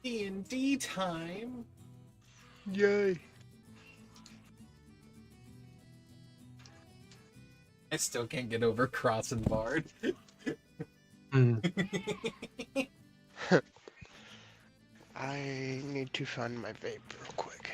D&D time. Yay. I still can't get over Cross and Bard. I need to find my vape real quick.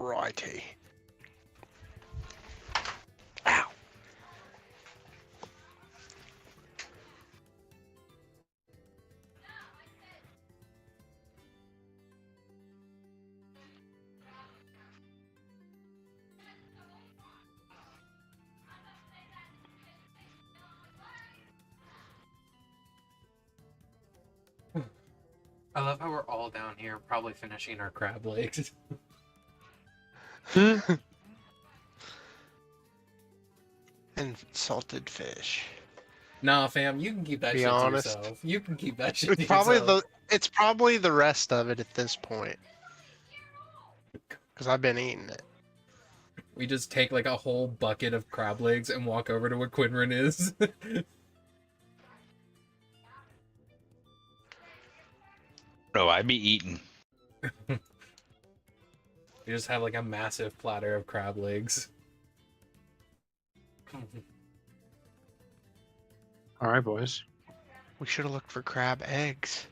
Righty. Ow. I love how we're all down here, probably finishing our crab legs. And salted fish. Nah, fam, you can keep that Be shit honest. to yourself. You can keep that shit It's to probably yourself. it's probably the rest of it at this point. Because I've been eating it. We just take like a whole bucket of crab legs and walk over to where Qinren is. Bro, I be eating. We just have like a massive platter of crab legs. All right, boys. We should have looked for crab eggs.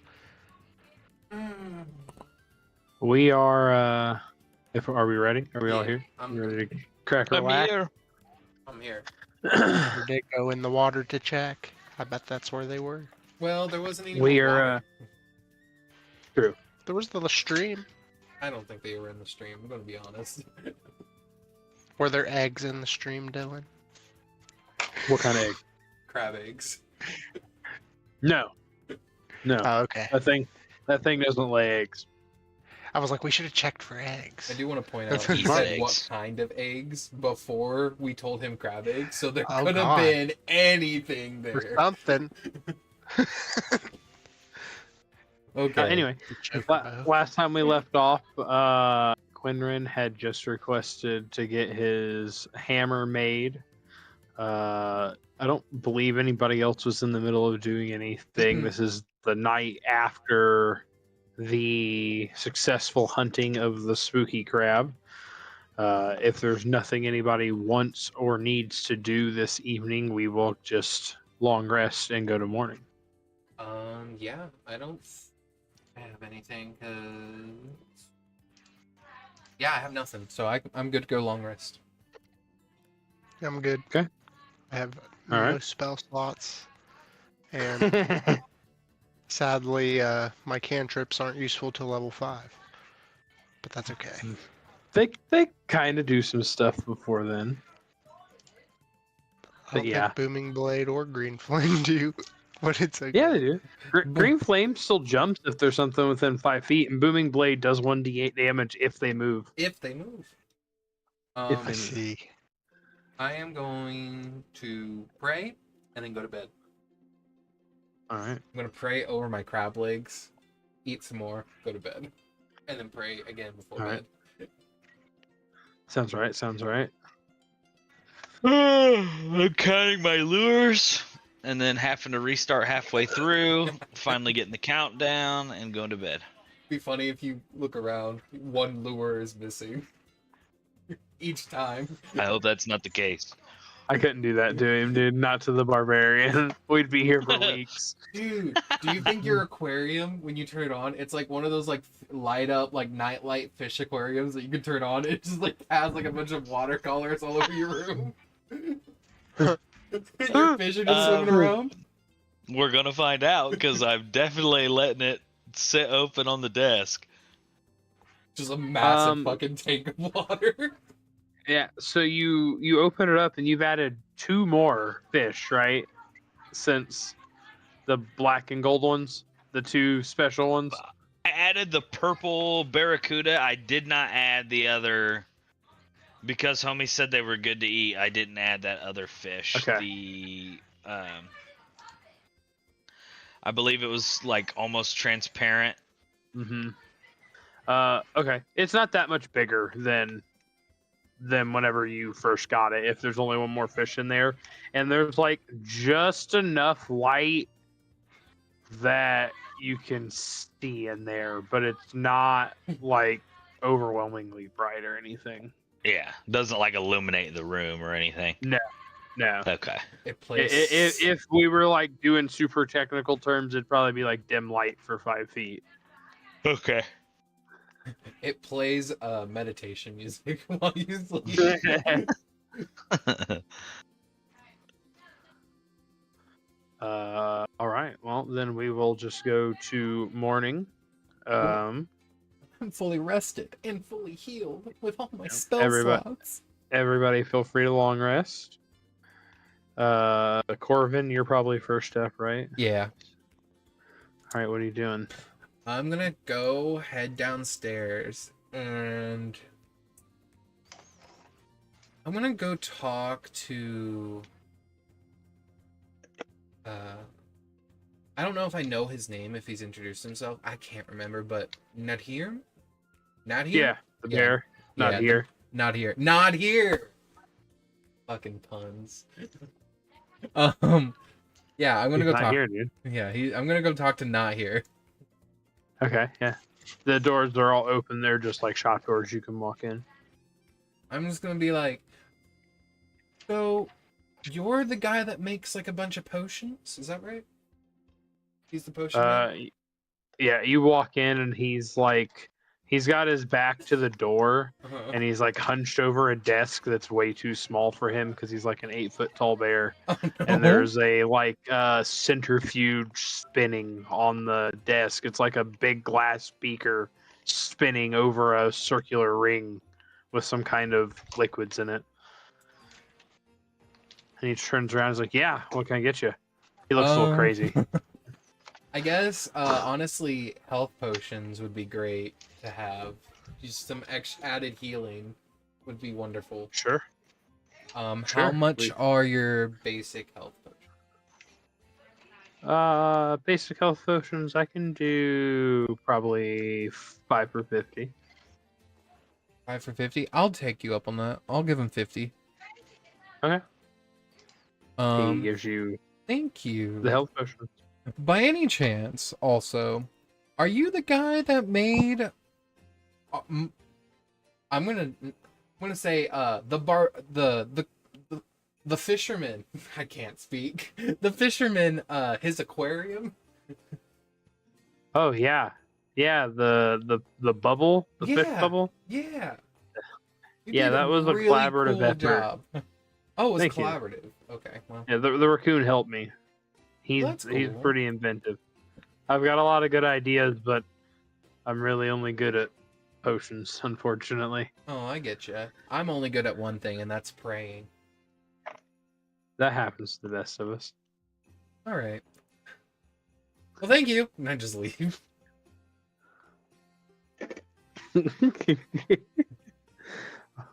We are. Are we ready? Are we all Yeah, here? I'm You ready to crack our I'm whack? here. I'm here. Or did go in the water to check. I bet that's where they were. Well, there wasn't any We more are. water. True. There was the stream. I don't think they were in the stream, I'm gonna be honest. Were there eggs in the stream, Dylan? What kind of egg? Crab eggs. No. No. Oh, okay. That thing doesn't lay eggs. I was like, we should have checked for eggs. I do want to point out That's he smart. said what Eggs. kind of eggs before we told him crab eggs, so there Oh, could have God. been anything Or there. something. Okay. Anyway, last time we left off, Qinren had just requested to get his hammer made. I don't believe anybody else was in the middle of doing anything. Mhm. This is the night after the successful hunting of the spooky crab. If there's nothing anybody wants or needs to do this evening, we will just long rest and go to morning. Yeah, I don't have anything, cause... Yeah, I have nothing, so I'm good to go long rest. I'm good. Okay. I have All no right. spell slots. And sadly, my cantrips aren't useful till level 5. But that's okay. They kind of do some stuff before then. I don't yeah. think Booming Blade or Green Flame do, but it's okay. Yeah, they do. Green Flame still jumps if there's something within 5 feet, and Booming Blade does 1d8 damage if they move. If they move. If I they see. I am going to pray and then go to bed. All right. I'm gonna pray over my crab legs, eat some more, go to bed, and then pray again before All bed. right. Sounds right. Sounds right. I'm counting my lures and then having to restart halfway through, finally getting the countdown and going to bed. Be funny if you look around, one lure is missing each time. I hope that's not the case. I couldn't do that to him, dude. Not to the Barbarian. We'd be here for weeks. Dude, do you think your aquarium, when you turn it on, it's like one of those like light up like nightlight fish aquariums that you can turn on? It just like has like a bunch of watercolors all over your room. Your fish are just swimming around. We're gonna find out because I'm definitely letting it sit open on the desk. Just a massive fucking tank of water. Yeah. So you open it up and you've added 2 more fish, right? Since the black and gold ones, the 2 special ones. I added the purple barracuda. I did not add the other because homie said they were good to eat. I didn't add that other fish. Okay. The I believe it was like almost transparent. Mm-hmm. Okay. It's not that much bigger than whenever you first got it. If there's only 1 more fish in there, and there's like just enough light that you can see in there, but it's not like overwhelmingly bright or anything. Yeah, doesn't like illuminate the room or anything. No. Okay. It plays. If we were like doing super technical terms, it'd probably be like dim light for 5 feet. Okay. It plays meditation music while you sleep. All right. Well, then we will just go to morning. I'm fully rested and fully healed with all my spell everybody- slots. Everybody, feel free to long rest. Corvin, you're probably first up, right? Yeah. All right. What are you doing? I'm gonna go head downstairs and I'm gonna go talk to I don't know if I know his name, if he's introduced himself. I can't remember, but Nadhir? Nadhir? Yeah, the Yeah. bear. Not Yeah, here. Not here. Not here. Fucking puns. Yeah, I'm gonna He's go not talk. here, dude. Yeah, I'm gonna go talk to Not here. Okay. Yeah. The doors are all open. They're just like shop doors. You can walk in. I'm just gonna be like, so you're the guy that makes like a bunch of potions, is that right? He's the potion man? Yeah. You walk in and he's got his back to the door Uh-huh. and he's like hunched over a desk that's way too small for him because he's like an 8-foot tall bear. Oh, no. And there's a centrifuge spinning on the desk. It's like a big glass beaker spinning over a circular ring with some kind of liquids in it. And he turns around and is like, "Yeah, what can I get you?" He looks a little crazy. I guess honestly, health potions would be great to have. Just some added healing would be wonderful. Sure. How Sure. much are your basic health potions? Basic health potions, I can do probably 5 for 50. 5 for 50? I'll take you up on that. I'll give him 50. Okay. He He gives you thank you. the health potions. By any chance, also, are you the guy that made? I'm gonna say the fisherman. I can't speak. The fisherman, his aquarium. Oh yeah, yeah. The bubble, the fish Yeah. bubble. Yeah. You Yeah, did that was a really collaborative cool effort. job. Oh, it was Thank you. collaborative. Okay, well. Yeah, the raccoon helped me. He's That's cool. pretty inventive. I've got a lot of good ideas, but I'm really only good at potions, unfortunately. Oh, I get you. I'm only good at one thing, and that's praying. That happens to the best of us. All right. Well, thank you. And I just leave.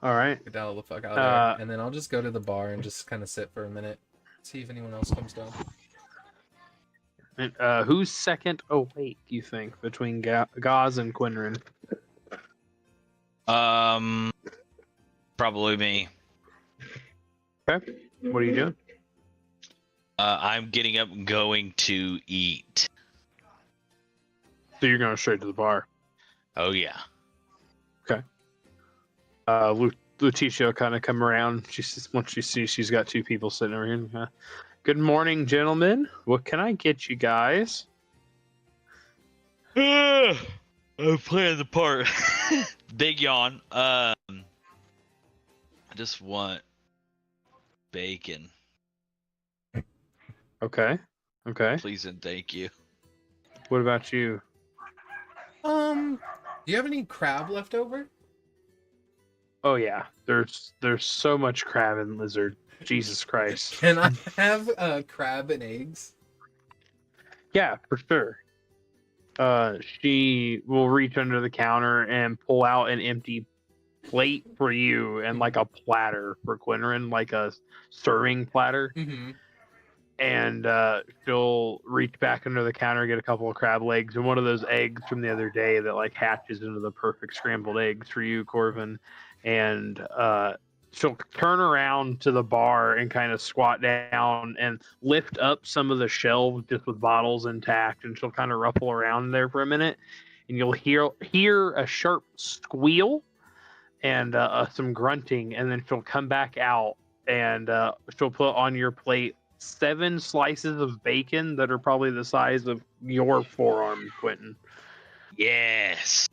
All right. Get down the fuck out of there. And then I'll just go to the bar and just kind of sit for a minute. See if anyone else comes down. And, who's second awake, you think, between Ghaz and Qinren? Probably me. Okay. What are you doing? I'm getting up and going to eat. So you're going straight to the bar. Oh yeah. Letitia will kind of come around. Once she sees she's got two people sitting over here. Good morning, gentlemen. What can I get you guys? I'm playing the part. Big yawn. I just want bacon. Okay. Please and thank you. What about you? Do you have any crab left over? Oh yeah. There's so much crab and lizard. Jesus Christ. Can I have crab and eggs? Yeah, for sure. She will reach under the counter and pull out an empty plate for you and like a platter for Qinren, like a serving platter. Mm-hmm. And she'll reach back under the counter, get a couple of crab legs and one of those eggs from the other day that like hatches into the perfect scrambled eggs for you, Corvin. And she'll turn around to the bar and kind of squat down and lift up some of the shelves just with bottles intact, and she'll kind of ruffle around there for a minute, and you'll hear a sharp squeal and some grunting, and then she'll come back out and she'll put on your plate 7 slices of bacon that are probably the size of your forearm, Quentin. Yes.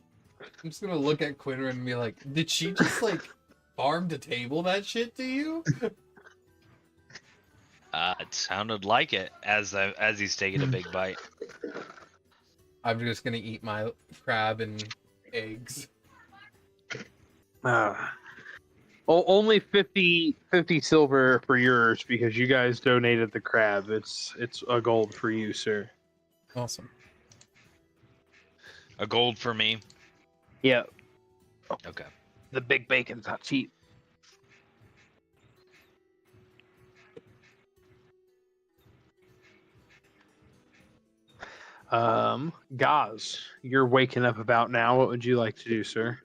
I'm just gonna look at Qinren and be like, did she just like farm to table that shit to you? It sounded like it as he's taking a big bite. I'm just gonna eat my crab and eggs. Only 50 silver for yours because you guys donated the crab. It's a gold for you, sir. Awesome. A gold for me. Yeah, Okay. the big bacon's not cheap. Ghaz, you're waking up about now. What would you like to do, sir?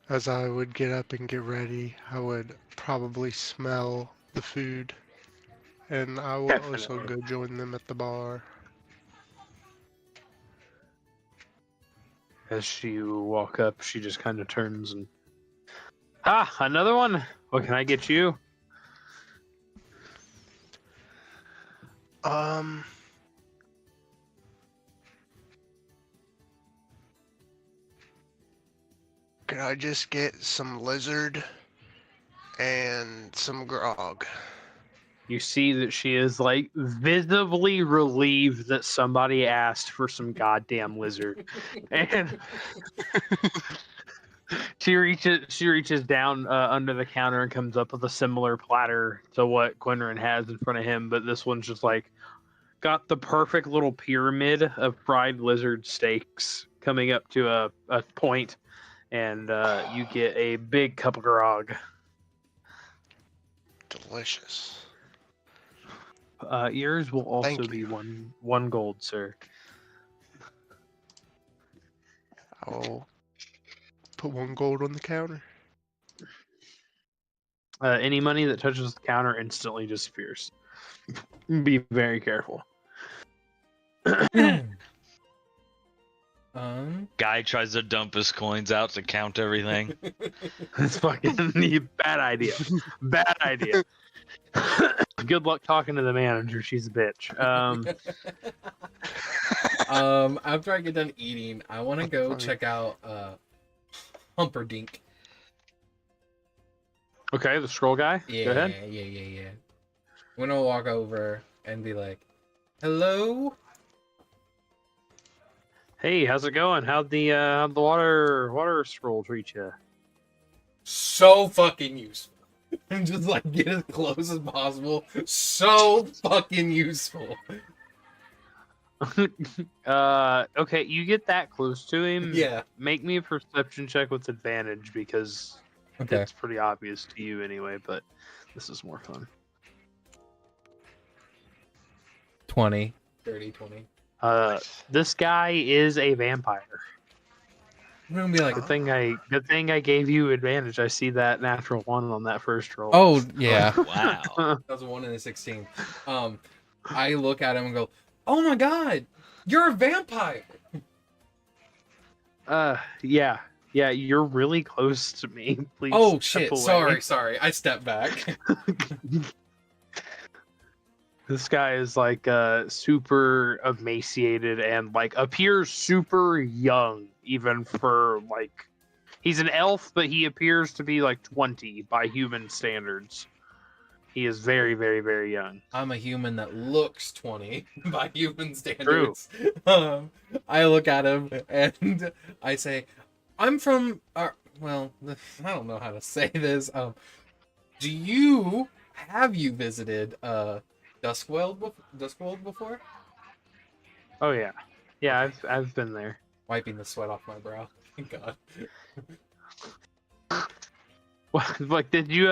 As I would get up and get ready, I would probably smell the food. And I will also Definitely. go join them at the bar. As you walk up, she just kind of turns and... Ah, another one? What can I get you? Could I just get some lizard and some grog? You see that she is like visibly relieved that somebody asked for some goddamn lizard. And she reaches down under the counter and comes up with a similar platter to what Qinren has in front of him, but this one's just like got the perfect little pyramid of fried lizard steaks coming up to a point, and you get a big cup of grog. Delicious. Yours will also Thank be you. one gold, sir. I will put 1 gold on the counter. Any money that touches the counter instantly disappears. Be very careful. Guy tries to dump his coins out to count everything. That's fucking bad idea. Bad idea. Good luck talking to the manager. She's a bitch. After I get done eating, I want to go Funny. check out Humperdinck. Okay, the scroll guy. Yeah, Go ahead. yeah. I'm gonna walk over and be like, "Hello." Hey, how's it going? How'd the water scroll treat you? So fucking useful. And just like get as close as possible. So fucking useful. Okay, you get that close to him. Yeah. Make me a perception check with advantage because Okay. it's pretty obvious to you anyway, but this is more fun. 20. 30, 20. This guy is a vampire. I'm gonna be like, Good thing I gave you advantage. I see that natural 1 on that first roll. oh yeah. Wow. That was a 1 in a 16. I look at him and go, "Oh my god, you're a vampire!" Yeah, you're really close to me. Please. Oh step shit! away. Sorry. I stepped back. This guy is like super emaciated and like appears super young, even for like he's an elf, but he appears to be like 20 by human standards. He is very, very, very young. I'm a human that looks 20 by human standards. I look at him and I say, "I'm from." Well, I don't know how to say this. Have you visited Duskweld before? Oh yeah, I've been there. Wiping the sweat off my brow. Thank God. Like, did you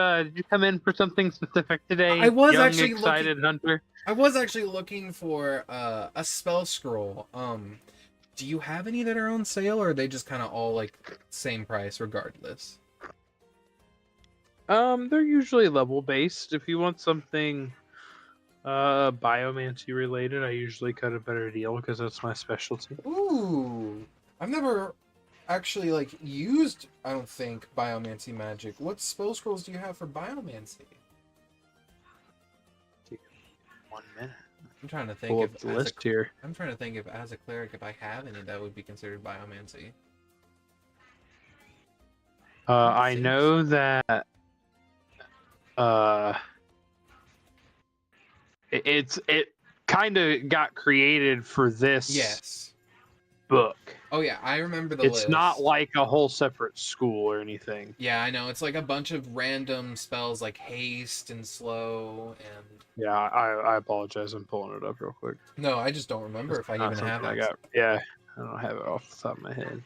come in for something specific today? I was young, actually excited hunter. I was actually looking for a spell scroll. Do you have any that are on sale, or are they just kind of all like same price regardless? They're usually level based. If you want something biomancy related, I usually cut a better deal because that's my specialty. Ooh, I've never actually like used, I don't think, biomancy magic. What spell scrolls do you have for biomancy? 1 minute. I'm trying to think Pull if up the list here. I'm trying to think if as a cleric, if I have any that would be considered biomancy. I know that it kind of got created for this Yes. book. Oh yeah, I remember the It's list. not like a whole separate school or anything. Yeah, I know. It's like a bunch of random spells like haste and slow and. Yeah, I apologize. I'm pulling it up real quick. No, I just don't remember It's if I not even have something it. Yeah, I don't have it off the top of my head.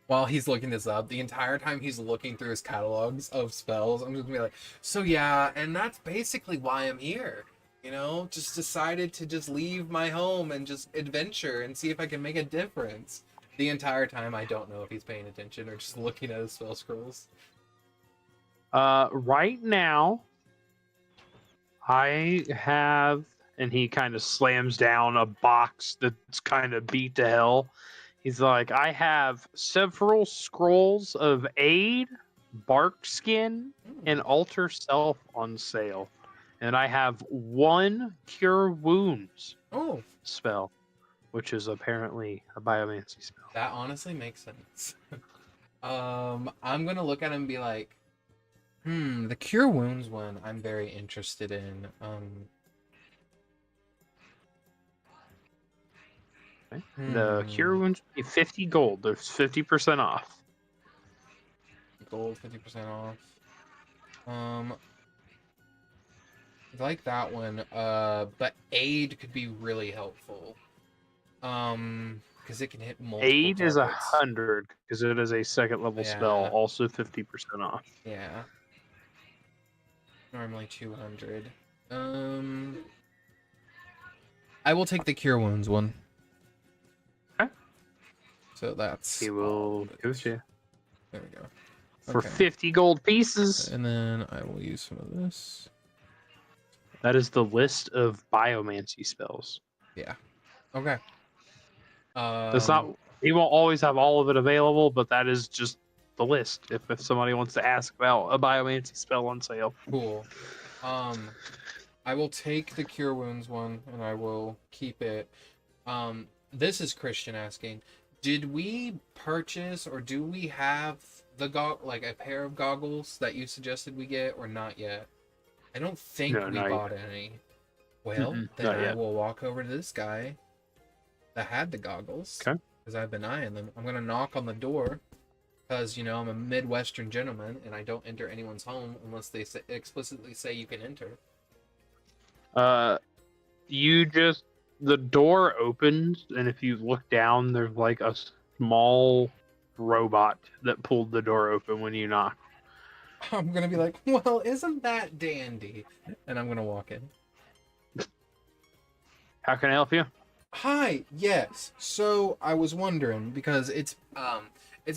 While he's looking this up, the entire time he's looking through his catalogs of spells, I'm just gonna be like, so yeah, and that's basically why I'm here. You know, just decided to just leave my home and just adventure and see if I can make a difference. The entire time, I don't know if he's paying attention or just looking at his spell scrolls. Right now, I have, and he kind of slams down a box that's kind of beat to hell. He's like, I have several scrolls of aid, bark skin, and alter self on sale. And I have one cure wounds spell, which is apparently a biomancy spell. That honestly makes sense. I'm gonna look at him and be like, the cure wounds one I'm very interested in. Okay. The cure wounds be 50 gold. There's 50% off. Gold 50% off. I like that one. But aid could be really helpful. Because it can hit multiple Aid is targets. 100 because it is a second level spell, also 50% off. Yeah. Normally 200. I will take the cure wounds one. Okay. So that's. He will give it to you. There we go. For 50 gold pieces. And then I will use some of this. That is the list of biomancy spells. Yeah. Okay. That's not. He won't always have all of it available, but that is just the list. If somebody wants to ask about a biomancy spell on sale. Cool. I will take the cure wounds one, and I will keep it. This is Christian asking: did we purchase, or do we have the like a pair of goggles that you suggested we get, or not yet? I don't think we bought any. Well, then I will walk over to this guy that had the goggles. Okay. Because I've been eyeing them. I'm gonna knock on the door. Because, you know, I'm a Midwestern gentleman, and I don't enter anyone's home unless they explicitly say you can enter. The door opens, and if you look down, there's like a small robot that pulled the door open when you knock. I'm gonna be like, well, isn't that dandy? And I'm gonna walk in. How can I help you? Hi, yes. So I was wondering, because it's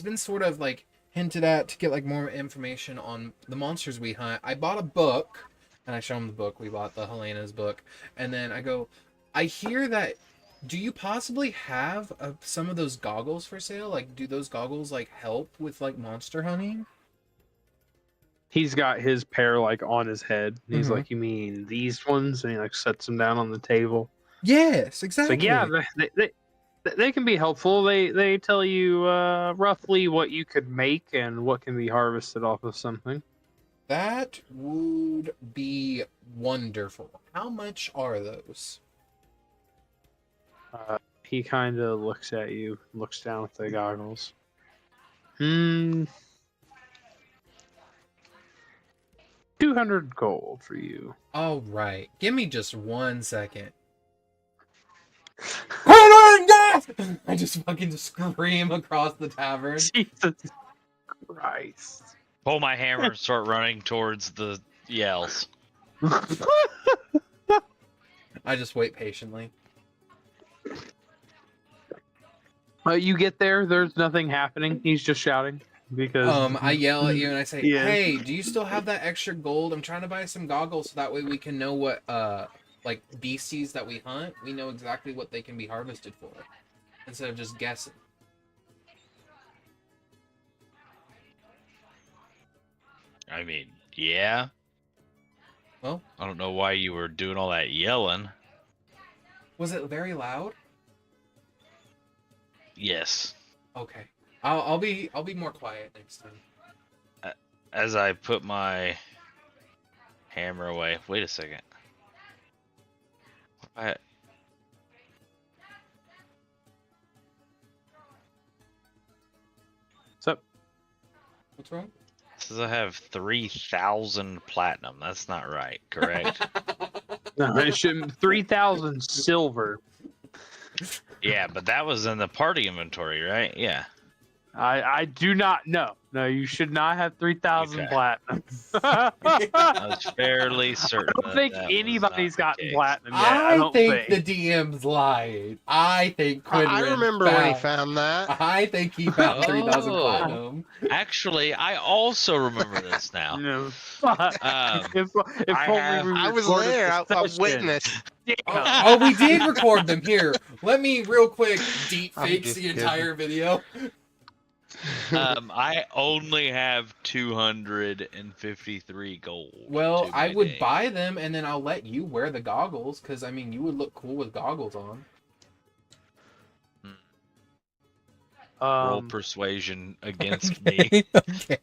been sort of like hinted at to get like more information on the monsters we hunt. I bought a book, and I show him the book. We bought the Helena's book, and then I go, I hear that. Do you possibly have some of those goggles for sale? Like, do those goggles like help with like monster hunting? He's got his pair like on his head. He's like, you mean these ones? And he like sets them down on the table. Yes, exactly. So yeah, they can be helpful. They tell you roughly what you could make and what can be harvested off of something. That would be wonderful. How much are those? He kind of looks at you, looks down at the goggles. 200 gold for you. All right. Give me just 1 second. I just fucking scream across the tavern. Jesus Christ. Pull my hammer and start running towards the yells. I just wait patiently. You get there, there's nothing happening. He's just shouting because I yell at you and I say, "Hey, do you still have that extra gold? I'm trying to buy some goggles so that way we can know what like beasties that we hunt. We know exactly what they can be harvested for instead of just guessing." I mean, yeah. Well, I don't know why you were doing all that yelling. was it very loud? Yes. Okay. I'll be more quiet next time. As I put my hammer away. Wait a second. What's up? What's wrong? It says I have 3,000 platinum. That's not right, correct? No, it shouldn't. 3,000 silver. Yeah, but that was in the party inventory, right? Yeah. I do not know. No, you should not have 3,000 Okay. platinum. I was fairly certain. I don't think that was anybody's not the gotten case. platinum yet. I don't think the DM's lied. I think Qinren I remember when he found that. I think he found 3,000 Oh. platinum. Actually, I also remember this now. No. I if have- only we I was recorded there. the I session. witnessed. Oh, we did record them. Here, let me real quick deep I'm fake just the kidding. entire video. I only have 253 gold. Well, to I my would name. buy them, and then I'll let you wear the goggles, because, I mean, you would look cool with goggles on. Roll persuasion against me. Okay.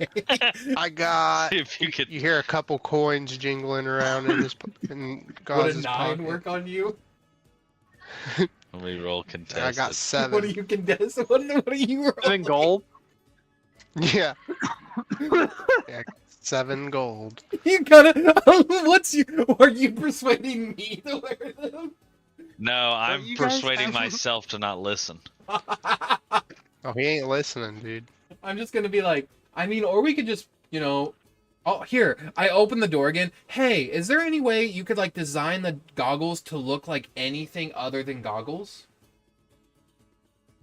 I got. If you could. You hear a couple coins jingling around in Would a Ghaz's 9 pocket. work on you? Let me roll contested. I got What 7. do you contest? What are you rolling? 7 gold. Yeah. Yeah, 7 gold. You gotta. Are you persuading me to wear them? No, I'm you guys persuading have- myself to not listen. Oh, he ain't listening, dude. I'm just gonna be like, I mean, or we could just, oh, here, I open the door again. Hey, is there any way you could, like, design the goggles to look like anything other than goggles?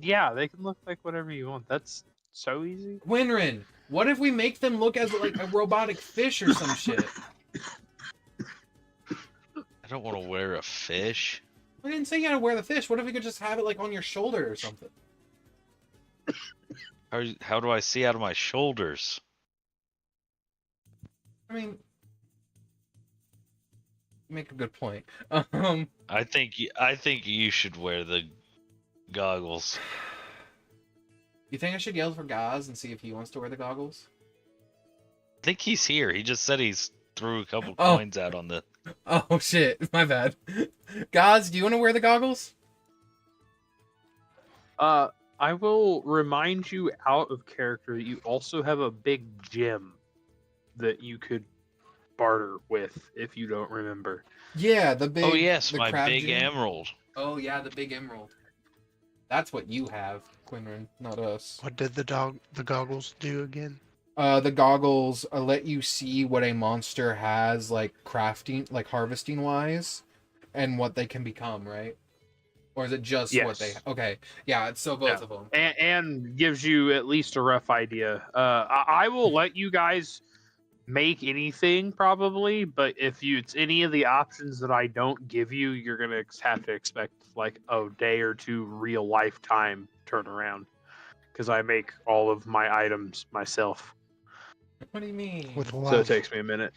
Yeah, they can look like whatever you want. That's so easy. Qinren, what if we make them look as, like, a robotic fish or some shit? I don't want to wear a fish. I didn't say you gotta wear the fish. What if we could just have it, like, on your shoulder or something? How do I see out of my shoulders? I mean, you make a good point. I think you should wear the goggles. You think I should yell for Ghaz and see if he wants to wear the goggles? I think he's here. He just said he's threw a couple Oh. coins out on the. Oh, shit. My bad. Ghaz, do you want to wear the goggles? I will remind you out of character that you also have a big gem that you could barter with if you don't remember. Yeah, the big. Oh yes, the my crab big gem. emerald. Oh yeah, the big emerald. That's what you have, Qinren, not us. What did the goggles do again? The goggles let you see what a monster has, like crafting, like harvesting wise, and what they can become, right? Or is it just what they? Yes. Okay, yeah, it's so both Yeah. of them. And gives you at least a rough idea. I will let you guys make anything probably, but if it's any of the options that I don't give you, you're gonna have to expect like a day or two real lifetime turnaround because I make all of my items myself, What do you mean? With so love. it takes me a minute.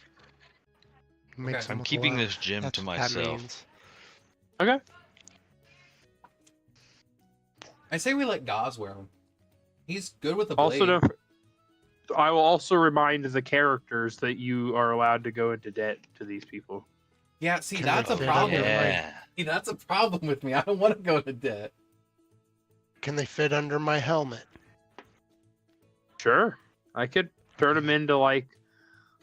Makes Okay. them I'm with keeping love. this gem That's to what that myself. means. Okay. I say we let Ghaz wear them. He's good with the blade. Also, don't. I will also remind the characters that you are allowed to go into debt to these people. Yeah, see, Can that's they a fit problem. under Yeah. See, that's a problem with me. I don't want to go to debt. Can they fit under my helmet? Sure, I could turn them into like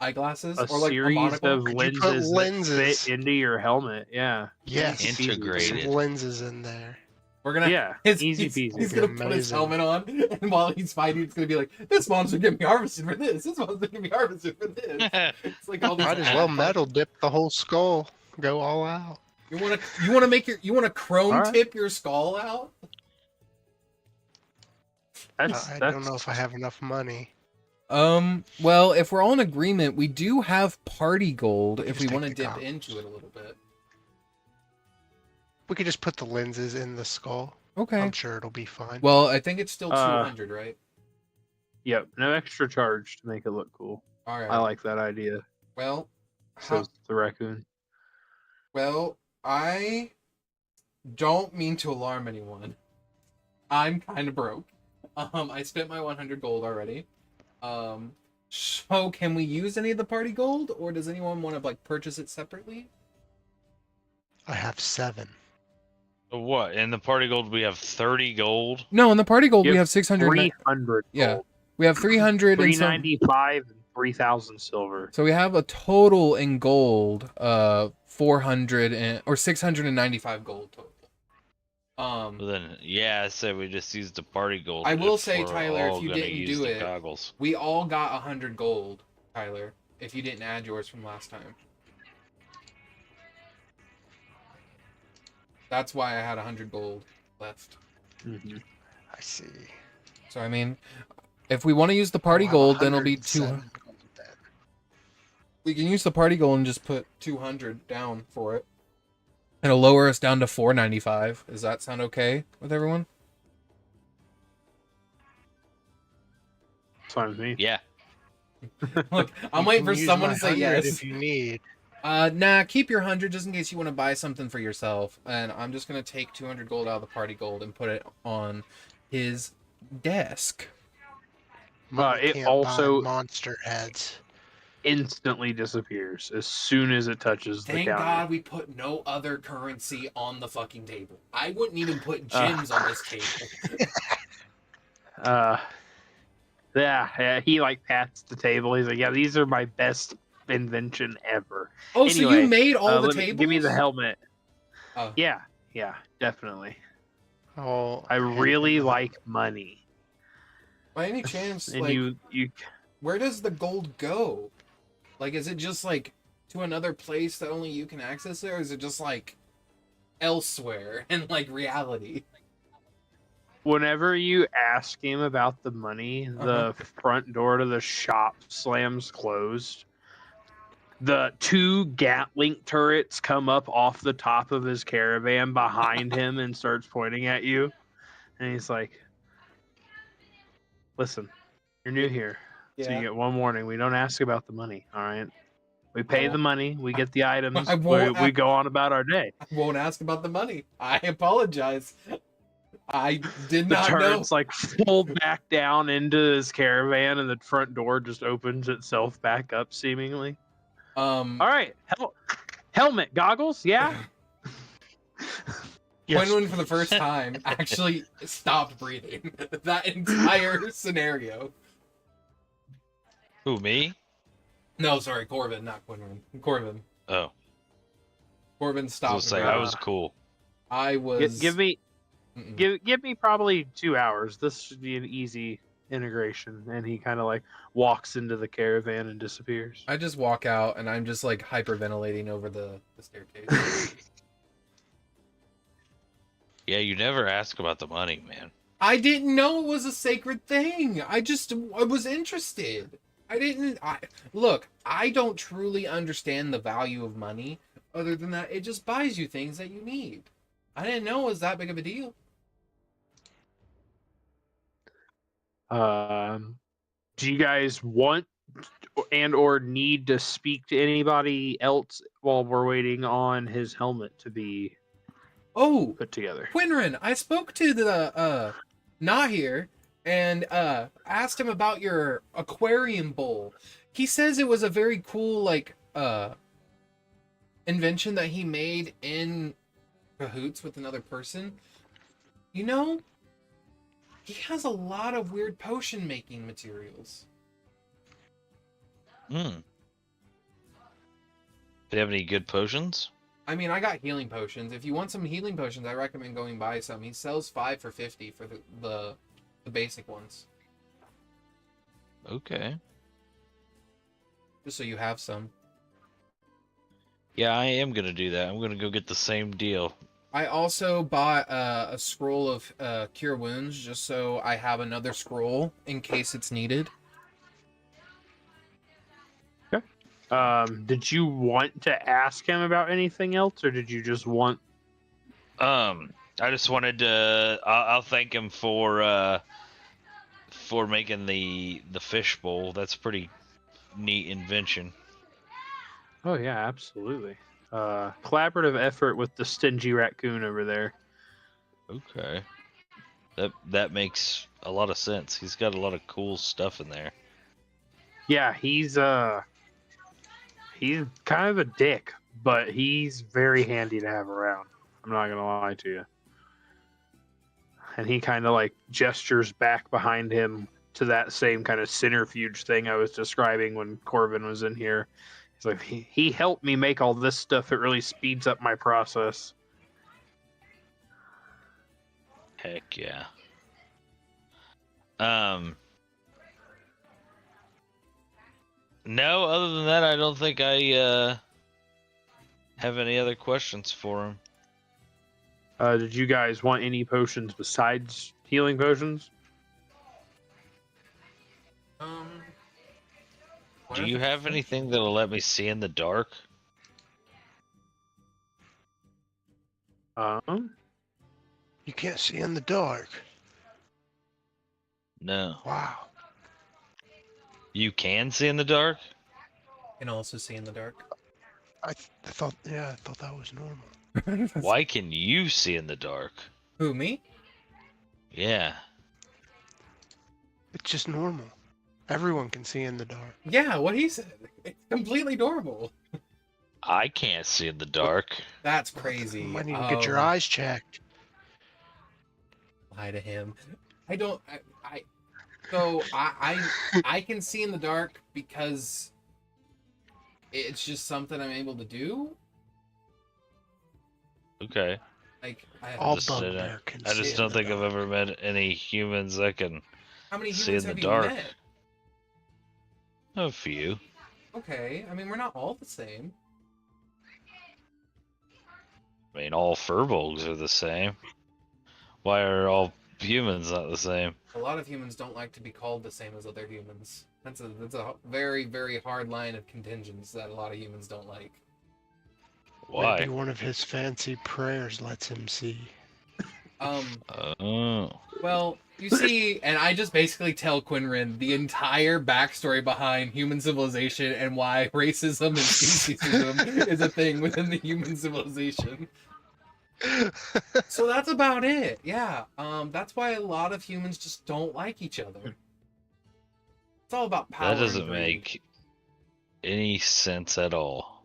Eyeglasses a or like a series monocle? of Could you put lenses, lenses? that fit into your helmet. Yeah. Yes. Easy peasy. Integrated. Some lenses in there. We're gonna Yeah, easy peasy. He's Be gonna put his amazing. helmet on, and while he's fighting, it's gonna be like, "This monster can be harvested for this. This monster can be harvested for this." It's like all these. Might as well metal dip the whole skull. Go all out. You wanna chrome All right. tip your skull out? I don't know if I have enough money. Well, if we're all in agreement, we do have party gold if Just we take want to the dip goggles. into it a little bit. We could just put the lenses in the skull. Okay. I'm sure it'll be fine. Well, I think it's still Uh, 200, right? Yep, no extra charge to make it look cool. All right. I like that idea. Well, Says the raccoon. well, I don't mean to alarm anyone. I'm kind of broke. I spent my 100 gold already. So can we use any of the party gold, or does anyone want to like purchase it separately? I have 7. What? In the party gold, we have 30 gold. No, in the party gold You we have have 600. 300 Yeah. gold. We have 300 and some. 395 and 3,000 silver. So we have a total in gold, 400 or 695 gold total. Well, then, yeah, I said we just used the party gold. I will if say, we're Tyler, all if you gonna didn't use do the it, goggles. we all got 100 gold, Tyler, if you didn't add yours from last time. That's why I had 100 gold left. Mm-hmm. I see. So, I mean, if we want to use the party I'll have gold, then it'll be 200. 107 gold then. We can use the party gold and just put 200 down for it. It'll lower us down to 495. Does that sound okay with everyone? It's fine with me. Yeah. Look, I'm You waiting can for use someone my to say 100 yes. if you need. Nah, keep your 100 just in case you want to buy something for yourself. And I'm just going to take 200 gold out of the party gold and put it on his desk. Money it can't also- buy monster heads. Instantly disappears as soon as it touches the Thank counter. God we put no other currency on the fucking table. I wouldn't even put gems on this table. Yeah, he like pats the table. He's like, "Yeah, these are my best invention ever." Oh, so Anyway, you made all the tables? Give me the helmet. Oh. Yeah, definitely. Oh, I really like money. By any chance, And like, you where does the gold go? Like, is it just, like, to another place that only you can access it, or is it just, like, elsewhere in, like, reality? whenever you ask him about the money, the front door to the shop slams closed. The 2 Gatling turrets come up off the top of his caravan behind him and starts pointing at you. And he's like, "Listen, you're new here. So you get one warning. We don't ask about the money, all right? We pay the money. We get the items. We go on about our day." I won't ask about the money. I apologize. I did The not know. turrets like fold back down into his caravan, and the front door just opens itself back up, seemingly. All right, helmet, goggles, yeah. Yes, Quinlan, for the first time, actually stopped breathing. That entire scenario. Who, me? No, sorry, Corvin, not Quinlan. Corvin. Oh. Corvin I was stopped. gonna say, breathing. I was cool. I was. Give me Mm-mm. give me probably 2 hours. This should be an easy integration. And he kind of like walks into the caravan and disappears. I just walk out and I'm just like hyperventilating over the staircase. Yeah, you never ask about the money, man. I didn't know it was a sacred thing. I was interested. Look, I don't truly understand the value of money. Other than that, it just buys you things that you need. I didn't know it was that big of a deal. Do you guys want and or need to speak to anybody else while we're waiting on his helmet to be Oh, put together? Qinren, I spoke to the Nahir and asked him about your aquarium bowl. He says it was a very cool like invention that he made in cahoots with another person. You know, he has a lot of weird potion making materials. Do you have any good potions? I mean, I got healing potions. If you want some healing potions, I recommend going buy some. He sells 5 for 50 for the basic ones. Okay. Just so you have some. Yeah, I am gonna do that. I'm gonna go get the same deal. I also bought a scroll of cure wounds just so I have another scroll in case it's needed. Did you want to ask him about anything else, or did you just want? I just wanted to. I'll thank him for making the fish bowl. That's pretty neat invention. Oh yeah, absolutely. Collaborative effort with the stingy raccoon over there. Okay. That makes a lot of sense. He's got a lot of cool stuff in there. Yeah, he's kind of a dick, but he's very handy to have around. I'm not gonna lie to you. And he kind of like gestures back behind him to that same kind of centrifuge thing I was describing when Corvin was in here. He's like, he helped me make all this stuff. It really speeds up my process. Heck yeah. No, other than that, I don't think I have any other questions for him. Did you guys want any potions besides healing potions? Do you have anything that'll let me see in the dark? You can't see in the dark. No. Wow. You can see in the dark? Can also see in the dark. I thought that was normal. Why can you see in the dark? Who, me? Yeah. It's just normal. Everyone can see in the dark. Yeah, what he said. It's completely normal. I can't see in the dark. That's crazy. You might need to get your eyes checked. Lie to him. I can see in the dark because it's just something I'm able to do. Okay. Like All just Bugbear can I see just in don't the think I've dark. ever met any humans that can how many see humans in have the you dark. met? A few. Okay, I mean we're not all the same. I mean, all Firbolgs are the same. Why are all humans not the same? A lot of humans don't like to be called the same as other humans. That's a very, very hard line of contingents that a lot of humans don't like. Why? Maybe one of his fancy prayers lets him see. Oh. Well, you see, and I just basically tell Qinren the entire backstory behind human civilization and why racism and speciesism is a thing within the human civilization. So that's about it. Yeah. That's why a lot of humans just don't like each other. It's all about power. That doesn't and greed. make any sense at all.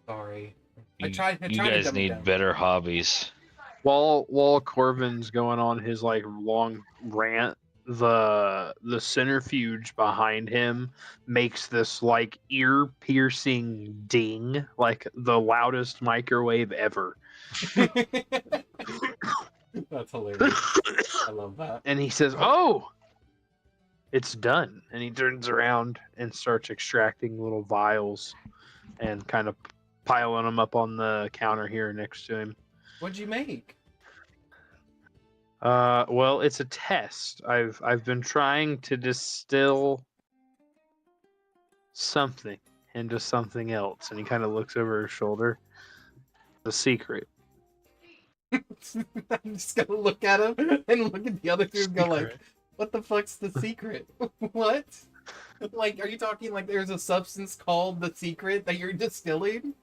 Sorry. You, I tried you to guys dumb it need down. better hobbies. While Corvin's going on his like long rant, the centrifuge behind him makes this like ear piercing ding, like the loudest microwave ever. That's hilarious. I love that. And he says, "Oh, it's done." And he turns around and starts extracting little vials and kind of piling them up on the counter here next to him. What'd you make? Well, it's a test. I've been trying to distill something into something else, and he kind of looks over his shoulder. The secret. I'm just gonna look at him and look at the other two and go like, what the fuck's the secret? What? Like, are you talking like there's a substance called the secret that you're distilling?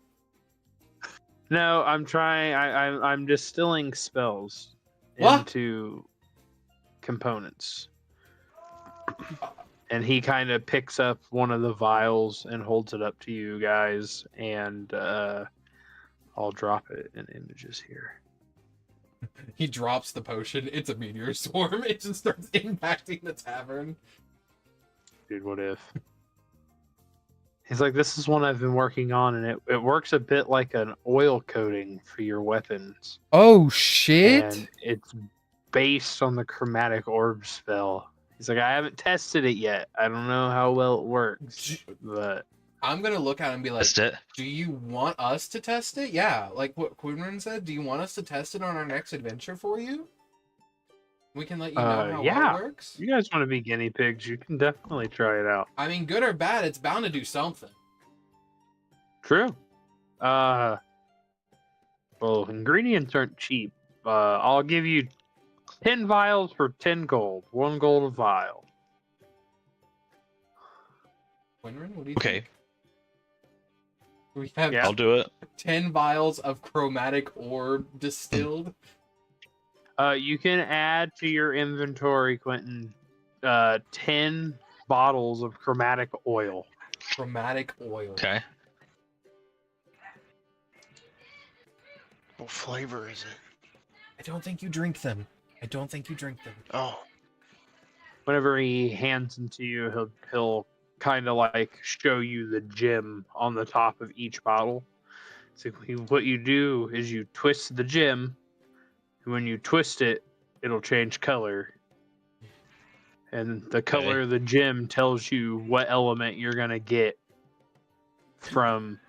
No, I'm trying. I'm distilling spells What? into components. And he kind of picks up one of the vials and holds it up to you guys, and I'll drop it in images here. He drops the potion. It's a meteor swarm. It just starts impacting the tavern. Dude, what if? He's like, this is one I've been working on, and it works a bit like an oil coating for your weapons. Oh shit! And it's based on the chromatic orb spell. He's like, I haven't tested it yet. I don't know how well it works, but I'm gonna look at him and be like, Test it. do you want us to test it? Yeah, like what Qinren said. Do you want us to test it on our next adventure for you? We can let you know how yeah. well it works. You guys want to be guinea pigs, you can definitely try it out. I mean, good or bad, it's bound to do something. True. Well, ingredients aren't cheap. I'll give you 10 vials for 10 gold. 1 gold a vial. Qinren, what do you Okay, think? We have Yeah. I'll do it. 10 vials of chromatic orb distilled. You can add to your inventory, Quentin, 10 bottles of chromatic oil. Chromatic oil. Okay. What flavor is it? I don't think you drink them. I don't think you drink them. Oh, Whenever he hands them to you, he'll kind of like show you the gem on the top of each bottle. So what you do is you twist the gem, and when you twist it, it'll change color. And the color of the gem tells you what element you're gonna get from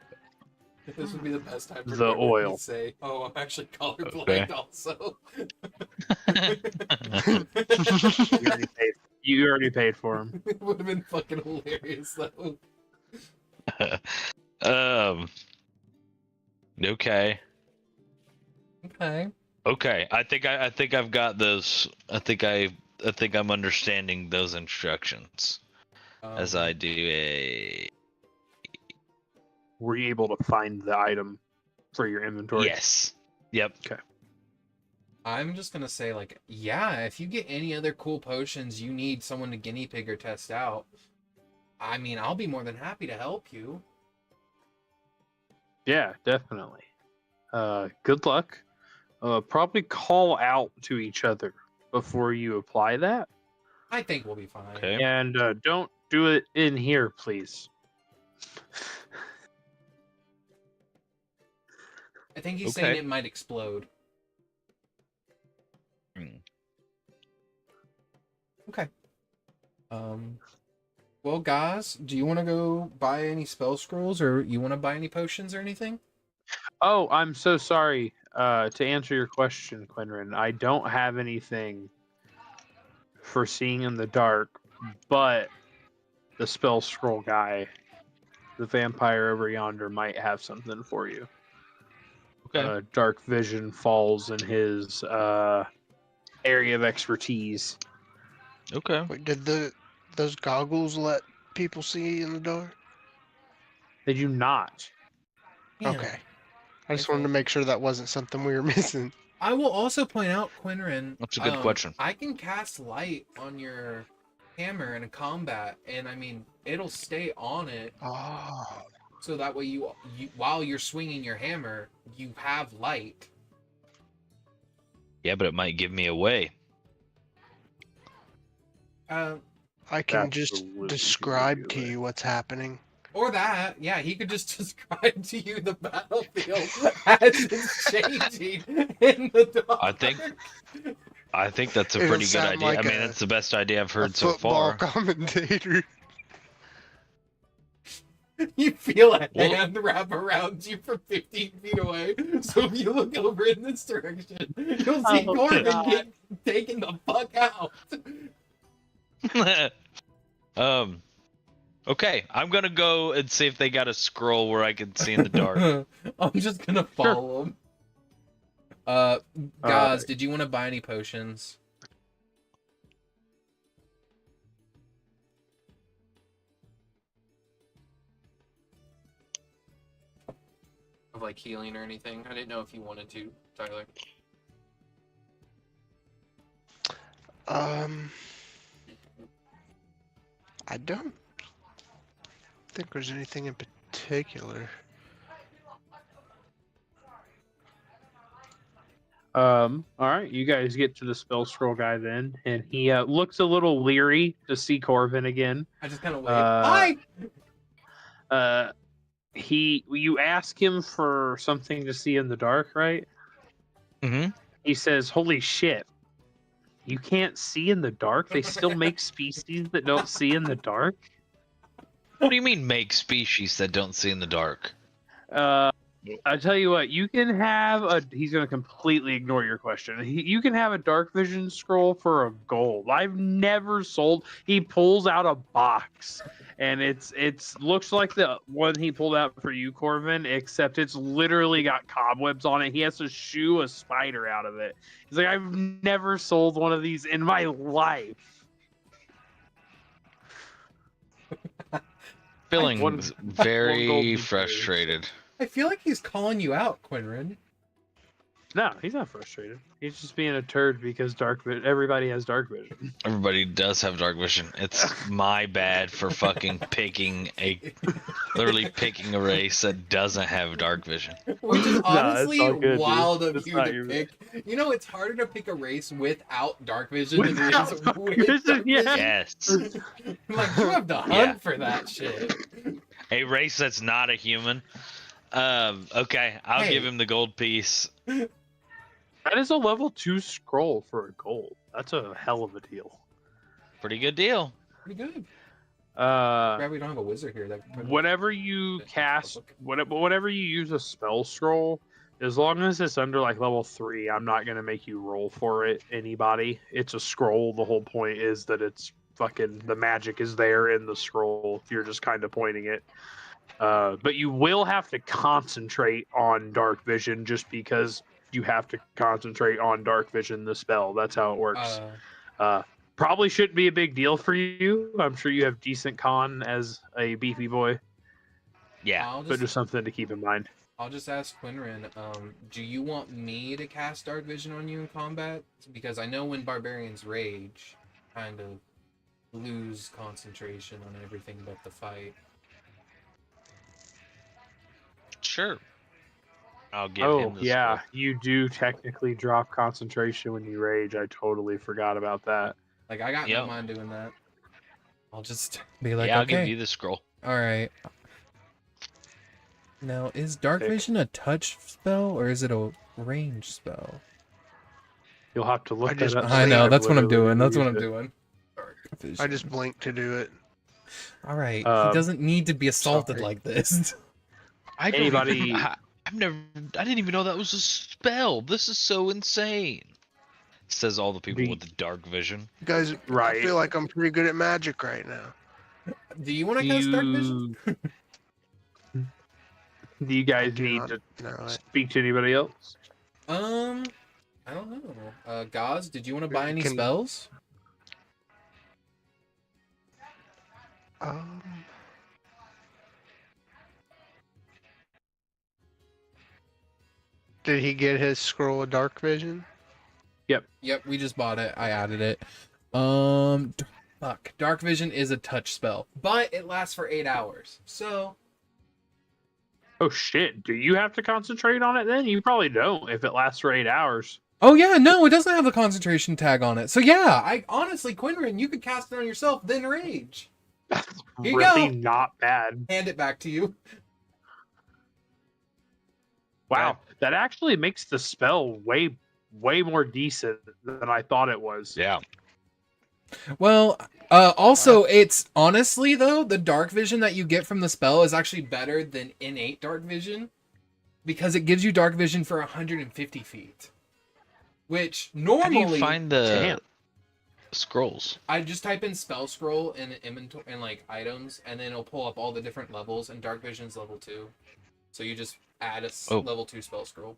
This would be the best time for the Qinren oil. to say, "Oh, I'm actually colorblind Okay. also." You already paid for them. It would have been fucking hilarious though. Okay. Okay. Okay. I think I've got those. I think I'm understanding those instructions as I do a. Were you able to find the item for your inventory? Yes. Yep. I'm just gonna say, like, yeah, if you get any other cool potions you need someone to guinea pig or test out, I mean, I'll be more than happy to help you. Yeah, definitely. Good luck. Probably call out to each other before you apply that. I think we'll be fine. Okay. And don't do it in here, please. I think he's Okay. saying it might explode. Hmm. Okay. Well, guys, do you want to go buy any spell scrolls, or you want to buy any potions or anything? Oh, I'm so sorry. To answer your question, Qinren, I don't have anything for seeing in the dark, but the spell scroll guy, the vampire over yonder, might have something for you. Okay. Dark vision falls in his area of expertise. Okay. wait, did those goggles let people see in the dark? They do not. Yeah. Okay. I just I wanted to thought- make sure that wasn't something we were missing. I will also point out, Qinren. That's a good question. I can cast light on your hammer in a combat, and I mean, it'll stay on it, Oh. so that way you while you're swinging your hammer, you have light. Yeah, but it might give me away. I can just Absolutely describe do to it. you what's happening. Or that, yeah, he could just describe to you the battlefield as it's changing in the dark. I think that's a It'll pretty good sound idea. like I mean, a- that's the best idea I've A heard so football far. commentator. You feel a Well- hand wrap around you from 15 feet away. So if you look over in this direction, you'll see Oh, Corvin God. get taken the fuck out. Okay, I'm gonna go and see if they got a scroll where I can see in the dark. I'm just gonna follow him. Ghaz, did you want to buy any potions? Of like healing or anything? I didn't know if you wanted to, Tyler. I don't think there's anything in particular. All right, you guys get to the spell scroll guy then, and he looks a little leery to see Corvin again. I just kind of wave. Hi! You ask him for something to see in the dark, right? Mm-hmm. He says, "Holy shit, you can't see in the dark? They still make species that don't see in the dark?" What do you mean make species that don't see in the dark? I tell you what, you can have a. He's going to completely ignore your question. You can have a dark vision scroll for a gold. I've never sold. He pulls out a box, and it's looks like the one he pulled out for you, Corvin, except it's literally got cobwebs on it. He has to shoo a spider out of it. He's like, I've never sold one of these in my life. Feeling One very golden frustrated. I feel like he's calling you out, Qinren. No, he's not frustrated. He's just being a turd because everybody has dark vision. Everybody does have dark vision. It's my bad for fucking literally picking a race that doesn't have dark vision. Which is honestly all good, dude. wild of It's you not to your pick. You know, it's harder to pick a race without dark vision than it Without is dark with vision, dark yeah. vision. Yes. Like, you have to hunt Yeah. for that shit. A race that's not a human. Okay, I'll Hey. give him the gold piece. That is a level 2 scroll for a gold. That's a hell of a deal. Pretty good deal. Pretty good. Uh, Glad we don't have a wizard here. That can put it- whenever you cast, whenever you use a spell scroll, as long as it's under like level 3, I'm not gonna make you roll for it. Anybody, it's a scroll. The whole point is that it's fucking the magic is there in the scroll. You're just kind of pointing it. But you will have to concentrate on dark vision just because you have to concentrate on dark vision, the spell. That's how it works. Probably shouldn't be a big deal for you. I'm sure you have decent con as a beefy boy, Yeah. but just something to keep in mind. I'll just ask Qinren, do you want me to cast dark vision on you in combat? Because I know when barbarians rage, kind of lose concentration on everything but the fight. Sure. I'll give him Oh, the yeah, scroll. you do technically drop concentration when you rage. I totally forgot about that. Like, I got Yep. no mind doing that. I'll just be like, Yeah, I'll okay, give you the scroll. alright. Now, is dark Pick. vision a touch spell, or is it a range spell? You'll have to look I just- that up. I know, I've that's what I'm literally doing, that's what I'm used it. doing. Dark vision. I just blinked to do it. Alright, he Um, doesn't need to be assaulted sorry. like this. I don't Anybody- even- I didn't even know that was a spell. This is so insane. Says all the people The- with the dark vision. You guys, Right. I feel like I'm pretty good at magic right now. Do you want to cast dark vision? Do you guys do need not to know it. speak to anybody else? I don't know. Ghaz, did you want to buy any Can- spells? Did he get his scroll of dark vision? Yep, we just bought it. I added it. Fuck. Dark vision is a touch spell, but it lasts for 8 hours. So, Oh shit! Do you have to concentrate on it then? You probably don't if it lasts for 8 hours. oh yeah, no, it doesn't have a concentration tag on it. So yeah, I honestly, Qinren, you could cast it on yourself, then rage. Here you Really go. not bad. Hand it back to you. Wow, that actually makes the spell way more decent than I thought it was. Yeah. Well, also, it's honestly though, the dark vision that you get from the spell is actually better than innate dark vision because it gives you dark vision for 150 feet. Which How do normally you find the Damn. scrolls? I just type in spell scroll in inventory and like items, and then it'll pull up all the different levels. And dark vision's level 2, so you just add a level 2 spell scroll.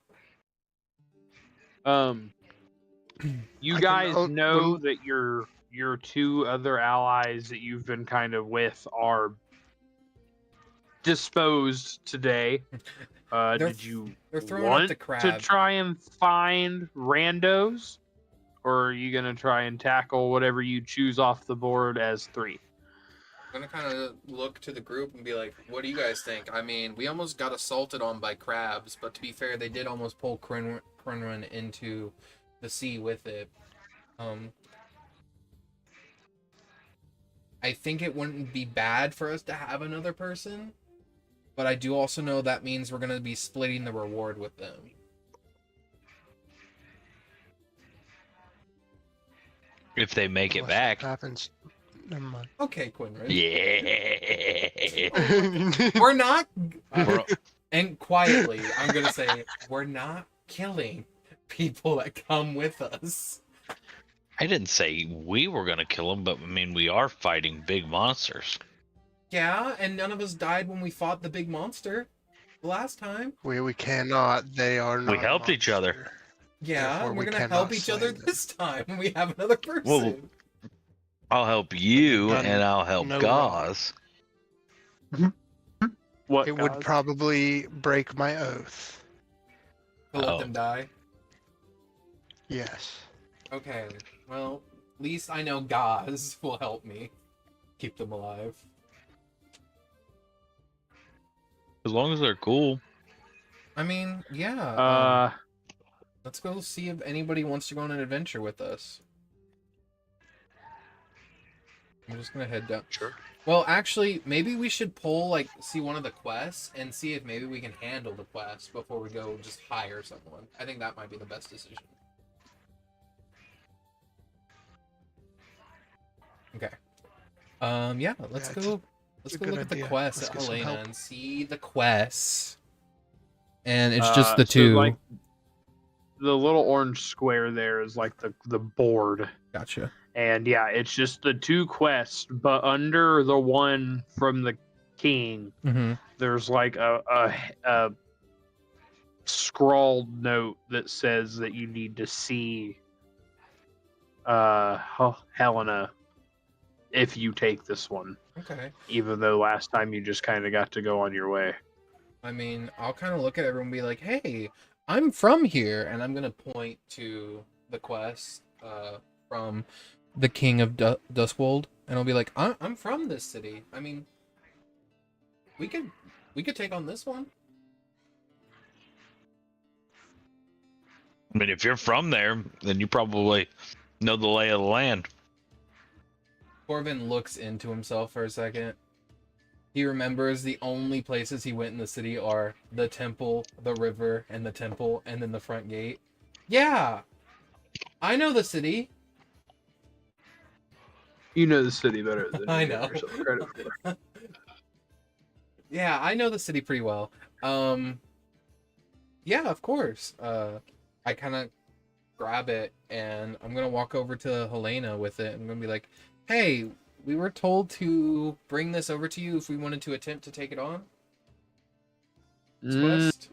You I guys can- know that your two other allies that you've been kind of with are disposed today. Did you They're throwing up want the to crab. try and find randos, or are you gonna try and tackle whatever you choose off the board as 3? I'm gonna kind of look to the group and be like, "What do you guys think?" I mean, we almost got assaulted on by crabs, but to be fair, they did almost pull Qinren into the sea with it. I think it wouldn't be bad for us to have another person, but I do also know that means we're gonna be splitting the reward with them. If they make it Unless back. Happens. Never mind. Okay, Qinren. Yeah. We're not. We're- And quietly, I'm gonna say we're not killing people that come with us. I didn't say we were gonna kill them, but I mean we are fighting big monsters. Yeah, and none of us died when we fought the big monster last time. We cannot. They are not. We helped each other. monster. Yeah, Therefore, we're we gonna cannot help each slay other them. this time. We have another person. Well, I'll help you, None- and I'll help no Ghaz. What? It would Ghaz? probably break my oath. To let Oh. them die? Yes. Okay, well, at least I know Ghaz will help me keep them alive. As long as they're cool. I mean, yeah. Let's go see if anybody wants to go on an adventure with us. I'm just gonna head down. Sure. Well, actually, maybe we should see one of the quests and see if maybe we can handle the quest before we go just hire someone. I think that might be the best decision. Okay. Yeah, let's Yeah, go a look good at the idea. quests Let's at get some Helena help. and see the quests. And it's just the So, two. like, the little orange square there is like the board. Gotcha. And yeah, it's just the two quests, but under the one from the king, Mm-hmm. there's like a scrawled note that says that you need to see Helena if you take this one. Okay. Even though last time you just kind of got to go on your way. I mean, I'll kind of look at everyone and be like, hey, I'm from here. And I'm going to point to the quest from the King of Duskwold. And I'll be like, I'm from this city. I mean, we could take on this one. I mean, if you're from there, then you probably know the lay of the land. Corvin looks into himself for a second. He remembers the only places he went in the city are the temple, the river, and the temple, and then the front gate. Yeah, I know the city. You know the city better than I you give know. yourself credit for. Yeah, I know the city pretty well. Yeah, of course. I kind of grab it, and I'm going to walk over to Helena with it. I'm going to be like, hey, we were told to bring this over to you if we wanted to attempt to take it on. This quest.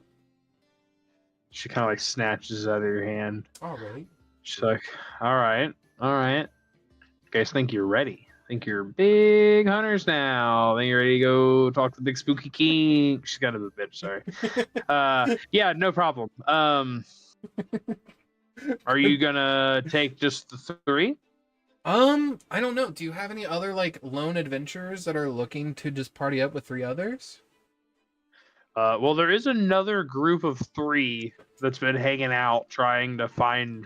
She kind of like snatches it out of your hand. All right. She's like, all right. You guys think you're ready? Think you're big hunters now? Think you're ready to go talk to the big spooky king? She's kind of a bitch, sorry. Yeah, no problem. Are you gonna take just the three? I don't know. Do you have any other like lone adventurers that are looking to just party up with 3 others? Well, there is another group of 3 that's been hanging out trying to find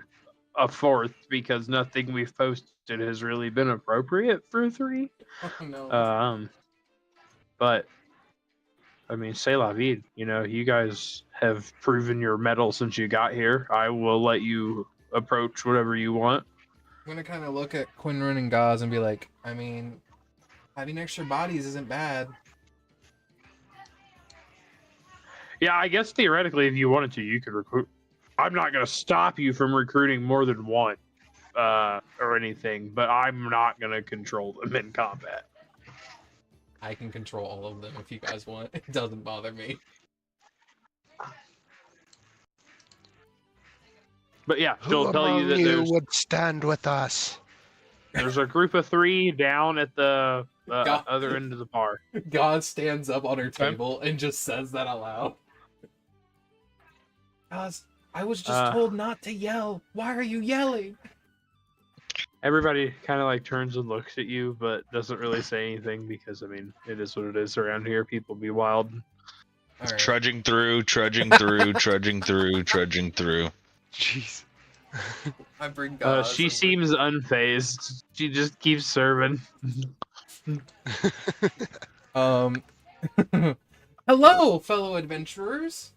a 4th because nothing we've posted has really been appropriate for 3. Oh no. But I mean, c'est la vie. You know, you guys have proven your mettle since you got here. I will let you approach whatever you want. I'm gonna kind of look at Qinren and Ghaz and be like, I mean, having extra bodies isn't bad. Yeah, I guess theoretically, if you wanted to, you could recruit. I'm not going to stop you from recruiting more than one or anything, but I'm not going to control them in combat. I can control all of them if you guys want. It doesn't bother me. But yeah, Who she'll tell you among that you would stand with us? there's a group of 3 down at the God. other end of the bar. God stands up on her Okay. table and just says that out loud. Ghaz, I was just told not to yell. Why are you yelling? Everybody kind of like turns and looks at you, but doesn't really say anything because, I mean, it is what it is around here. People be wild. All right. Trudging through, trudging through, trudging through, trudging through. Jeez. I bring Ghaz. She over. seems unfazed. She just keeps serving. Hello, fellow adventurers.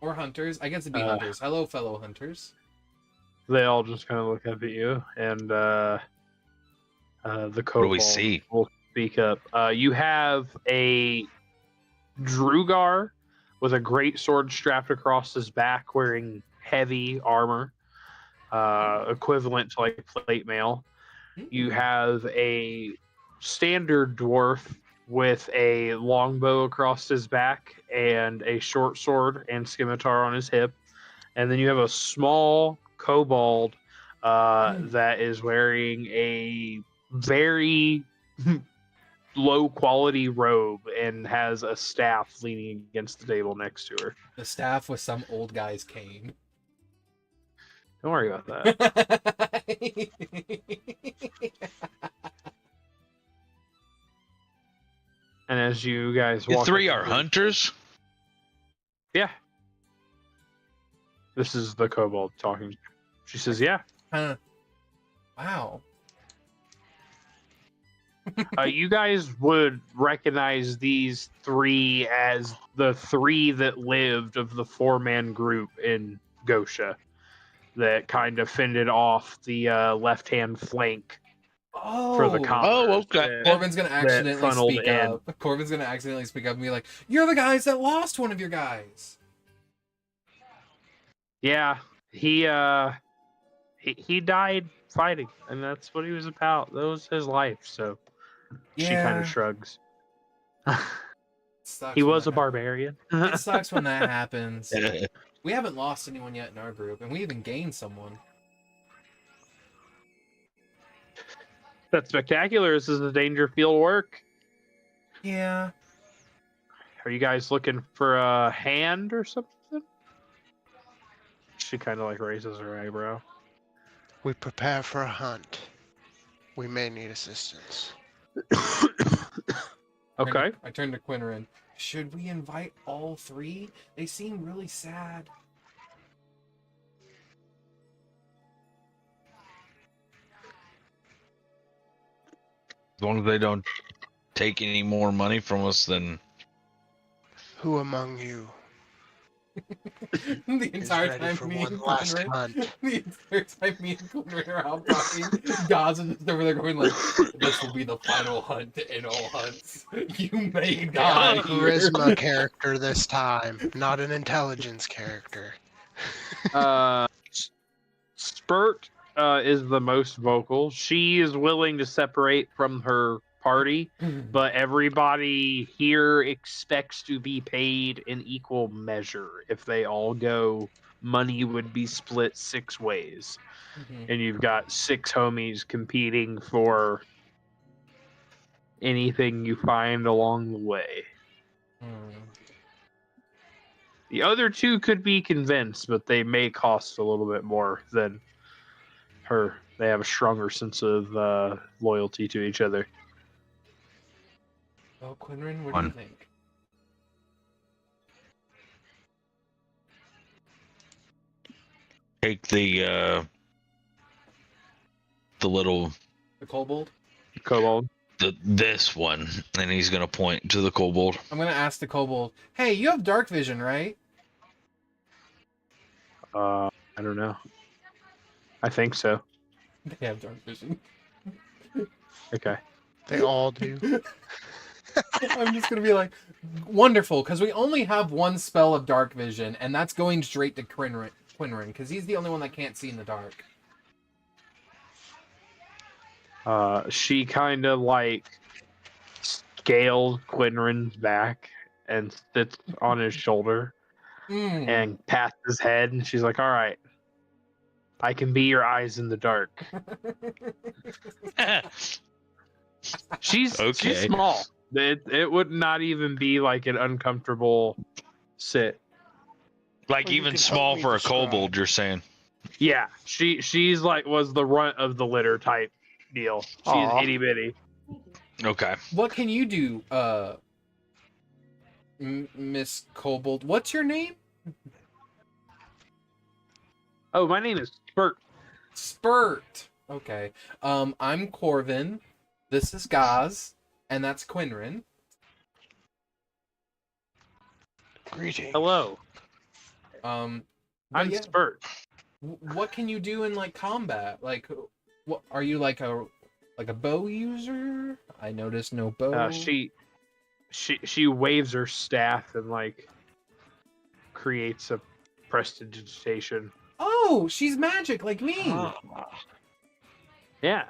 Or hunters. I guess it'd be hunters. Hello, fellow hunters. They all just kind of look up at you, and the What do kobold we see? will speak up. You have a Drugar with a great sword strapped across his back, wearing heavy armor, equivalent to like plate mail. You have a standard dwarf with a longbow across his back and a short sword and scimitar on his hip. And then you have a small kobold that is wearing a very low quality robe and has a staff leaning against the table next to her. The staff with some old guy's cane. Don't worry about that. And as you guys You walk, three up are the- hunters? Yeah. This is the kobold talking. She says, "Yeah." Wow. You guys would recognize these three as the three that lived of the 4-man group in Gosha that kind of fended off the left-hand flank for the commoners. Oh, okay. Corvin's gonna accidentally funneled speak in. up. Corvin's gonna accidentally speak up and be like, "You're the guys that lost one of your guys." Yeah, he died fighting, and that's what he was about. That was his life. So she kind of shrugs. Sucks He when was that a barbarian. It sucks when that happens. We haven't lost anyone yet in our group, and we even gained someone. That's spectacular. This is a danger field work. Yeah. Are you guys looking for a hand or something? She kind of like raises her eyebrow. We prepare for a hunt. We may need assistance. Okay. I turned to Qinren. Should we invite all three? They seem really sad. As long as they don't take any more money from us, then Who among you The is entire ready time for me one and last Qinren, hunt? the entire time me and Qinren are out talking, Ghaz is just over there going like, "This will be the final hunt in all hunts. You may die A here." charisma character this time, not an intelligence character. Spurt is the most vocal. She is willing to separate from her party, but everybody here expects to be paid in equal measure. If they all go, money would be split 6 ways. Mhm. And you've got 6 homies competing for anything you find along the way. Hmm. The other 2 could be convinced, but they may cost a little bit more than her. They have a stronger sense of loyalty to each other. Well, Qinren, what do you think? take the little The kobold? Kobold. this one, and he's gonna point to the kobold. I'm gonna ask the kobold, "Hey, you have dark vision, right?" I don't know. I think so. They have dark vision. Okay. They all do. I'm just gonna be like, wonderful, because we only have one spell of dark vision, and that's going straight to Qinren, because he's the only one that can't see in the dark. She kind of like scales Quinren's back and sits on his shoulder Mm. and pats his head, and she's like, "All right, I can be your eyes in the dark." She's Okay. small. It would not even be like an uncomfortable sit. Like Well, you even can small help me for a describe. kobold, you're saying? Yeah, she's like was the runt of the litter type deal. She's Aw. itty bitty. Okay. What can you do, Miss Kobold? What's your name? Oh, my name is Spurt. Spurt. Okay. I'm Corvin. This is Ghaz, and that's Qinren. Greetings. Hello, But I'm yeah, Spurt. what can you do in like combat? Like, what are you like a bow user? I noticed no bow. She waves her staff and like creates a prestidigitation. Oh, she's magic like me. Yeah,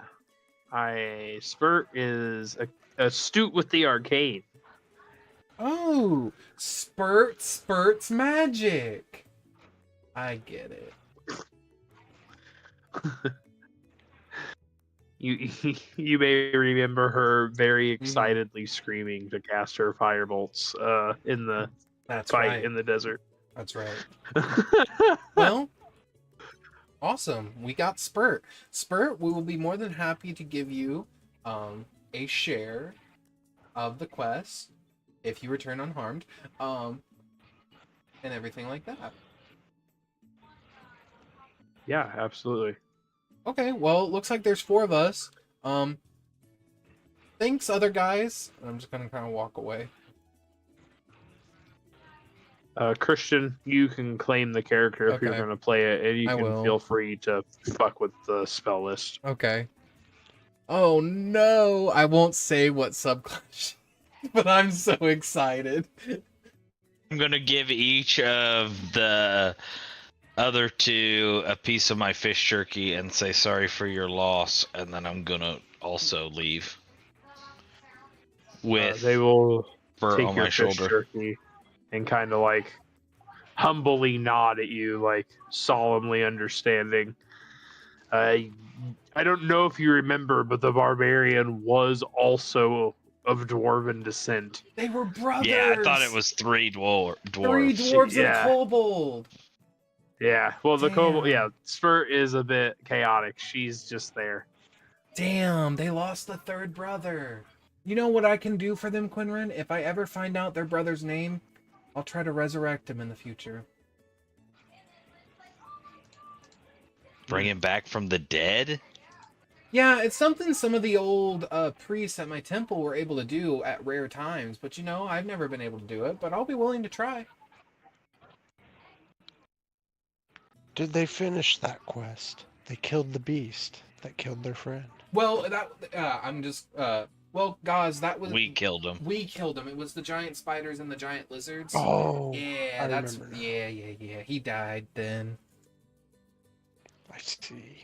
Spurt is astute with the arcane. Oh, Spurt's magic. I get it. You may remember her very excitedly screaming to cast her firebolts in the That's fight right. in the desert. That's right. Well, awesome. We got Spurt. Spurt, we will be more than happy to give you a share of the quest if you return unharmed, and everything like that. Yeah, absolutely. Okay, well, it looks like there's 4 of us. Thanks, other guys. I'm just gonna kind of walk away. Christian, you can claim the character if you're Okay. going to play it, and you I can will. feel free to fuck with the spell list. Okay. Oh no, I won't say what subclass, but I'm so excited. I'm gonna give each of the other 2 a piece of my fish jerky and say sorry for your loss, and then I'm gonna also leave with They will fur take on your my fish shoulder. jerky and kind of like humbly nod at you, like solemnly understanding. I don't know if you remember, but the Barbarian was also of dwarven descent. They were brothers. Yeah, I thought it was 3 dwarves. 3 dwarves Yeah. and kobold. Yeah, well, the kobold, Damn. yeah, Spurt is a bit chaotic. She's just there. Damn, they lost the 3rd brother. You know what I can do for them, Qinren? If I ever find out their brother's name, I'll try to resurrect him in the future. Bring him back from the dead? Yeah, it's something some of the old priests at my temple were able to do at rare times, but you know, I've never been able to do it, but I'll be willing to try. Did they finish that quest? They killed the beast that killed their friend. Well, that I'm just well, Ghaz, that was We killed him. We killed him. It was the giant spiders and the giant lizards. Oh, yeah, I that's remember now. yeah. He died then. I see.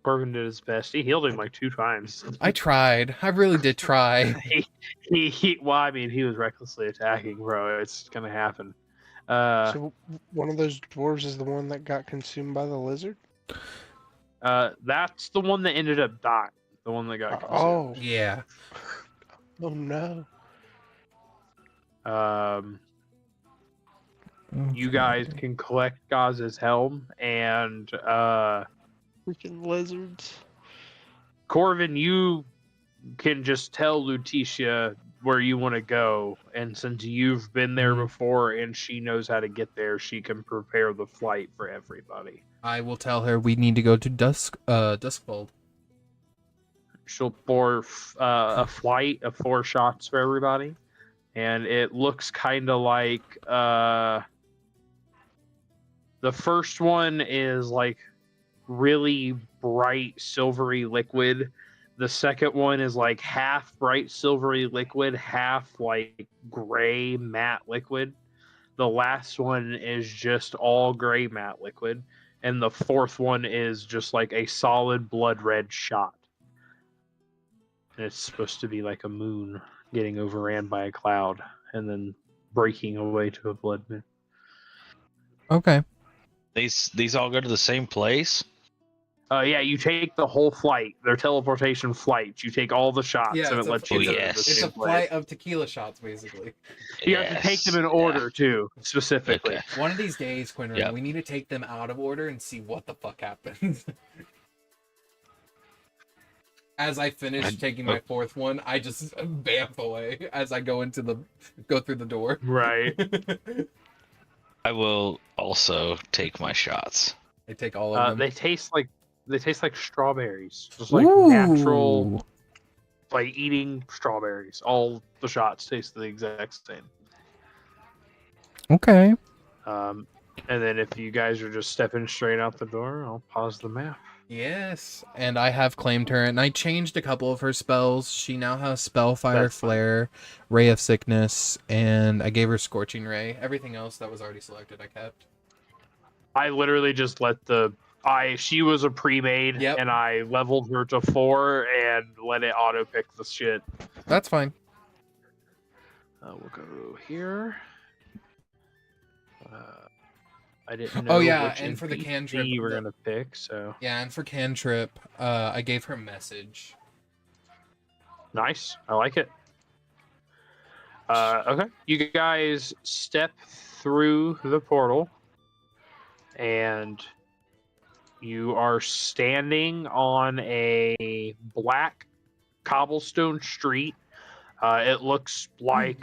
Corvin did his best. He healed him like 2 times. I tried. I really did try. Well, I mean, he was recklessly attacking, bro. It's gonna happen. So one of those dwarves is the one that got consumed by the lizard? That's the one that ended up dying. The one that got consumed. Oh. Yeah. Oh no. You guys can collect Ghaz's helm, and Freaking lizards. Corvin, you can just tell Lutetia where you want to go, and since you've been there before and she knows how to get there, she can prepare the flight for everybody. I will tell her we need to go to Duskfold. She'll pour a flight of 4 shots for everybody, and it looks kind of like the first one is like really bright silvery liquid. The second one is like half bright silvery liquid, half like gray matte liquid. The last one is just all gray matte liquid, and the fourth one is just like a solid blood red shot. And it's supposed to be like a moon getting overran by a cloud and then breaking away to a blood moon. Okay. These all go to the same place? Yeah, you take the whole flight. They're teleportation flights. You take all the shots, Yeah, and it it's a- lets you Oh, go to yes. the It's same a place. flight of tequila shots, basically. You have to take them in order too, specifically. Okay. One of these days, Qinren, Yep. we need to take them out of order and see what the fuck happens. As I finish taking my 4th one, I just bamf away as I go through the door. Right. I will also take my shots. I take all of them. They taste like strawberries, just like natural, like eating strawberries. All the shots taste the exact same. Okay. And then if you guys are just stepping straight out the door, I'll pause the map. Yes, and I have claimed her, and I changed a couple of her spells. She now has Spellfire, That's fine. Flare, Ray of Sickness, and I gave her Scorching Ray. Everything else that was already selected, I kept. I literally just let she was a pre-made, Yep. and I leveled her to 4 and let it auto pick the shit. That's fine. We'll go here. I didn't know. Oh yeah, which and for the NPC cantrip, you were gonna pick. So yeah, and for cantrip, I gave her message. nice. I like it. Okay, you guys step through the portal, and you are standing on a black cobblestone street. It looks like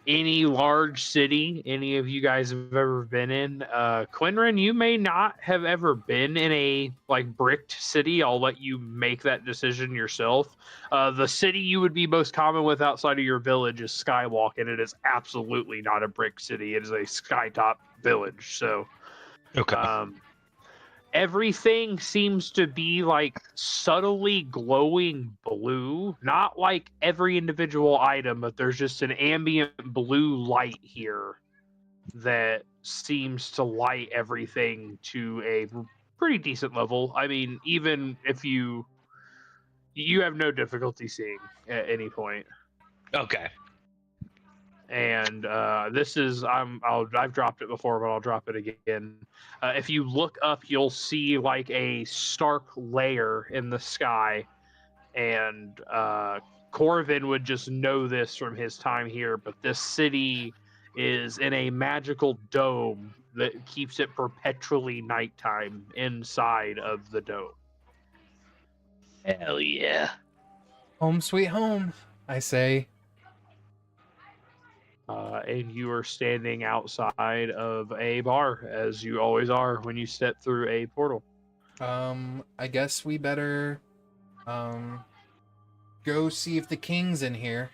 any large city any of you guys have ever been in. Qinren, you may not have ever been in a like bricked city. I'll let you make that decision yourself. The city you would be most common with outside of your village is Skywalk, and it is absolutely not a brick city. It is a skytop village. So Okay. everything seems to be like subtly glowing blue. Not like every individual item, but there's just an ambient blue light here that seems to light everything to a pretty decent level. I mean, even if you have no difficulty seeing at any point. Okay. And this is I've dropped it before, but I'll drop it again. If you look up, you'll see like a stark layer in the sky, and Corvin would just know this from his time here. But this city is in a magical dome that keeps it perpetually nighttime inside of the dome. Hell yeah. Home sweet home, I say. And you are standing outside of a bar, as you always are when you step through a portal. I guess we better go see if the king's in here.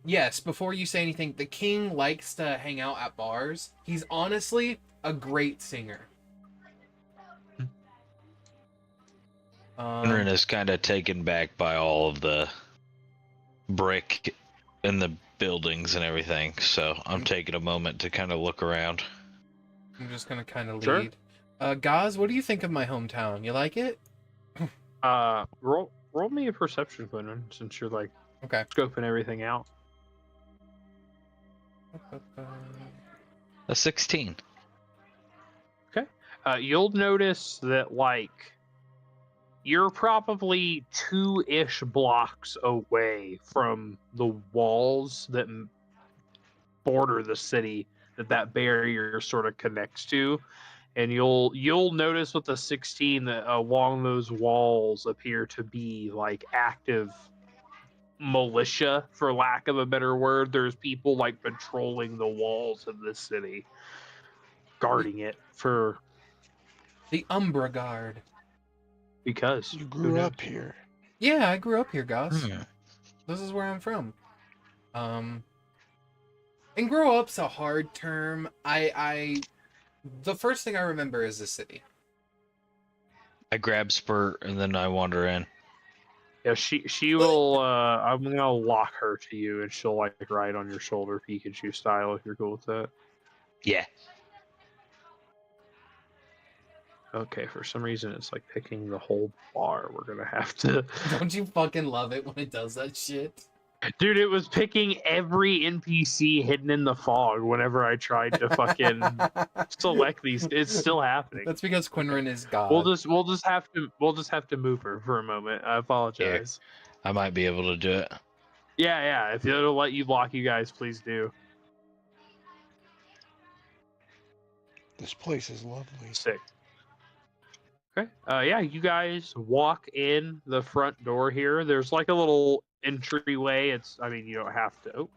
Yes, before you say anything, the king likes to hang out at bars. He's honestly a great singer. Qinren is kind of taken back by all of the brick in the buildings and everything, so I'm taking a moment to kind of look around. I'm just gonna kind of Sure. lead. Ghaz, what do you think of my hometown? You like it? Roll me a perception, Quinlan, since you're like Okay. scoping everything out. A 16. You'll notice that like you're probably 2-ish blocks away from the walls that border the city that barrier sort of connects to, and you'll notice with the 16 that along those walls appear to be like active militia, for lack of a better word. There's people like patrolling the walls of this city, guarding it for The Umbra Guard. because You who grew knows? up here. Yeah, I grew up here, Ghaz. Hmm. This is where I'm from. And grow up's a hard term. The first thing I remember is the city. I grab Spurt and then I wander in. Yeah, she will. I'm gonna lock her to you, and she'll like ride on your shoulder, Pikachu style, if you're cool with that. Yeah. Okay, for some reason it's like picking the whole bar. We're gonna have to. Don't you fucking love it when it does that shit? Dude, it was picking every NPC hidden in the fog whenever I tried to fucking select these. It's still happening. That's because Qinren is God. We'll just have to move her for a moment. I apologize. I might be able to do it. Yeah. If it'll let you block you guys, please do. This place is lovely. Sick. Okay. Yeah, you guys walk in the front door here. There's like a little entryway. You don't have to.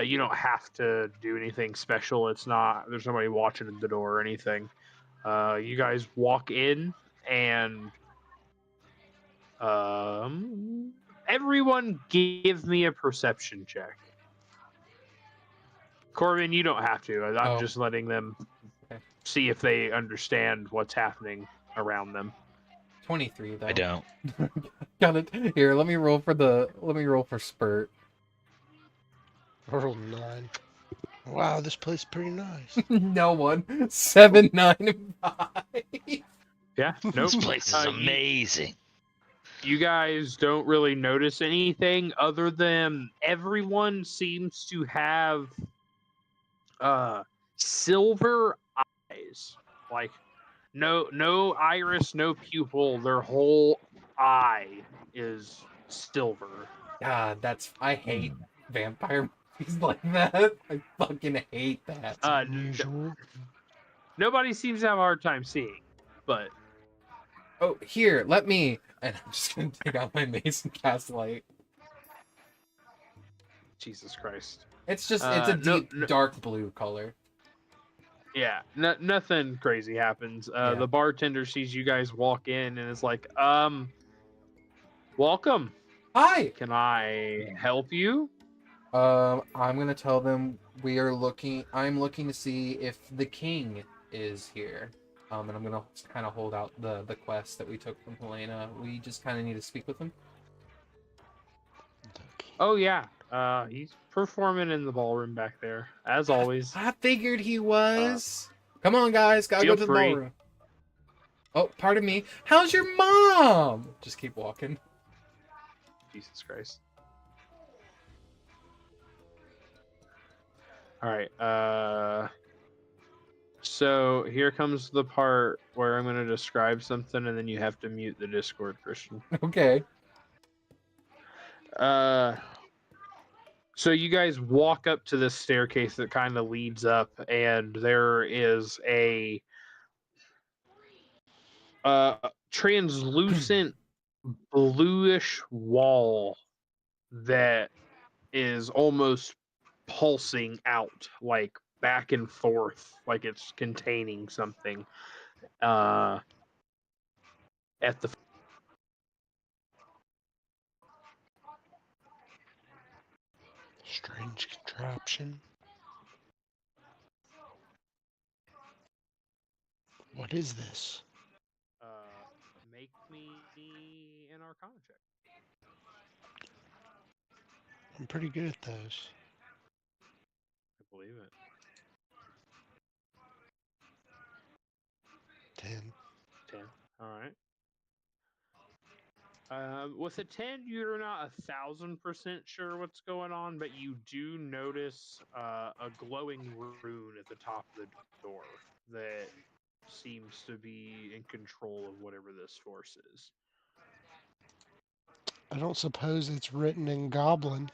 You don't have to do anything special. There's nobody watching at the door or anything. You guys walk in, and everyone give me a perception check. Corvin, you don't have to. I'm just letting them see if they understand what's happening around them. 23 though. I don't. Got it. Here, let me roll for Spurt. Roll 9. Wow, this place is pretty nice. No one. 7, 9, and 5. Yeah, nope. This place is amazing. You guys don't really notice anything other than everyone seems to have silver eyes, like no iris, no pupil. Their whole eye is silver. God, I hate vampire movies like that. I fucking hate that. Unusual. Nobody seems to have a hard time seeing, but Oh, here, let me. And I'm just gonna take out my mace and cast light. Jesus Christ. It's a no- deep dark blue color. Yeah, nothing crazy happens. Yeah. The bartender sees you guys walk in and is like, welcome. Hi. Can I help you? I'm gonna tell them I'm looking to see if the king is here. And I'm gonna kind of hold out the quest that we took from Helena. We just kind of need to speak with him. Oh yeah, he's performing in the ballroom back there, as always. I figured he was. Come on, guys, gotta feel go to the free. ballroom. Oh, pardon me. How's your mom? Just keep walking. Jesus Christ. All right. So here comes the part where I'm going to describe something, and then you have to mute the Discord, Christian. Okay. So you guys walk up to this staircase that kind of leads up, and there is a translucent bluish wall that is almost pulsing out, like back and forth, like it's containing something. At the Strange contraption. What is this? make me an Arcana check. I'm pretty good at those. I believe it. 10. 10. All right. With a 10, you're not 1,000% sure what's going on, but you do notice a glowing rune at the top of the door that seems to be in control of whatever this force is. I don't suppose it's written in Goblin.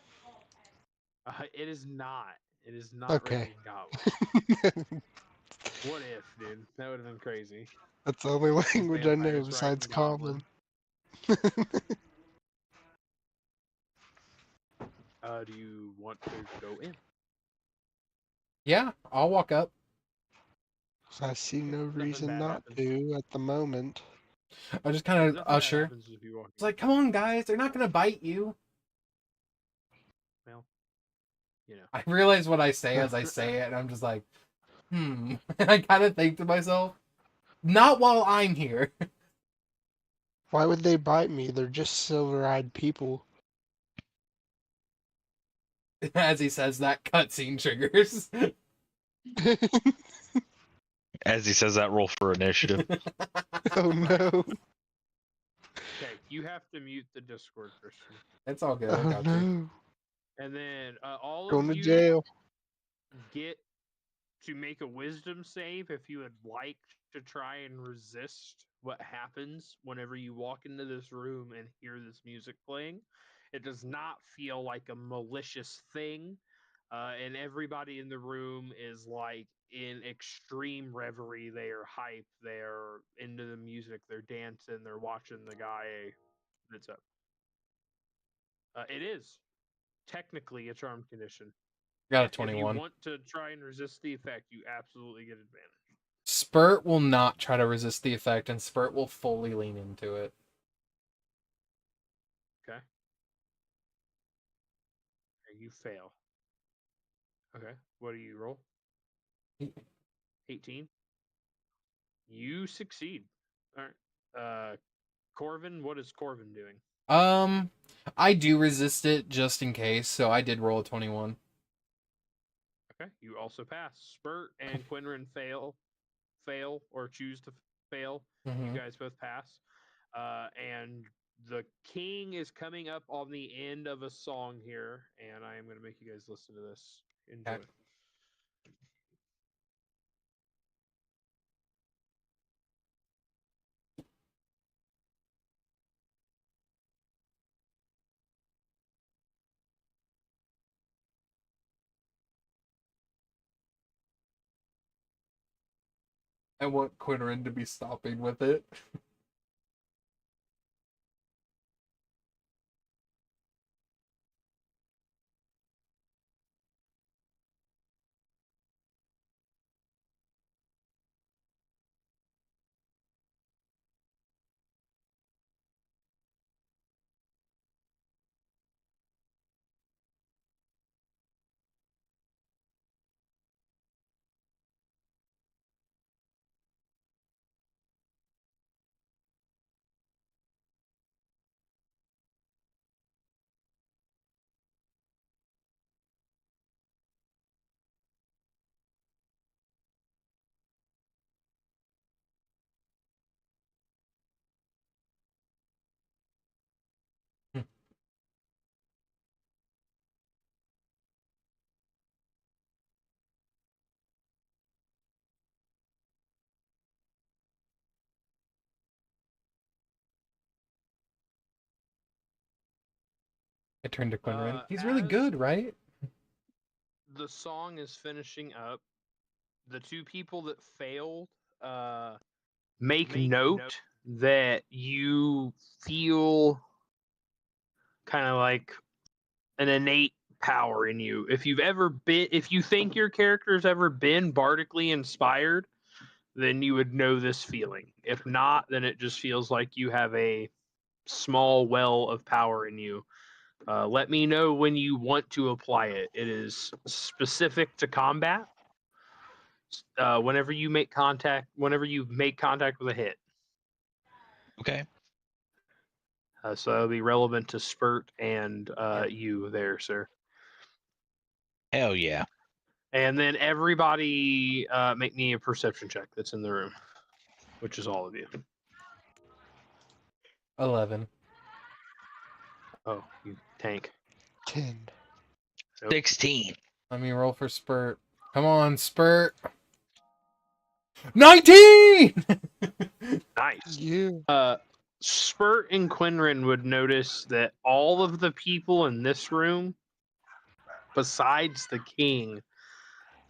It is not. It is not Okay. written in Goblin. What if, dude? That would have been crazy. That's the only language I know Vampires besides writing Common. Do you want to go in? Yeah, I'll walk up. I see no Nothing reason bad not happens. to at the moment. I just kind of Nothing bad usher. happens if you walk It's like, come on, guys, they're not gonna bite you. Well, you know. I realize what I say as I say it, and I'm just like, And I kind of think to myself, not while I'm here. Why would they bite me? They're just silver-eyed people. As he says that, cutscene triggers. As he says that, roll for initiative. Oh no. Okay, you have to mute the Discord, Christian. It's all good. I Oh got you. no. And then all Going of to you jail. get to make a wisdom save if you would like to try and resist what happens whenever you walk into this room and hear this music playing. It does not feel like a malicious thing, and everybody in the room is like in extreme reverie. They are hyped. They're into the music. They're dancing. They're watching the guy that's up. It is technically a charm condition. Got a If 21. you want to try and resist the effect, you absolutely get advantage. Spurt will not try to resist the effect, and Spurt will fully lean into it. Okay. You fail. Okay. What do you roll? 18. You succeed. All right. Corvin, what is Corvin doing? I do resist it just in case, so I did roll a 21. Okay. You also pass. Spurt and Qinren fail, or choose to fail. Mhm. You guys both pass. And the king is coming up on the end of a song here, and I am going to make you guys listen to this. Enjoy. Okay. I want Qinren to be stopping with it. I turned to Qinren. He's really as- good, right? The song is finishing up. The two people that failed, make note that you feel kind of like an innate power in you. If you think your character's ever been bardically inspired, then you would know this feeling. If not, then it just feels like you have a small well of power in you. Let me know when you want to apply it. It is specific to combat. Whenever you make contact with a hit. Okay. So that'll be relevant to Spurt and you there, sir. Hell yeah. And then everybody make me a perception check that's in the room, which is all of you. 11. Oh, you tank. 10. Nope. 16. Let me roll for Spurt. Come on, Spurt. 19! Nice. You. Spurt and Qinren would notice that all of the people in this room, besides the king,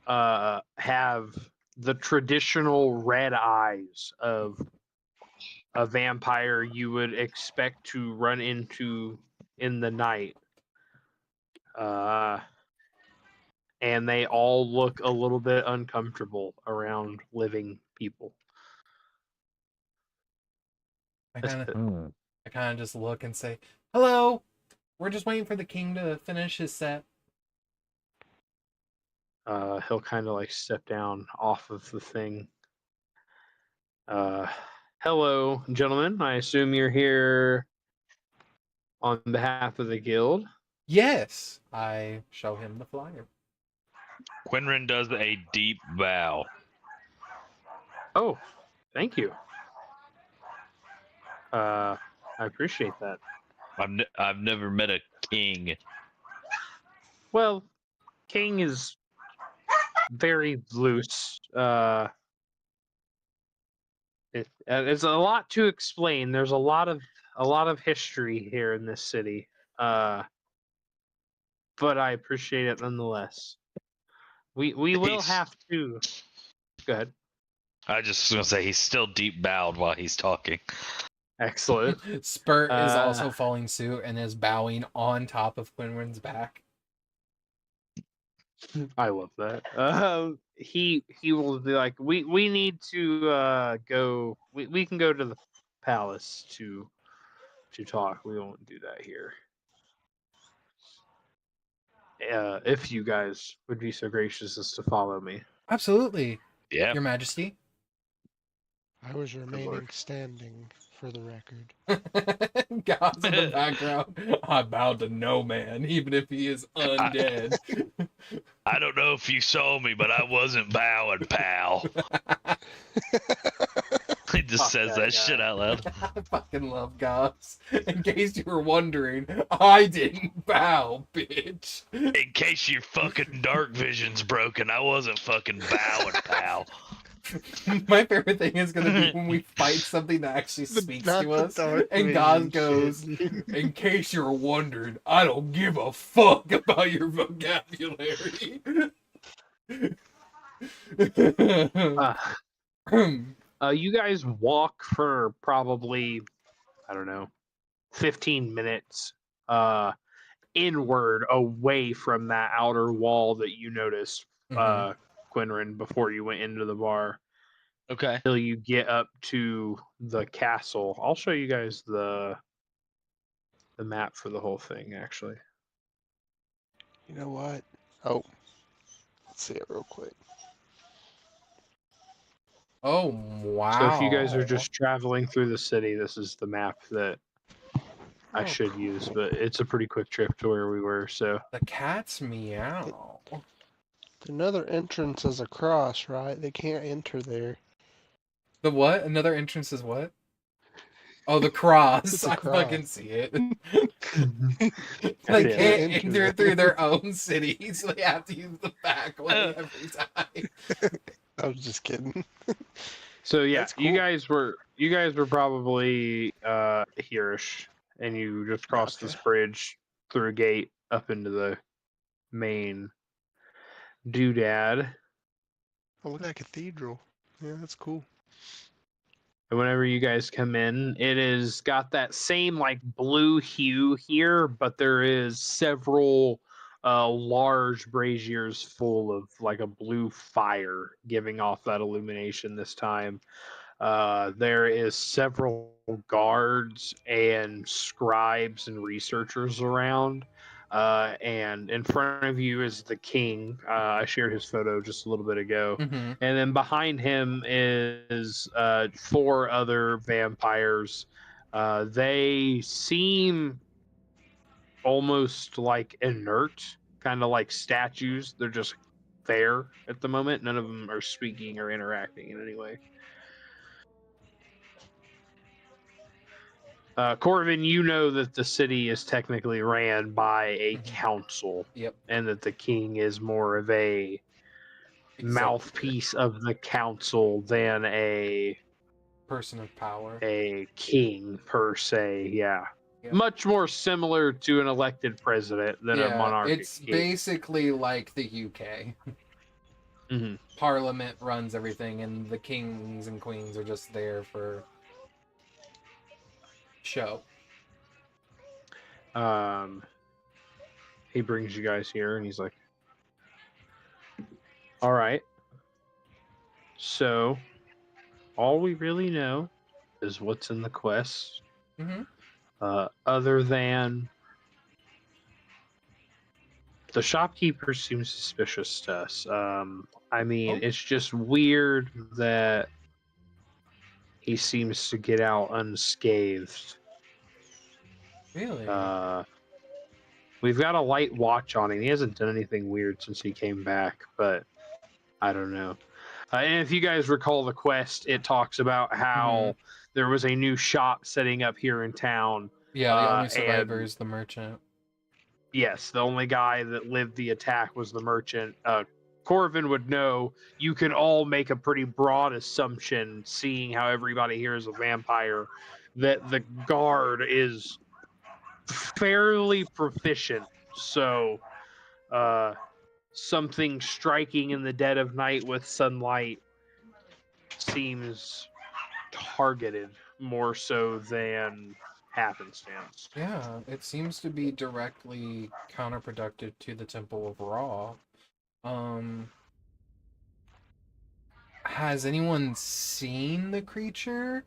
have the traditional red eyes of a vampire you would expect to run into in the night. And they all look a little bit uncomfortable around living people. I That's kind it. of just look and say, hello. We're just waiting for the king to finish his set. He'll kind of like step down off of the thing. Hello, gentlemen. I assume you're here on behalf of the guild. Yes. I show him the flyer. Qinren does a deep bow. Oh, thank you. I appreciate that. I've never met a king. Well, king is very loose. It's a lot to explain. There's a lot of history here in this city. But I appreciate it nonetheless. We will have to. Go ahead. I just was gonna say he's still deep bowed while he's talking. Excellent. Spurt is also following suit and is bowing on top of Qinren's back. I love that. He will be like, we need to go. We can go to the palace to talk. We won't do that here. If you guys would be so gracious as to follow me. Absolutely, Yeah. Your Majesty. I was remaining standing, for the record. Ghaz in the background. I bow to no man, even if he is undead. I don't know if you saw me, but I wasn't bowing, pal. He just Fuck says that that guy. shit out loud. I fucking love Ghaz. In case you were wondering, I didn't bow, bitch. In case your fucking dark vision's broken, I wasn't fucking bowing, pal. My favorite thing is gonna be when we fight something that actually speaks to us, and Ghaz goes, in case you're wondering, I don't give a fuck about your vocabulary. You guys walk for probably, I don't know, 15 minutes inward away from that outer wall that you noticed, Qinren, before you went into the bar. Okay. Till you get up to the castle. I'll show you guys the map for the whole thing, actually. You know what? Oh, let's see it real quick. Oh, wow. So if you guys are just traveling through the city, this is the map that I Oh, should use, but it's a pretty quick trip to where we were, so. The cat's meow. Another entrance is across, right? They can't enter there. The what? Another entrance is what? Oh, the cross. It's a I cross. fucking see it. Yeah. They Yeah. can't Enter enter it. through their own city, so they have to use the back way every time. I was just kidding. So yeah, That's you cool. guys were probably here-ish, and you just crossed this Gotcha. bridge through a gate up into the main doodad. Oh, look at that cathedral. Yeah, that's cool. And whenever you guys come in, it is got that same like blue hue here, but there is several large braziers full of like a blue fire giving off that illumination this time. There is several guards and scribes and researchers around. And in front of you is the king. I shared his photo just a little bit ago. Mm-hmm. And then behind him is 4 other vampires. They seem almost like inert, kind of like statues. They're just there at the moment. None of them are speaking or interacting in any way. Corvin, you know that the city is technically ran by a council. Yep. And that the king is more of a mouthpiece of the council than a person of power. A king per se. Yeah. Yep. Much more similar to an elected president than a monarchic It's king. basically like the UK. Mm-hmm. Parliament runs everything, and the kings and queens are just there for show. He brings you guys here, and he's like, all right. So, all we really know is what's in the quest. Mm-hmm. Other than the shopkeeper seems suspicious to us. I mean, it's just weird that he seems to get out unscathed. Really? We've got a light watch on him. He hasn't done anything weird since he came back, but I don't know. And if you guys recall the quest, it talks about how there was a new shop setting up here in town. Yeah, the only survivor is the merchant. Yes, the only guy that lived the attack was the merchant. Corvin would know. You can all make a pretty broad assumption, seeing how everybody here is a vampire, that the guard is fairly proficient. So, something striking in the dead of night with sunlight seems targeted more so than happenstance. Yeah, it seems to be directly counterproductive to the Temple of Ra. Has anyone seen the creature?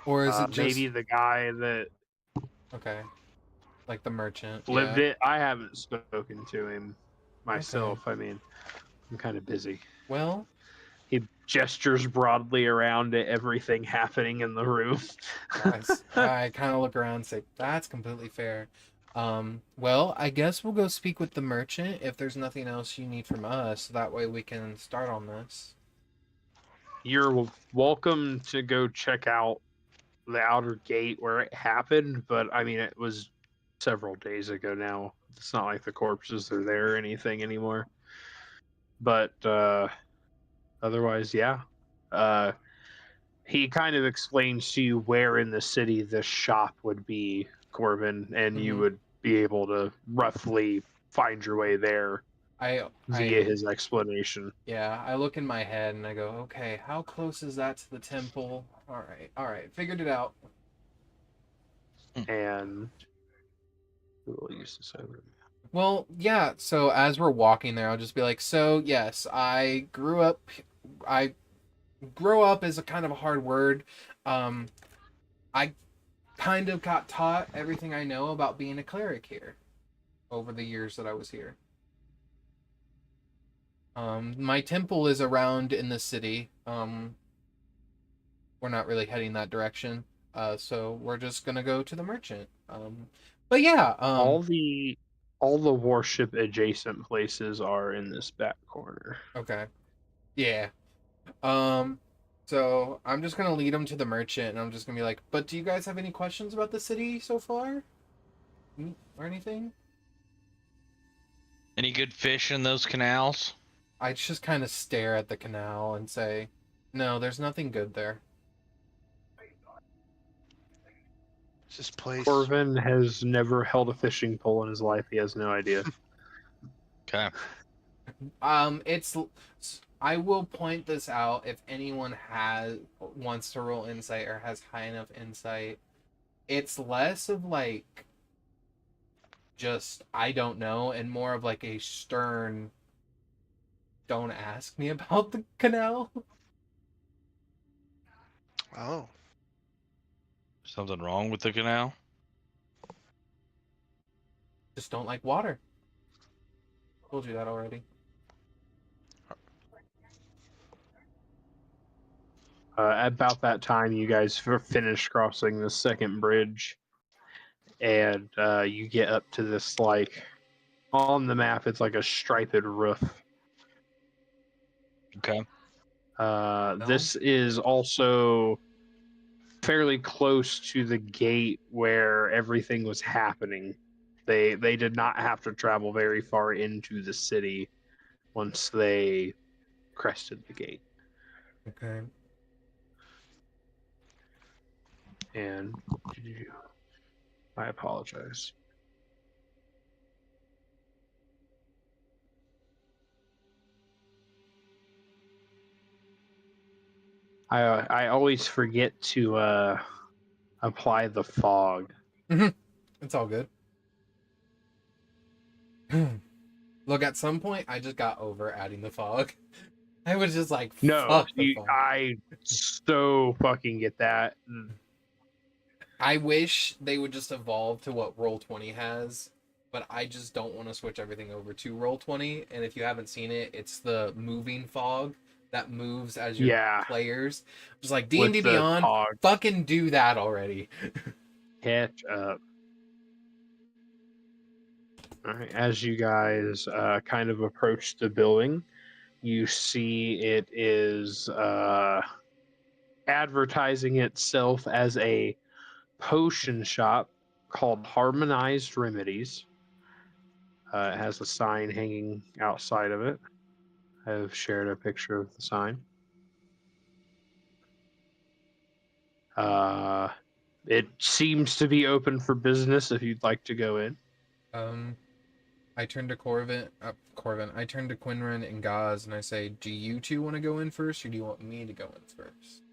Or is it just... maybe the guy that Okay. Like the merchant. lived it? I haven't spoken to him myself. I mean, I'm kind of busy. Well... He gestures broadly around at everything happening in the room. I kind of look around and say, that's completely fair. Well, I guess we'll go speak with the merchant if there's nothing else you need from us. That way we can start on this. You're welcome to go check out the outer gate where it happened, but I mean, it was several days ago now. It's not like the corpses are there or anything anymore. But, otherwise, yeah. He kind of explains to you where in the city this shop would be, Corvin, and you would be able to roughly find your way there. via his explanation. Yeah, I look in my head and I go, okay, how close is that to the temple? All right, figured it out. And who will use this over? Well, yeah, so as we're walking there, I'll just be like, so yes, I grew up is a kind of a hard word. I kind of got taught everything I know about being a cleric here over the years that I was here. My temple is around in the city. We're not really heading that direction. So we're just gonna go to the merchant. But yeah, all the warship adjacent places are in this back corner. okay. Yeah. So I'm just gonna lead them to the merchant, and I'm just gonna be like, "But do you guys have any questions about the city so far, or anything?" Any good fish in those canals? I just kind of stare at the canal and say, "No, there's nothing good there." Is this place? Corvin has never held a fishing pole in his life. He has no idea. Okay. It's. I will point this out if anyone wants to roll insight or has high enough insight. It's less of like just I don't know, and more of like a stern don't ask me about the canal. Oh. Something wrong with the canal? Just don't like water. Told you that already. About that time, you guys finish crossing the second bridge, and you get up to this, like, on the map, it's like a striped roof. Okay. This is also fairly close to the gate where everything was happening. They did not have to travel very far into the city once they crested the gate. Okay. And I apologize. I always forget to apply the fog. It's all good. Look, at some point, I just got over adding the fog. I was just like, No, fuck the fog. I so fucking get that. I wish they would just evolve to what Roll20 has, but I just don't want to switch everything over to Roll20. And if you haven't seen it, it's the moving fog that moves as your players. Just like D&D With the Beyond, fog. fucking do that already. Catch up. All right, as you guys kind of approach the building, you see it is advertising itself as a potion shop called Harmonized Remedies. It has a sign hanging outside of it. I've shared a picture of the sign. It seems to be open for business if you'd like to go in. I turn to Corvin. I turn to Qinren and Ghaz, and I say, "Do you two want to go in first, or do you want me to go in first?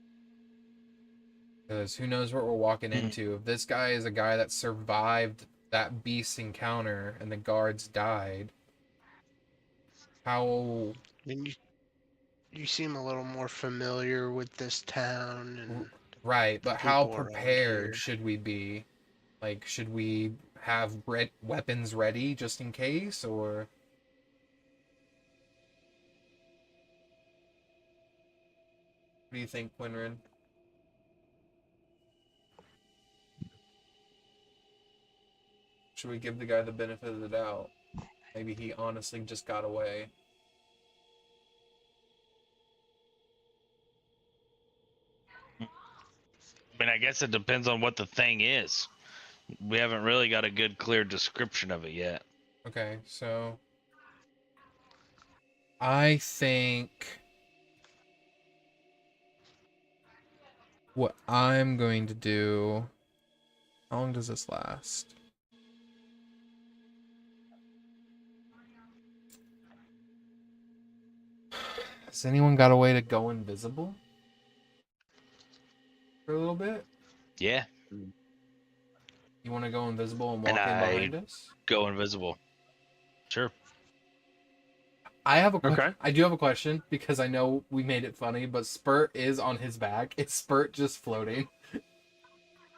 Because who knows what we're walking into? If this guy is a guy that survived that beast encounter and the guards died, how?" I mean, you seem a little more familiar with this town and right, but how people around prepared here. should we be? Like, should we have weapons ready just in case, or? What do you think, Qinren? Should we give the guy the benefit of the doubt? Maybe he honestly just got away. I mean, I guess it depends on what the thing is. We haven't really got a good, clear description of it yet. Okay, so I think what I'm going to do. How long does this last? Has anyone got a way to go invisible for a little bit? Yeah, You want to go invisible and and walk in I behind us? go invisible. Sure. Okay. I do have a question because I know we made it funny, but Spurt is on his back. Is Spurt just floating?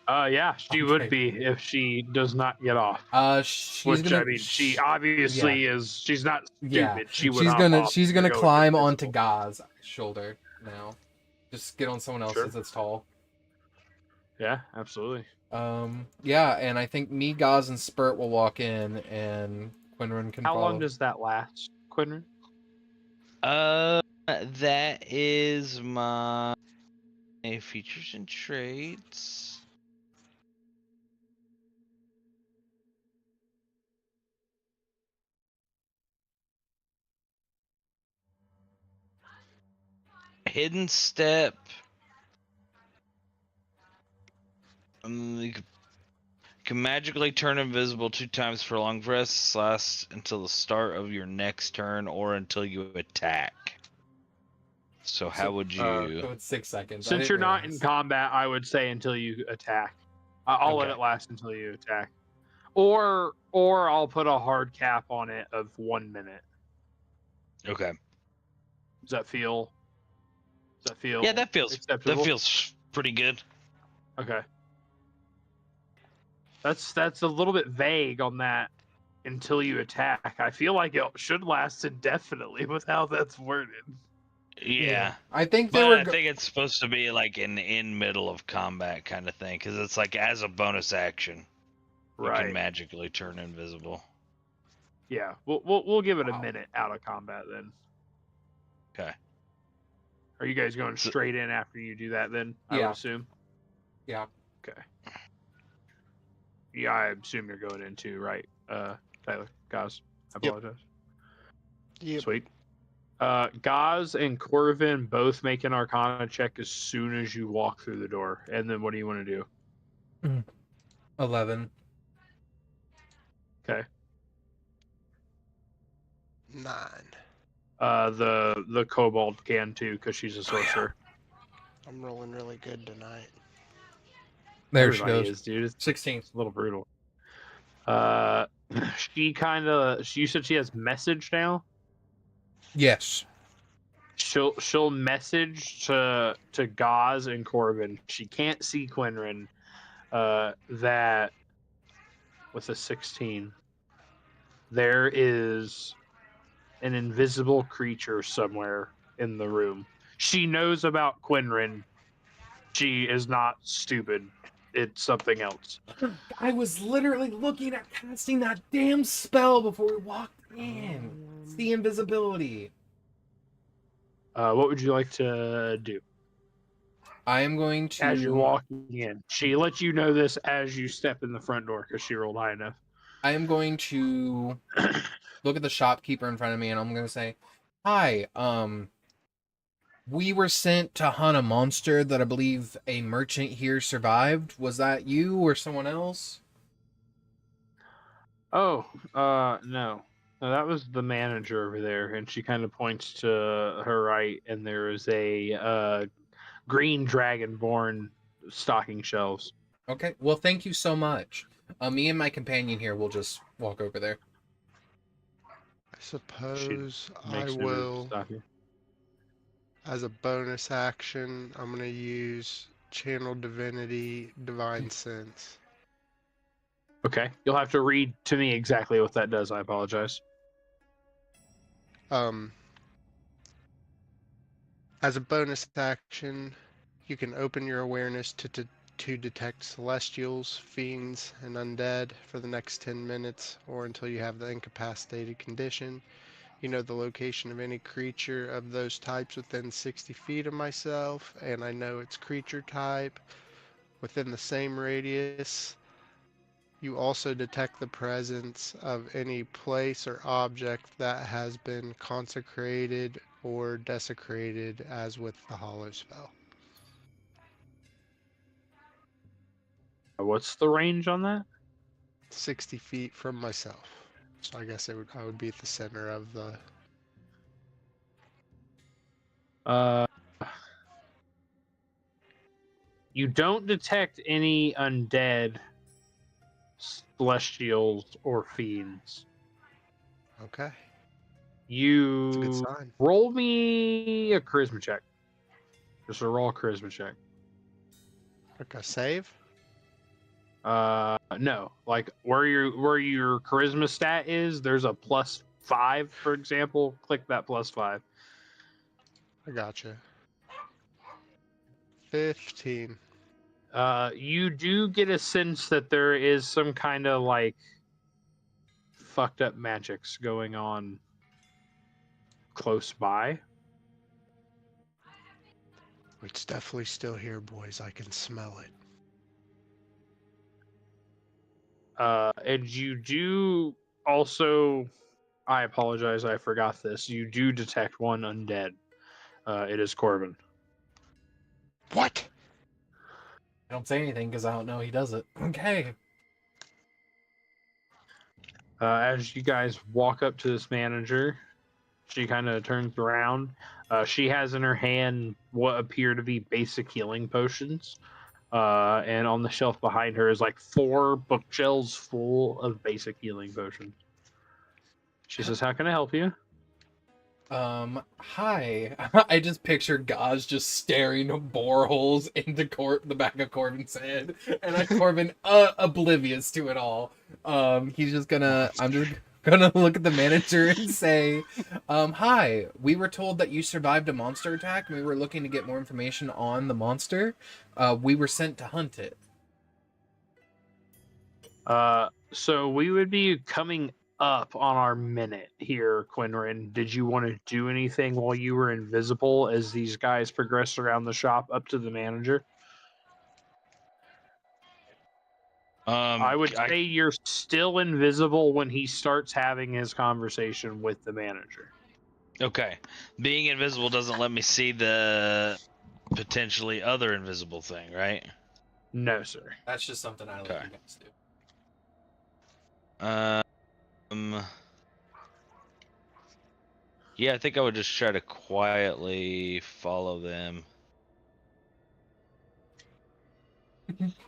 Yeah, she would be if she does not get off. She's Which gonna. I mean, she obviously is. She's not stupid. Yeah, She would hop off she's to gonna go climb invisible. onto Ghaz's shoulder now. Just get on someone else's Sure. that's tall. Yeah, absolutely. Yeah, and I think me, Ghaz, and Spurt will walk in, and Qinren can How follow. long does that last, Quinrin? That is my features and traits. Hidden step. You can magically turn invisible 2 times for long rests, last until the start of your next turn or until you attack. So how would you? So it's 6 seconds. I Since didn't you're not in realize. combat, I would say until you attack. I'll let Okay. it last until you attack, or I'll put a hard cap on it of 1 minute. Okay. Does that feel? Yeah, that feels acceptable? pretty good. Okay. That's a little bit vague on that. Until you attack, I feel like it should last indefinitely with how that's worded. Yeah. I think they But were. I think it's supposed to be like an in middle of combat kind of thing, because it's like as a bonus action, you Right. can magically turn invisible. Yeah. We'll give it a Wow. minute out of combat then. Okay. Are you guys going straight in after you do that then? I Yeah. would assume. Yeah. Okay. Yeah, I assume you're going in too, right? Tyler, Ghaz. I Yep. apologize. Yep. Sweet. Ghaz and Corvin both make an Arcana check as soon as you walk through the door. And then what do you want to do? 11. Okay. 9. The Kobold can too, because she's a sorcerer. I'm rolling really good tonight. There Everybody she goes. is, dude. It's 16. a little brutal. You said she has message now? Yes. She'll message to Ghaz and Corvin. She can't see Qinren. That with a 16, there is an invisible creature somewhere in the room. She knows about Qinren. She is not stupid. It's something else. I was literally looking at casting that damn spell before we walked in. It's the invisibility. What would you like to do I am going to. as you're walking in? She lets you know this as you step in the front door because she rolled high enough. I am going to look at the shopkeeper in front of me, and I'm going to say, "Hi, we were sent to hunt a monster that I believe a merchant here survived. Was that you or someone else?" Oh, no. No, that was the manager over there, and she kind of points to her right, and there is a green dragonborn stocking shelves. Okay. Well, thank you so much. Me and my companion here will just walk over there. I suppose I Makes no will, stocking. as a bonus action, I'm going to use Channel Divinity Divine Sense. Okay, you'll have to read to me exactly what that does. I apologize. As a bonus action, you can open your awareness to detect celestials, fiends, and undead for the next 10 minutes or until you have the incapacitated condition. You know the location of any creature of those types within 60 feet of myself, and I know its creature type within the same radius. You also detect the presence of any place or object that has been consecrated or desecrated, as with the Hollow spell. What's the range on that? 60 feet from myself. So I guess I would be at the center of the... You don't detect any undead, celestials, or fiends. Okay. It's a good You sign. roll me a charisma check. Just a raw charisma check. Okay, save. No, like where your charisma stat is, there's a +5, for example. Click that +5. I gotcha. 15. You do get a sense that there is some kind of like fucked up magics going on close by. It's definitely still here, boys. I can smell it. And you do also, I apologize, I forgot this. You do detect one undead. It is Corvin. What? I don't say anything because I don't know he does it. Okay. As you guys walk up to this manager, she kind of turns around. She has in her hand what appear to be basic healing potions. And on the shelf behind her is like 4 bookshelves full of basic healing potions. She says, "How can I help you?" Hi. I just pictured Ghaz just staring boreholes into the back of Corvin's head, and Corvin oblivious to it all. I'm just gonna look at the manager and say, hi, we were told that you survived a monster attack, and we were looking to get more information on the monster. We were sent to hunt it. So we would be coming up on our minute here, Qinren. Did you want to do anything while you were invisible as these guys progressed around the shop up to the manager? I would say you're still invisible when he starts having his conversation with the manager. Okay. Being invisible doesn't let me see the potentially other invisible thing, right? No, sir. That's just something I let Okay. you guys do. Yeah, I think I would just try to quietly follow them.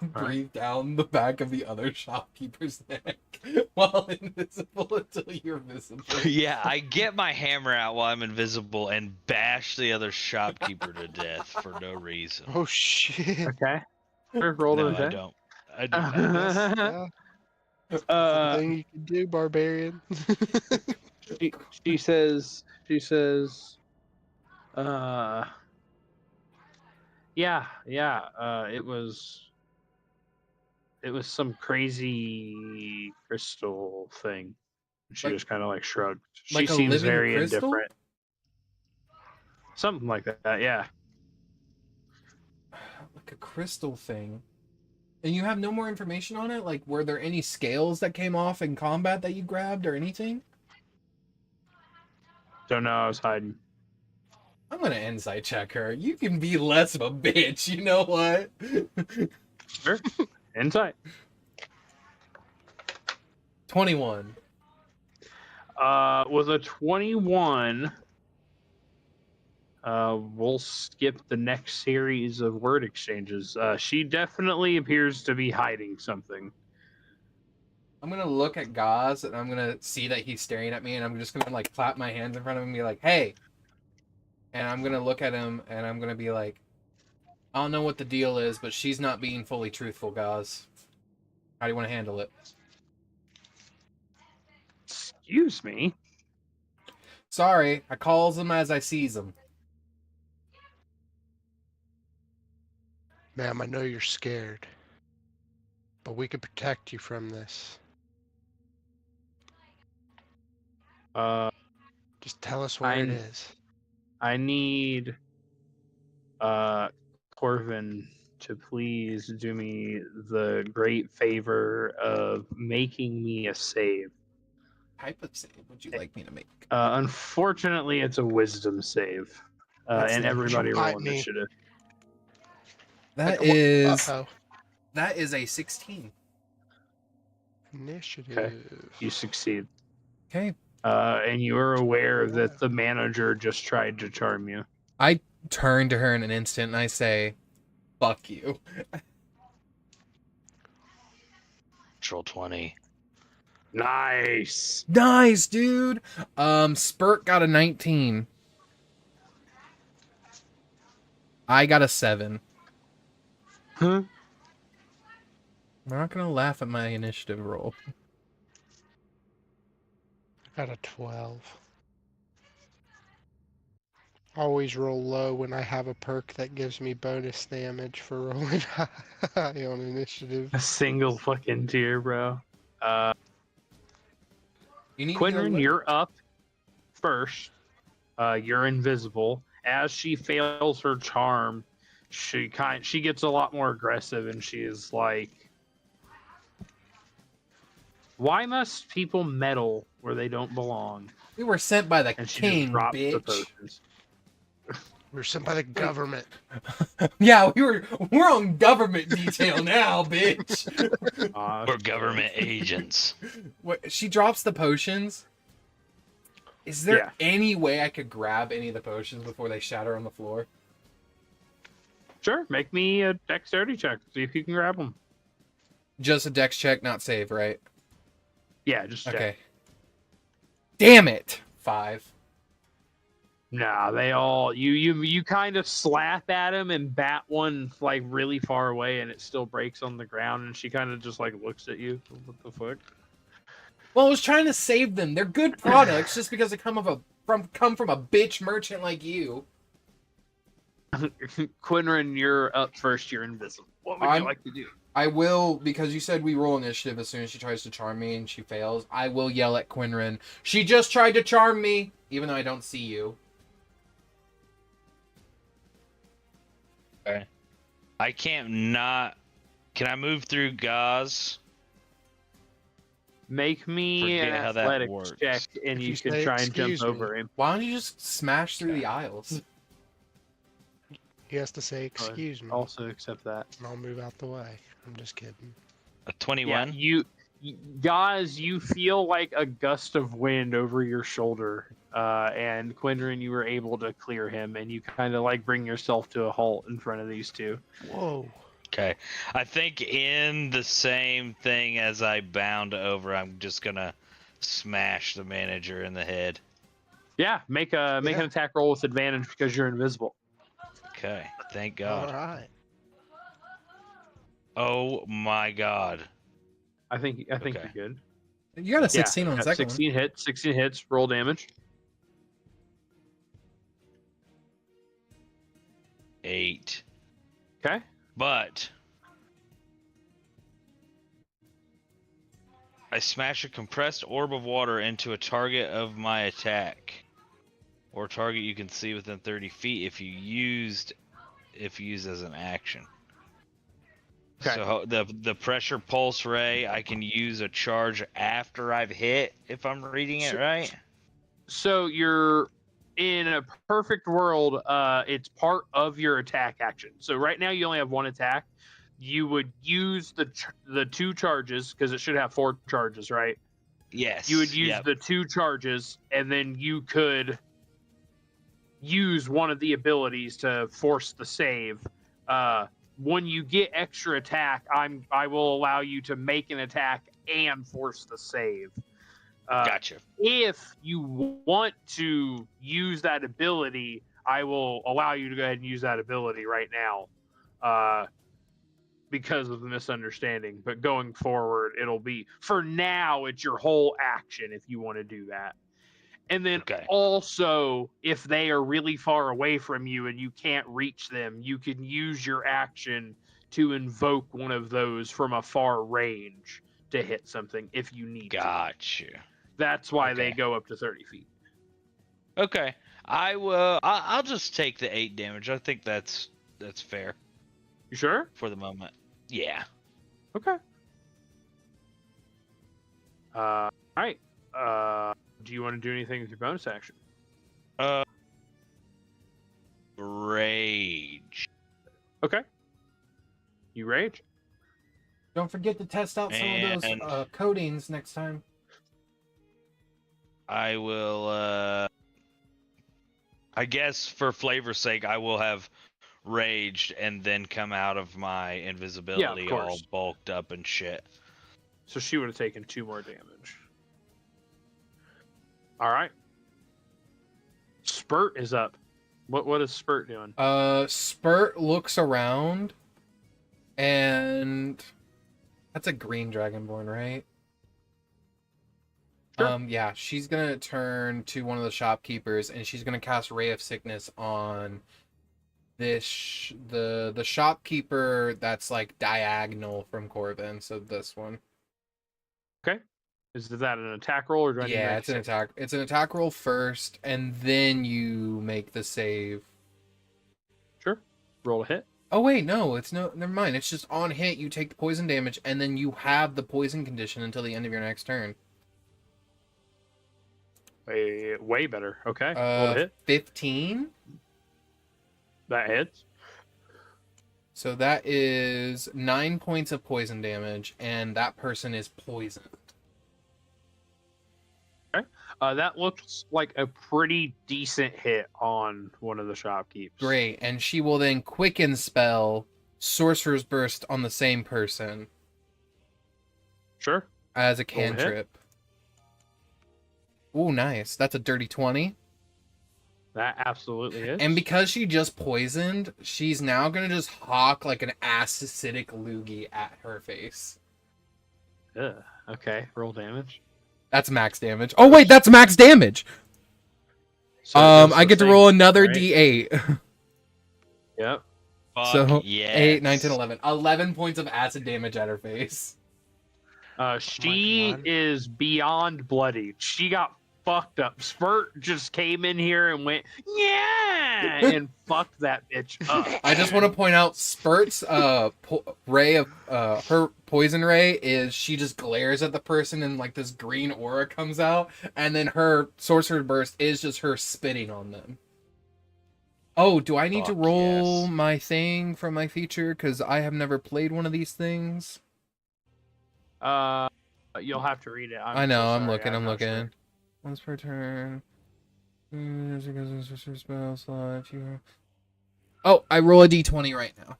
Breathe down the back of the other shopkeeper's neck while invisible until you're visible. Yeah, I get my hammer out while I'm invisible and bash the other shopkeeper to death for no reason. Oh shit. Okay. Roll No, an I attack. don't. I do not. That's the thing you can do, Barbarian. She says, yeah, it was some crazy crystal thing. She Like- just kind of like shrugged. She like a seems living very crystal? indifferent. Something like that, yeah. Like a crystal thing. And you have no more information on it? Like, were there any scales that came off in combat that you grabbed or anything? Don't know, I was hiding. I'm gonna insight check her. You can be less of a bitch, you know what? Sure. Insight. 21. With a 21, we'll skip the next series of word exchanges. She definitely appears to be hiding something. I'm gonna look at Ghaz and I'm gonna see that he's staring at me, and I'm just gonna like clap my hands in front of him and be like, hey. And I'm gonna look at him and I'm gonna be like, I don't know what the deal is, but she's not being fully truthful, Ghaz. How do you want to handle it? Excuse me? Sorry, I calls them as I sees them. Ma'am, I know you're scared, but we can protect you from this. Just tell us where it is. I need Corvin to please do me the great favor of making me a save. Type of save would you like me to make? Unfortunately, it's a wisdom save. That's And not- everybody Don't roll bite me. initiative. That Uh-oh. is a 16. Initiative. You succeed. Okay. And you are aware that the manager just tried to charm you. I turn to her in an instant and I say, "Fuck you." Troll 20. Nice. Nice, dude. Spurt got a 19. I got a 7. Huh? I'm not gonna laugh at my initiative roll. Got a 12. Always roll low when I have a perk that gives me bonus damage for rolling high on initiative. A single fucking tier, bro. You need Qinren, you're up first. You're invisible. As she fails her charm, she gets a lot more aggressive, and she is like, "Why must people meddle where they don't belong?" We were sent by the And she king, just drops the bitch. potions. We're sent by the government. Yeah, we're on government detail now, bitch. We're government agents. What, she drops the potions. Is there any way I could grab any of the potions before they shatter on the floor? Sure, make me a dexterity check. See if you can grab them. Just a dex check, not save, right? Yeah, just check. Okay. Damn it! 5. Nah, they all you kind of slap at him and bat one like really far away, and it still breaks on the ground. And she kind of just like looks at you. What the fuck? Well, I was trying to save them. They're good products, just because they come from a bitch merchant like you. Qinren, you're up first. You're invisible. What would you like to do? I will, because you said we roll initiative as soon as she tries to charm me and she fails. I will yell at Qinren. She just tried to charm me, even though I don't see you. Okay. I can't not. Can I move through Ghaz? Make me an Forget how that athletics works. check, and If you you can say, try and jump "Excuse me." over him. Why don't you just smash through the aisles? He has to say, "Excuse me," Also accept that. and I'll move out the way. I'm just kidding. A 21? Yeah, guys, you feel like a gust of wind over your shoulder, and Qinren, you were able to clear him, and you kind of like bring yourself to a halt in front of these two. Whoa. Okay. I think in the same thing as I bound over, I'm just gonna smash the manager in the head. Yeah, make an attack roll with advantage because you're invisible. Okay. Thank All God. right. Oh my God. I think Okay. you're good. You got a 16 on the second 16 hits. 16 hits. Roll damage. 8. Okay. But I smash a compressed orb of water into a target of my attack, or target you can see within 30 feet if used as an action. Okay. So the pressure pulse ray, I can use a charge after I've hit, if I'm reading it right. So you're in a perfect world. It's part of your attack action. So right now you only have one attack. You would use the 2 charges because it should have 4 charges, right? Yes. You would use the 2 charges, and then you could use one of the abilities to force the save. When you get extra attack, I will allow you to make an attack and force the save. Gotcha. If you want to use that ability, I will allow you to go ahead and use that ability right now. Because of the misunderstanding, but going forward, it'll be, for now, it's your whole action if you want to do that. And then also, if they are really far away from you and you can't reach them, you can use your action to invoke one of those from a far range to hit something if you need to. Gotcha. That's why they go up to 30 feet. Okay. I'll just take the 8 damage. I think that's fair. You sure? For the moment. Yeah. Okay. All right. Do you want to do anything with your bonus action? Rage. Okay. You rage? Don't forget to test out some of those coatings next time. I will I guess for flavor's sake, I will have raged and then come out of my invisibility all course. bulked up and shit. So she would have taken 2 more damage. All right. Spurt is up. What is Spurt doing? Spurt looks around, and that's a green dragonborn, right? Sure. Yeah, she's gonna turn to one of the shopkeepers, and she's gonna cast Ray of Sickness on this the shopkeeper that's like diagonal from Corvin. So this one. Okay. Is that an attack roll or do I need to Yeah, make it's an a attack. It's an attack roll first, and then you make the save. Sure. Roll a hit. Oh wait, no, never mind. It's just on hit you take the poison damage, and then you have the poison condition until the end of your next turn. Way better. Okay. Roll a hit. 15. That hits. So that is 9 points of poison damage, and that person is poisoned. That looks like a pretty decent hit on one of the shopkeepers. Great, and she will then quicken spell Sorcerer's Burst on the same person Sure. as a Roll a hit. cantrip. Ooh, nice. That's a dirty 20. That absolutely is. And because she just poisoned, she's now going to just hawk like an acidic loogie at her face. Ugh. Okay. Roll damage. That's max damage. Oh, wait, that's max damage. So it does I the get to same, roll another right? D8. Yep. Fuck So, yes. 8, 9, 10, 11. 11 points of acid damage at her face. She God. is beyond bloody. She got fucked up. Spurt just came in here and went, yeah, and fucked that bitch up. I just want to point out Spurt's ray of her poison ray is she just glares at the person and like this green aura comes out, and then her sorcerer burst is just her spitting on them. Oh, do I need to Fuck roll yes. my thing from my feature because I have never played one of these things? You'll have to read it. I know. so I'm sorry, looking. I'm not looking. sure. Once per turn. Spell slot. Oh, I roll a d20 right now.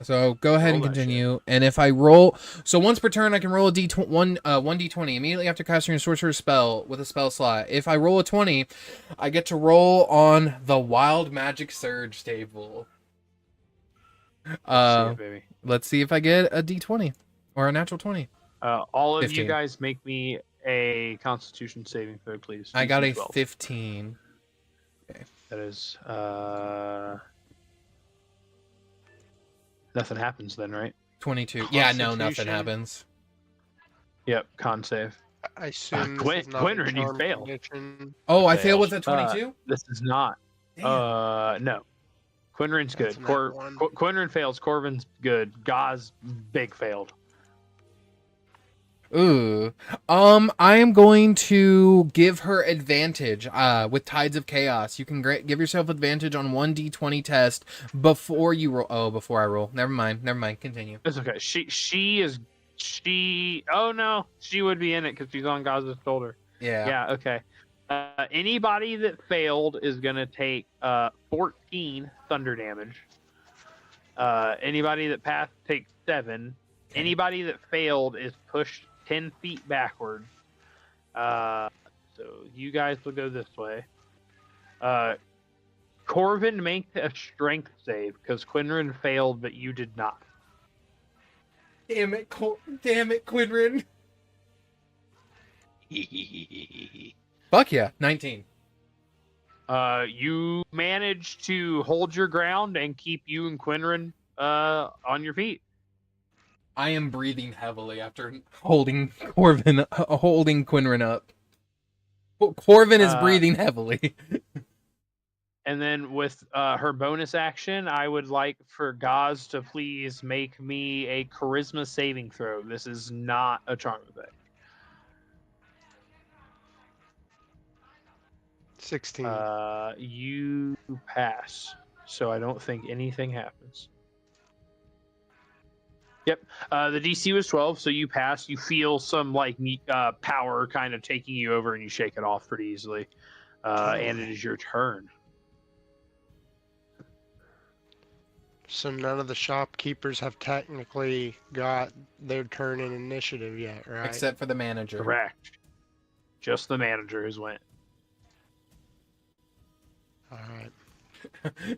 So go ahead and Roll that continue. And if I roll, so once per turn, I can roll a one d20 immediately after casting a sorcerer spell with a spell slot. If I roll a 20, I get to roll on the Wild Magic Surge table. Let's see it, baby. Let's see if I get a d20 or a natural 20. All of 15. you guys make me a Constitution saving throw, please. I got a DC 12. 15. That is nothing happens then, right? 22. Yeah, no, nothing Constitution. happens. Yep, con save. I assume this Quin- is not a Quinren, you charm failed. condition. Oh, I Failed. failed with a 22? This is not. No. Quinren's good. That's a nat one. Quinren fails. Corvin's good. Ghaz big failed. Ooh. I am going to give her advantage with Tides of Chaos. You can give yourself advantage on 1d20 test before you roll. Oh, before I roll. Never mind. Continue. It's okay. Oh no, she would be in it because she's on Ghaz's shoulder. Yeah. Yeah. Okay. Anybody that failed is gonna take 14 thunder damage. Anybody that passed takes 7. Okay. Anybody that failed is pushed 10 feet backward. So you guys will go this way. Corvin, make a strength save because Qinren failed, but you did not. Damn it, Qinren. Fuck yeah, 19. You managed to hold your ground and keep you and Qinren on your feet. I am breathing heavily after holding Qinren up. Corvin is breathing heavily. And then with her bonus action, I would like for Ghaz to please make me a charisma saving throw. This is not a charm effect. 16. You pass, so I don't think anything happens. Yep. The DC was 12, so you pass. You feel some power kind of taking you over, and you shake it off pretty easily. And it is your turn. So none of the shopkeepers have technically got their turn in initiative yet, right? Except for the manager. Correct. Just the manager has went. All right.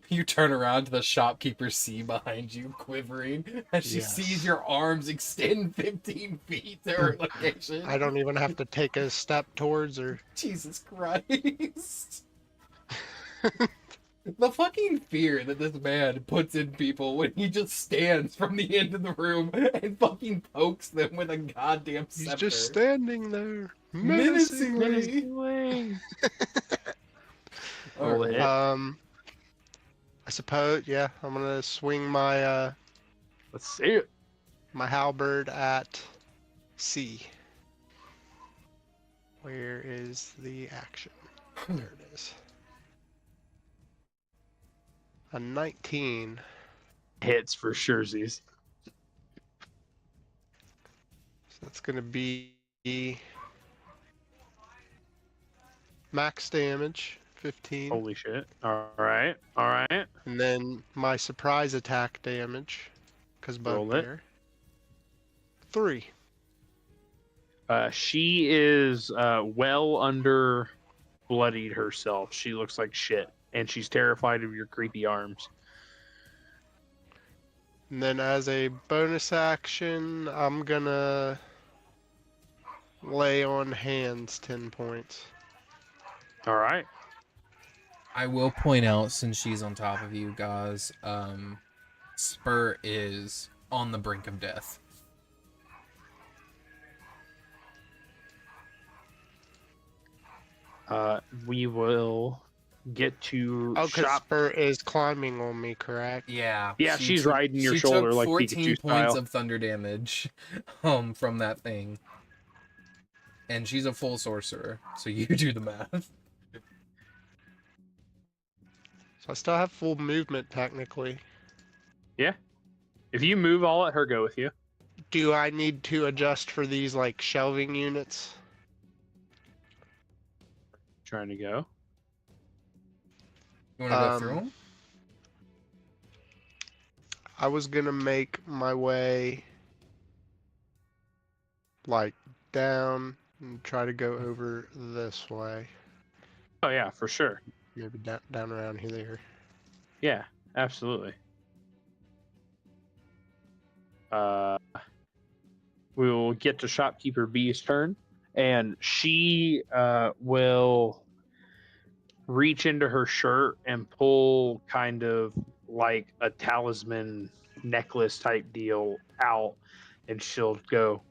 You turn around to the shopkeeper C behind you, quivering, as she Yes. sees your arms extend 15 feet to her location. I don't even have to take a step towards her. Jesus Christ. The fucking fear that this man puts in people when he just stands from the end of the room and fucking pokes them with a goddamn He's scepter. just standing there, Menacingly. Roll a hit. I suppose, yeah, I'm gonna swing my Let's see it. my halberd at C. Where is the action? There it is. A 19. Hits for surezies. So that's gonna be max damage, 15. Holy shit. Alright. Alright. And then my surprise attack damage, because Roll it. Bugbear. 3. She is well under bloodied herself. She looks like shit. And she's terrified of your creepy arms. And then as a bonus action, I'm gonna lay on hands 10 points. Alright. I will point out, since she's on top of you, Ghaz, Spur is on the brink of death. We will get to Oh, because shop. Spur is climbing on me, correct? Yeah. Yeah, she's riding your she shoulder took like 14 Pikachu points style. of thunder damage from that thing. And she's a full sorcerer, so you do the math. So I still have full movement, technically. If you move, I'll let her go with you. Do I need to adjust for these, like, shelving units? Trying to go. You want to go through them? I was gonna make my way, like, down and try to go over this way. Oh yeah, for sure. Maybe down around here. Yeah, absolutely. We will get to Shopkeeper B's turn, and she will reach into her shirt and pull kind of like a talisman necklace type deal out, and she'll go,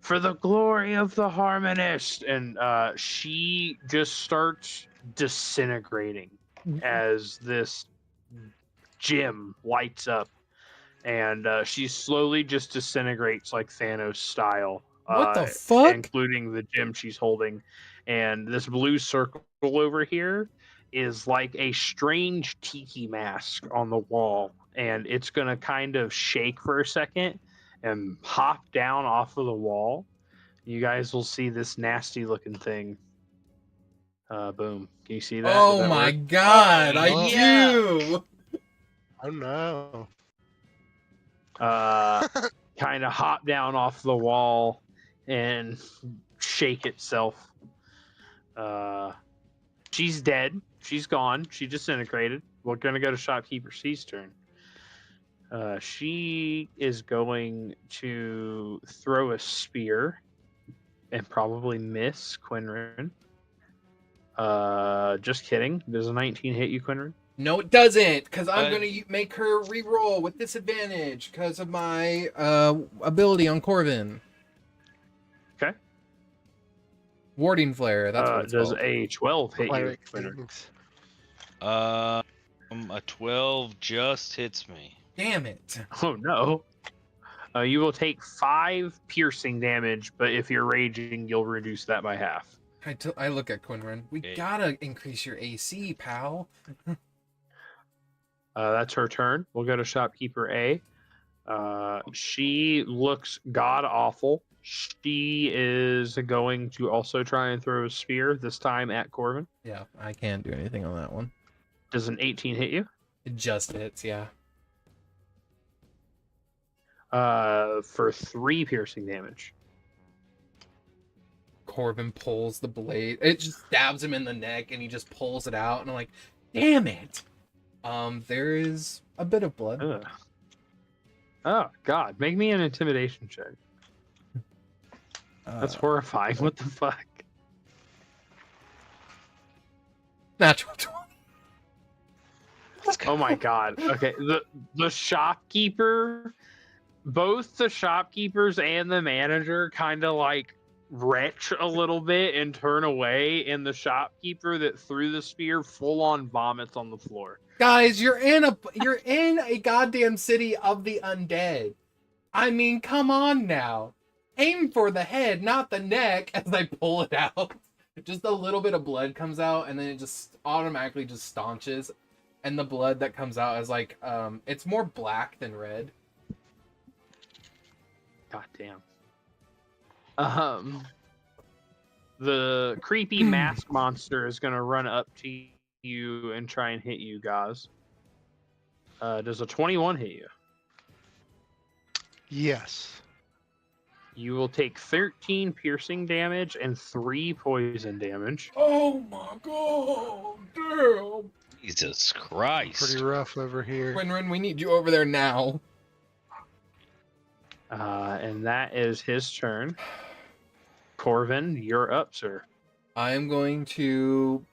"For the glory of the Harmonist," and she just starts disintegrating as this gem lights up, and she slowly just disintegrates like Thanos style. What the fuck? Including the gem she's holding. And this blue circle over here is like a strange tiki mask on the wall, and it's going to kind of shake for a second and hop down off of the wall. You guys will see this nasty looking thing. Boom. Can you see that? Oh Does that my work? god, I yeah. do! Oh no. Kind of hop down off the wall and shake itself. She's dead. She's gone. She disintegrated. We're going to go to Shopkeeper C's turn. She is going to throw a spear and probably miss Qinren. Just kidding. Does a 19 hit you, Qinren? No, it doesn't, because I'm going to make her re-roll with disadvantage because of my ability on Corvin. Okay. Warding Flare, that's what it's Does called. a 12 hit Cleric you, Qinren? things. A 12 just hits me. Damn it. Oh no. You will take 5 piercing damage, but if you're raging, you'll reduce that by half. I look at Qinren. We Okay. gotta increase your AC, pal. That's her turn. We'll go to Shopkeeper A. She looks god awful. She is going to also try and throw a spear, this time at Corvin. Yeah, I can't do anything on that one. Does an 18 hit you? It just hits, yeah. for 3 piercing damage. Corvin pulls the blade. It just stabs him in the neck, and he just pulls it out. And I'm like, damn it! There is a bit of blood. Ugh. Oh God! Make me an intimidation check. That's horrifying. What the fuck? Natural 20. Oh my God. Okay. The shopkeeper, both the shopkeepers and the manager kind of like retch a little bit and turn away, and the shopkeeper that threw the spear full on vomits on the floor. Guys, you're in a goddamn city of the undead. I mean, come on now. Aim for the head, not the neck, as I pull it out. Just a little bit of blood comes out, and then it just automatically just staunches. And the blood that comes out is like, it's more black than red. God damn. The creepy mask monster is gonna run up to you and try and hit you, Ghaz. Does a 21 hit you? Yes. You will take 13 piercing damage and 3 poison damage. Oh my god, damn. Jesus Christ. Pretty rough over here. Qinren, we need you over there now. And that is his turn. Corvin, you're up, sir. I am going to...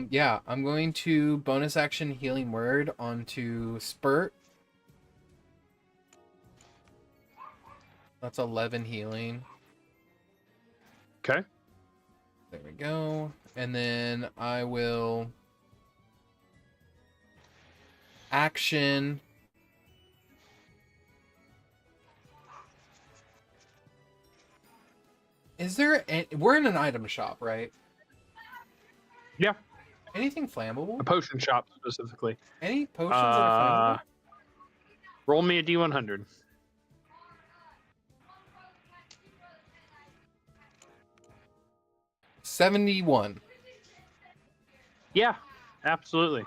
yeah, I'm going to bonus action healing word onto Spurt. That's 11 healing. Okay. There we go. And then I will action. Is there we're in an item shop, right? Yeah. Anything flammable? A potion shop specifically. Any potions that are flammable? Roll me a D100. $71. Yeah, absolutely.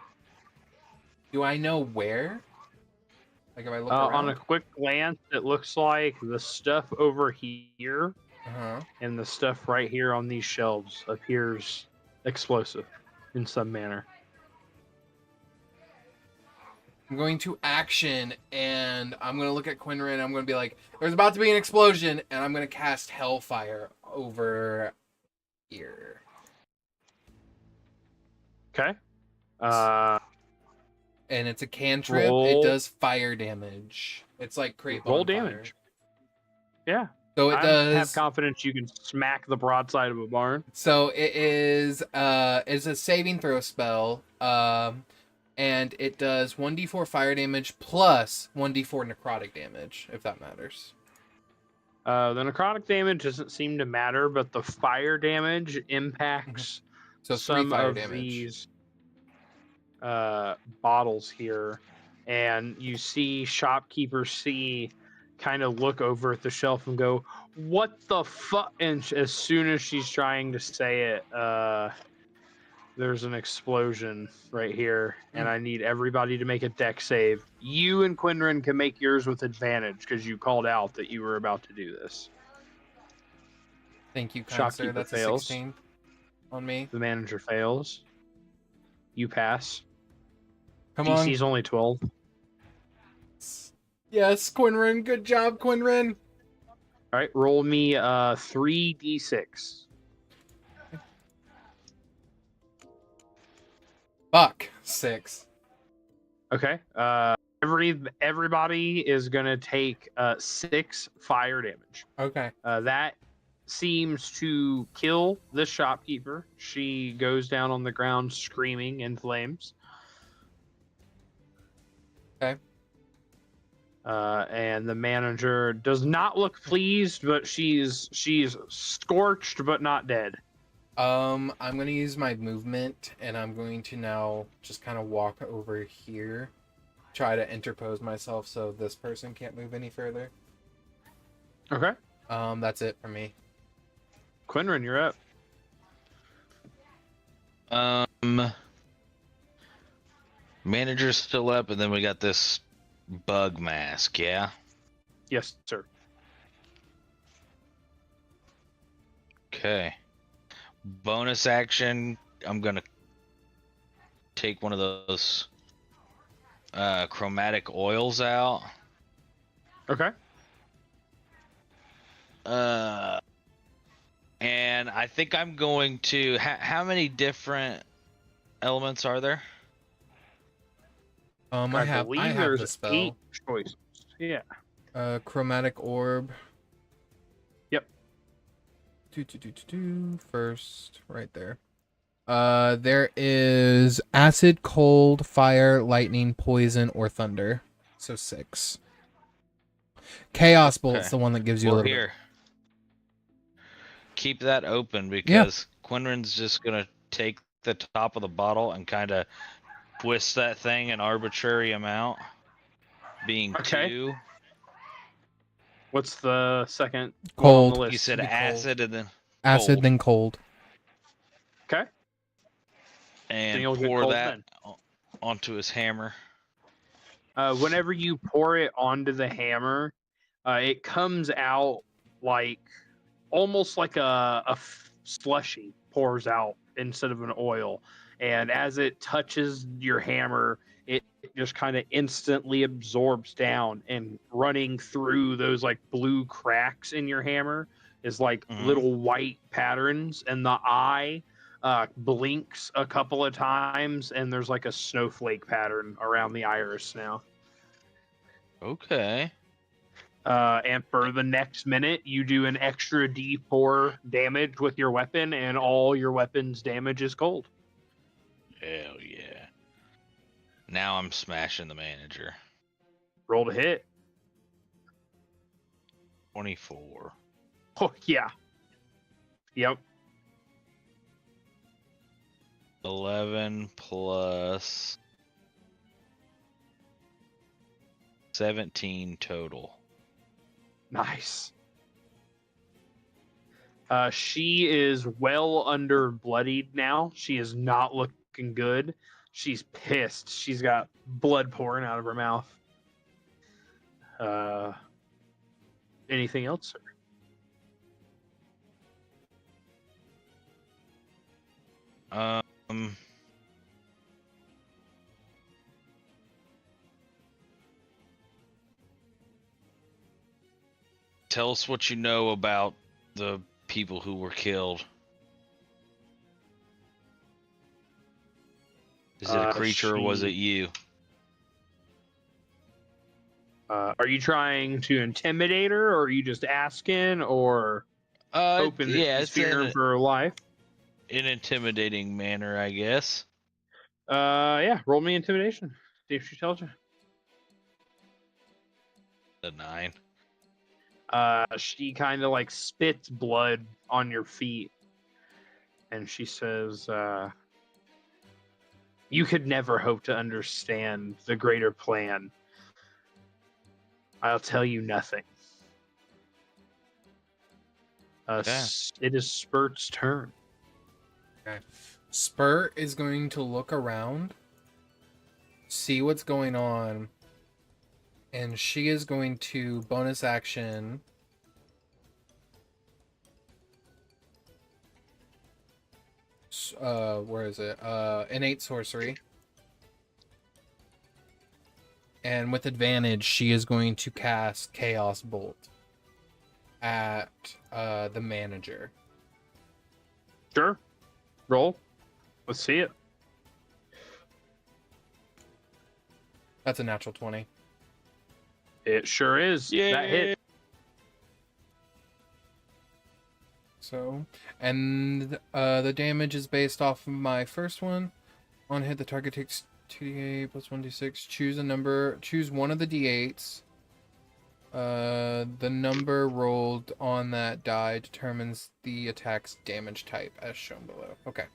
Do I know where? Like if I look around? On a quick glance, it looks like the stuff over here and the stuff right here on these shelves appears explosive in some manner. I'm going to action, and I'm going to look at Qinren, and I'm going to be like, there's about to be an explosion, and I'm going to cast Hellfire over here. Okay. And it's a cantrip. It does fire damage. It's like create roll bonfire. damage. Yeah. So it I does. have confidence you can smack the broadside of a barn. So it is. It's a saving throw spell. And it does 1d4 fire damage plus 1d4 necrotic damage, if that matters. The necrotic damage doesn't seem to matter, but the fire damage impacts So 3 some fire of damage. these bottles here. And you see shopkeepers kind of look over at the shelf and go, what the fuck? And as soon as she's trying to say it, there's an explosion right here, and I need everybody to make a deck save. You and Qinren can make yours with advantage because you called out that you were about to do this. Thank you, kind sir. Shopkeeper That's fails. a 16 on me. The manager fails. You pass. Come DC's only 12. Yes, Qinren. Good job, Qinren. All right, roll me 3d6. Fuck. 6. Okay. Everybody is gonna take 6 fire damage. Okay. That seems to kill the shopkeeper. She goes down on the ground screaming in flames. Okay. And the manager does not look pleased, but she's scorched but not dead. I'm going to use my movement, and I'm going to now just kind of walk over here. Try to interpose myself so this person can't move any further. Okay. That's it for me. Qinren, you're up. Manager's still up, and then we got this bug mask, yeah? Yes, sir. Okay. Bonus action, I'm gonna take one of those chromatic oils out. Okay. And I think I'm going to... how many different elements are there? I have believe the there's spell. 8 choices. Yeah. Chromatic orb. Yep. First, right there. There is acid, cold, fire, lightning, poison, or thunder. So 6. Chaos Bolt's Okay. the one that gives you a Well, little here. Keep that open because Qinren's just gonna take the top of the bottle and kind of twist that thing an arbitrary amount, being Okay. 2. What's the second Cold. one on the list? You said Be cold. acid and then acid, cold. then cold. Okay. And you'll get pour cold that then. onto his hammer. Whenever you pour it onto the hammer, it comes out like almost like a slushy pours out instead of an oil. And as it touches your hammer, it just kind of instantly absorbs down, and running through those like blue cracks in your hammer is like little white patterns, and the eye blinks a couple of times, and there's like a snowflake pattern around the iris now. Okay. And for the next minute, you do an extra D4 damage with your weapon, and all your weapon's damage is cold. Hell yeah. Now I'm smashing the manager. Roll to hit. 24. Oh, yeah. Yep. 11 plus 17 total. Nice. She is well under bloodied now. She is not looking good. She's pissed. She's got blood pouring out of her mouth. Anything else, sir? Tell us what you know about the people who were killed. Is it a creature or was it you? Are you trying to intimidate her, or are you just asking, or hoping that she's fearing for her life? In an intimidating manner, I guess. Yeah, roll me intimidation. See if she tells you. A 9. She kind of like spits blood on your feet, and she says, you could never hope to understand the greater plan. I'll tell you nothing. It is Spurt's turn. Okay. Spurt is going to look around, see what's going on, and she is going to bonus action where is it? Innate sorcery. And with advantage, she is going to cast Chaos Bolt at the manager. Sure. Roll. Let's see it. That's a natural 20. It sure is. Yay. That hit. So, and the damage is based off of my first one. On hit, the target takes 2d8 plus 1d6. Choose one of the d8s. The number rolled on that die determines the attack's damage type, as shown below. Okay.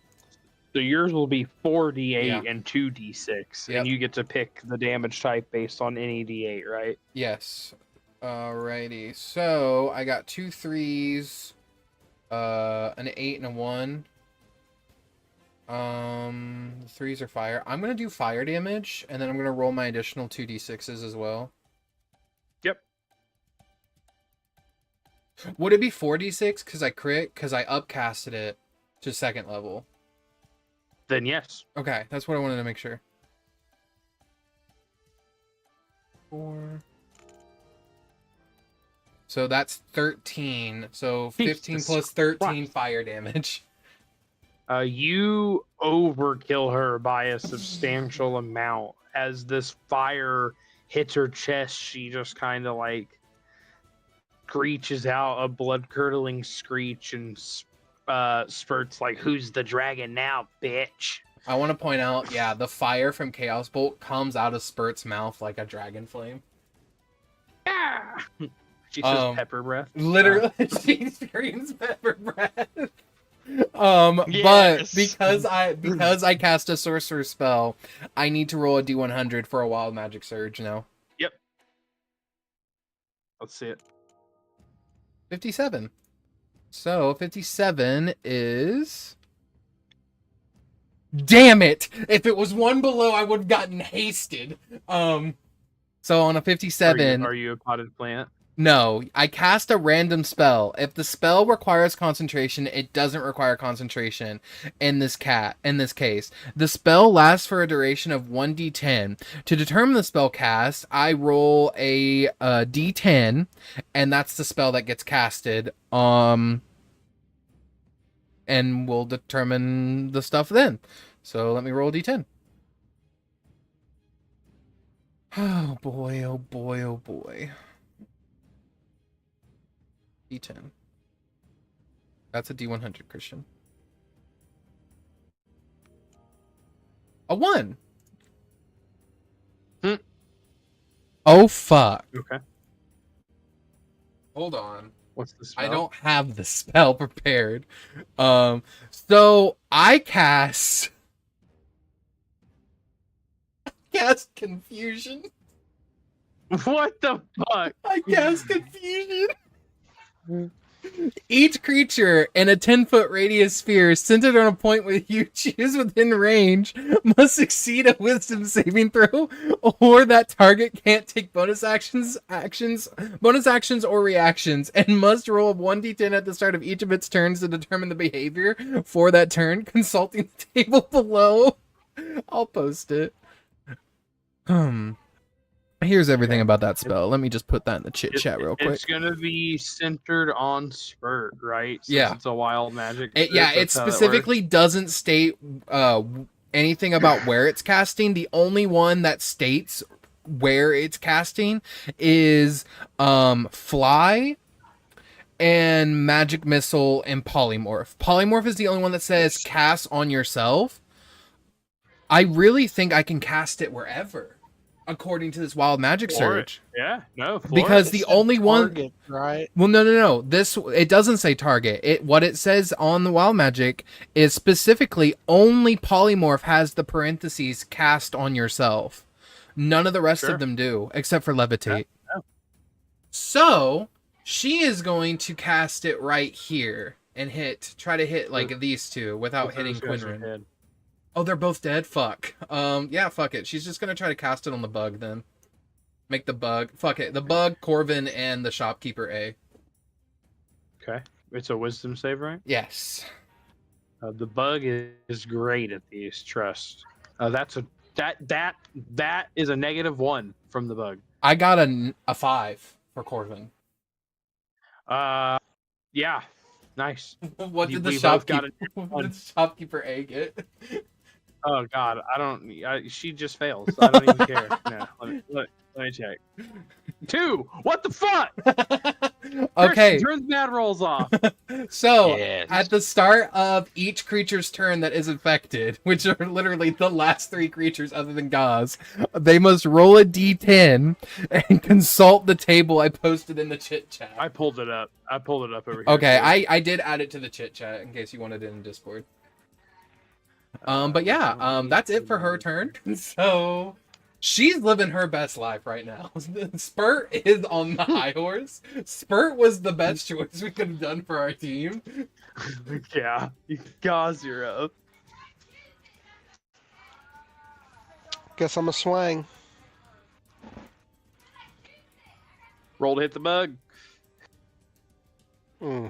So yours will be 4d8 Yeah. and 2d6, Yep. and you get to pick the damage type based on any d8, right? Yes. Alrighty. So I got 2 3s, an 8 and a 1. Threes are fire. I'm gonna do fire damage, and then I'm gonna roll my additional 2d6s as well. Yep. Would it be 4d6 because I crit? Because I upcasted it to 2nd level. Then yes. Okay, that's what I wanted to make sure. 4. So that's 13. So 15 Jesus plus 13 Christ. fire damage. You overkill her by a substantial amount. As this fire hits her chest, she just kind of like screeches out a blood-curdling screech and spurts like, "Who's the dragon now, bitch?" I want to point out, yeah, the fire from Chaos Bolt comes out of Spurt's mouth like a dragon flame. Yeah. She says pepper breath. Literally, she experienced pepper breath. But Yes. because I cast a sorcerer spell, I need to roll a d100 for a wild magic surge now. Yep. Let's see it. 57. So 57 is. Damn it! If it was one below, I would have gotten hasted. So on a 57. Are you a potted plant? No, I cast a random spell. If the spell requires concentration, it doesn't require concentration in this case. The spell lasts for a duration of 1d10. To determine the spell cast, I roll a d10, and that's the spell that gets casted. And we'll determine the stuff then. So let me roll a d10. Oh boy, oh boy, oh boy. D10. That's a D100, Christian. A 1. Oh, fuck. Okay. Hold on. What's the spell? I don't have the spell prepared. So I cast confusion. What the fuck? I cast confusion. Each creature in a 10-foot radius sphere centered on a point with you choose within range must succeed a wisdom saving throw, or that target can't take bonus actions or reactions, and must roll a 1d10 at the start of each of its turns to determine the behavior for that turn, consulting the table below. I'll post it. Here's everything about that spell. Let me just put that in the chat real quick. It's gonna be centered on Spurt, right? Since Yeah. It's a wild magic. It specifically doesn't state anything about where it's casting. The only one that states where it's casting is Fly and Magic Missile and Polymorph. Polymorph is the only one that says cast on yourself. I really think I can cast it wherever, according to this wild magic surge. Yeah, no. Because the only Target, one, right? well, no. It doesn't say target. What it says on the wild magic is specifically only Polymorph has the parentheses cast on yourself. None of the rest of them do, except for levitate. Yeah. So she is going to cast it right here and try to hit like these two without hitting Qinren. Oh, they're both dead? Fuck. Yeah, fuck it. She's just gonna try to cast it on the bug then. Make the bug. Fuck it. The bug, Corvin, and the shopkeeper A. Okay. It's a wisdom save, right? Yes. The bug is great at these. Trust. That is a -1 from the bug. I got a 5 for Corvin. Yeah. Nice. What did We both got the shopkeeper A get? Oh God, she just fails. I don't even care. No, let me check. 2. What the fuck? Okay. Turn the mad rolls off. So Yes. at the start of each creature's turn that is infected, which are literally the last 3 creatures other than Ghaz, they must roll a d10 and consult the table I posted in the chit chat. I pulled it up over here. Okay, I did add it to the chit chat in case you wanted it in Discord. But yeah, that's it for her turn. So she's living her best life right now. Spurt is on the high horse. Spurt was the best choice we could have done for our team. Yeah, Ghaz, you're up. Guess I'm a swang. Roll to hit the bug. Mm,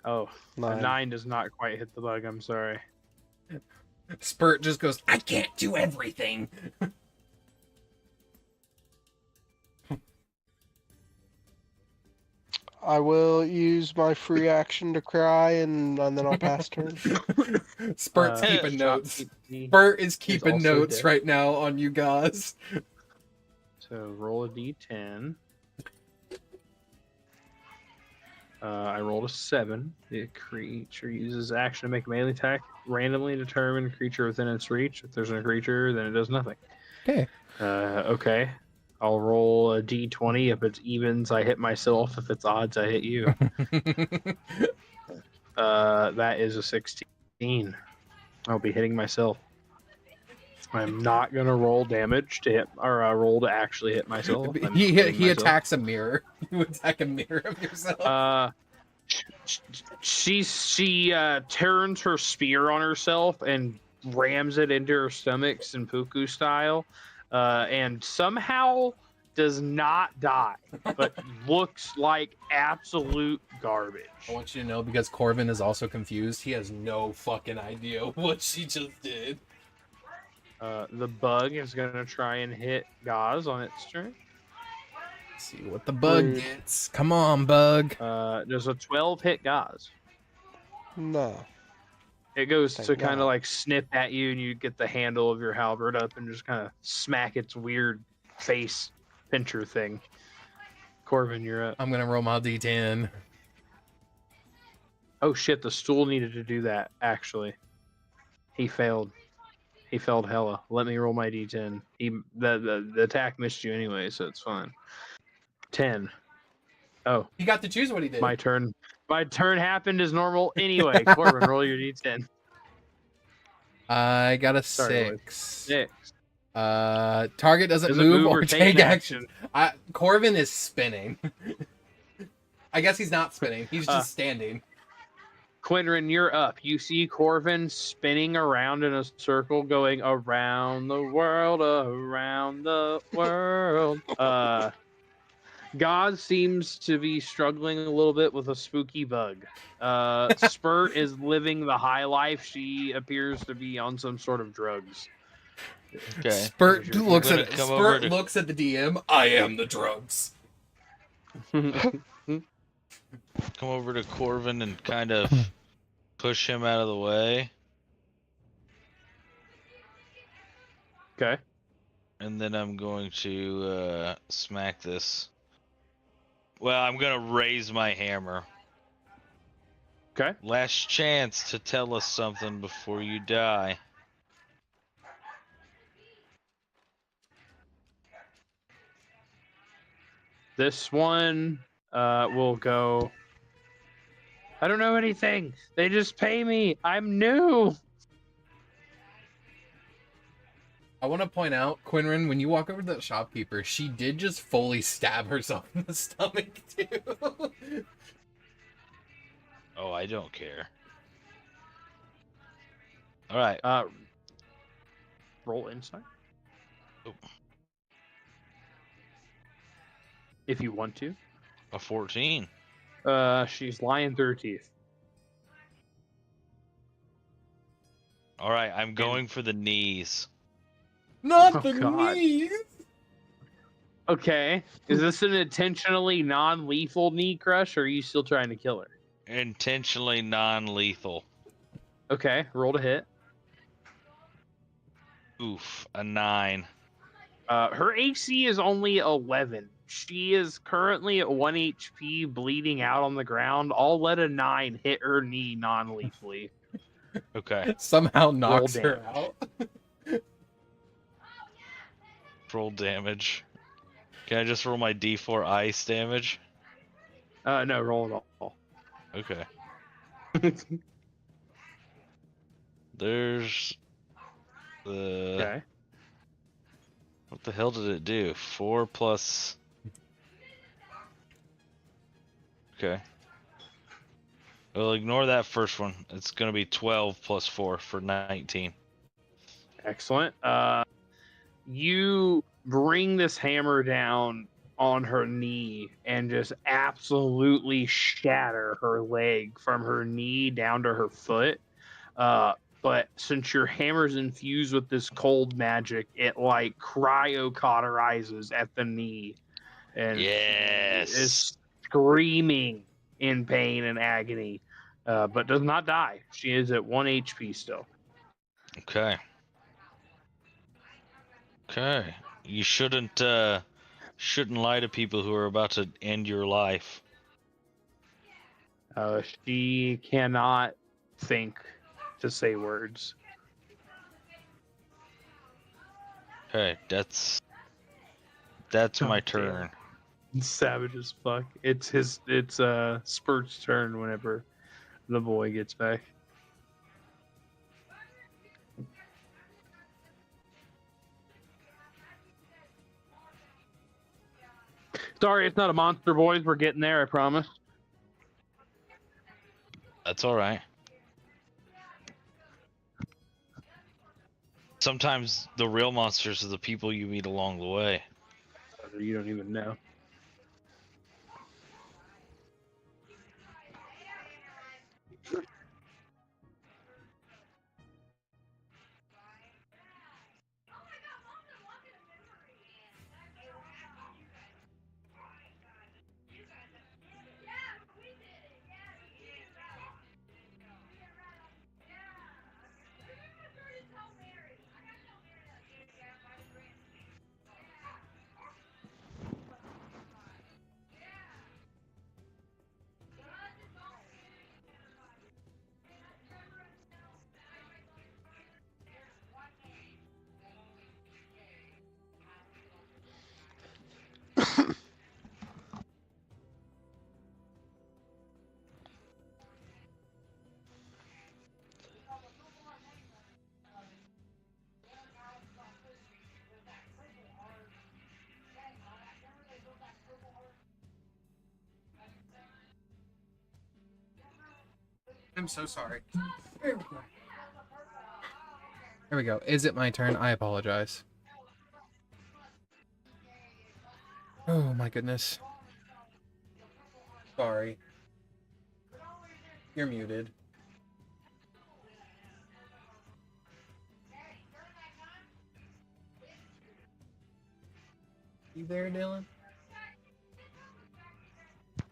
Oh, a 9. 9 does not quite hit the bug. I'm sorry. Spurt just goes, I can't do everything. I will use my free action to cry, and then I'll pass turn. Spurt's keeping notes. Spurt is keeping also notes dead. right now on you guys. So roll a d10. I rolled a 7. The creature uses action to make a melee attack. Randomly determine a creature within its reach. If there's no creature, then it does nothing. Okay. Okay. I'll roll a d20. If it's evens, I hit myself. If it's odds, I hit you. That is a 16. I'll be hitting myself. I'm not gonna roll damage to hit, or roll to actually hit myself. I'm He hitting myself. attacks a mirror. You attack a mirror of yourself. She turns her spear on herself and rams it into her stomach, Senpuku style, and somehow does not die, but looks like absolute garbage. I want you to know, because Corvin is also confused, he has no fucking idea what she just did. The bug is gonna try and hit Ghaz on its turn. Let's see what the bug gets. Come on, bug. Does a 12 hit Ghaz? No. It goes Thank to kind God. of like snip at you, and you get the handle of your halberd up and just kind of smack its weird face pincher thing. Corvin, you're up. I'm gonna roll my d10. Oh shit, the stool needed to do that, actually. He failed. He failed hella. Let me roll my d10. The attack missed you anyway, so it's fine. 10. Oh, He got to choose what he did. my turn. My turn happened as normal anyway. Corvin, roll your d10. I got a Sorry, Lloyd. 6. 6. Target doesn't Doesn't move move or or take take action. Corvin is spinning. I guess he's not spinning. He's just standing. Qinren, you're up. You see Corvin spinning around in a circle, going around the world, around the world. Ghaz seems to be struggling a little bit with a spooky bug. Spurt is living the high life. She appears to be on some sort of drugs. Okay. Spurt looks gonna at come over Spurt to- looks at the DM. I am the drugs. Come over to Corvin and kind of push him out of the way. Okay. And then I'm going to smack this. Well, I'm going to raise my hammer. Okay. Last chance to tell us something before you die. This one will go. I don't know anything. They just pay me. I'm new. I want to point out, Qinren, when you walk over to that shopkeeper, she did just fully stab herself in the stomach, too. Oh, I don't care. All right. Roll insight. Oh. If you want to. A 14. She's lying through her teeth. All right, I'm going for the knees. Not Oh, the God. knees! Okay. Is this an intentionally non-lethal knee crush, or are you still trying to kill her? Intentionally non-lethal. Okay, roll to hit. Oof, a 9. Her AC is only 11. She is currently at 1 HP, bleeding out on the ground. I'll let a 9 hit her knee non-lethally. Okay. Somehow knocks Roll her damage. out. Roll damage. Can I just roll my D4 ice damage? No, roll it all. Okay. There's the... Okay. What the hell did it do? 4 plus... Okay. Well, ignore that first one. It's going to be 12 plus 4 for 19. Excellent. You bring this hammer down on her knee and just absolutely shatter her leg from her knee down to her foot. But since your hammer's infused with this cold magic, it like cryo cauterizes at the knee, and Yes. she is screaming in pain and agony, but does not die. She is at 1 HP still. Okay. Okay. You shouldn't lie to people who are about to end your life. She cannot think to say words. Okay, that's my turn. Savage as fuck. It's Spurt's turn whenever the boy gets back. Sorry, it's not a monster, boys. We're getting there, I promise. That's all right. Sometimes the real monsters are the people you meet along the way. You don't even know. I'm so sorry. There we go. Is it my turn? I apologize. Oh my goodness. Sorry. You're muted. You there, Dylan?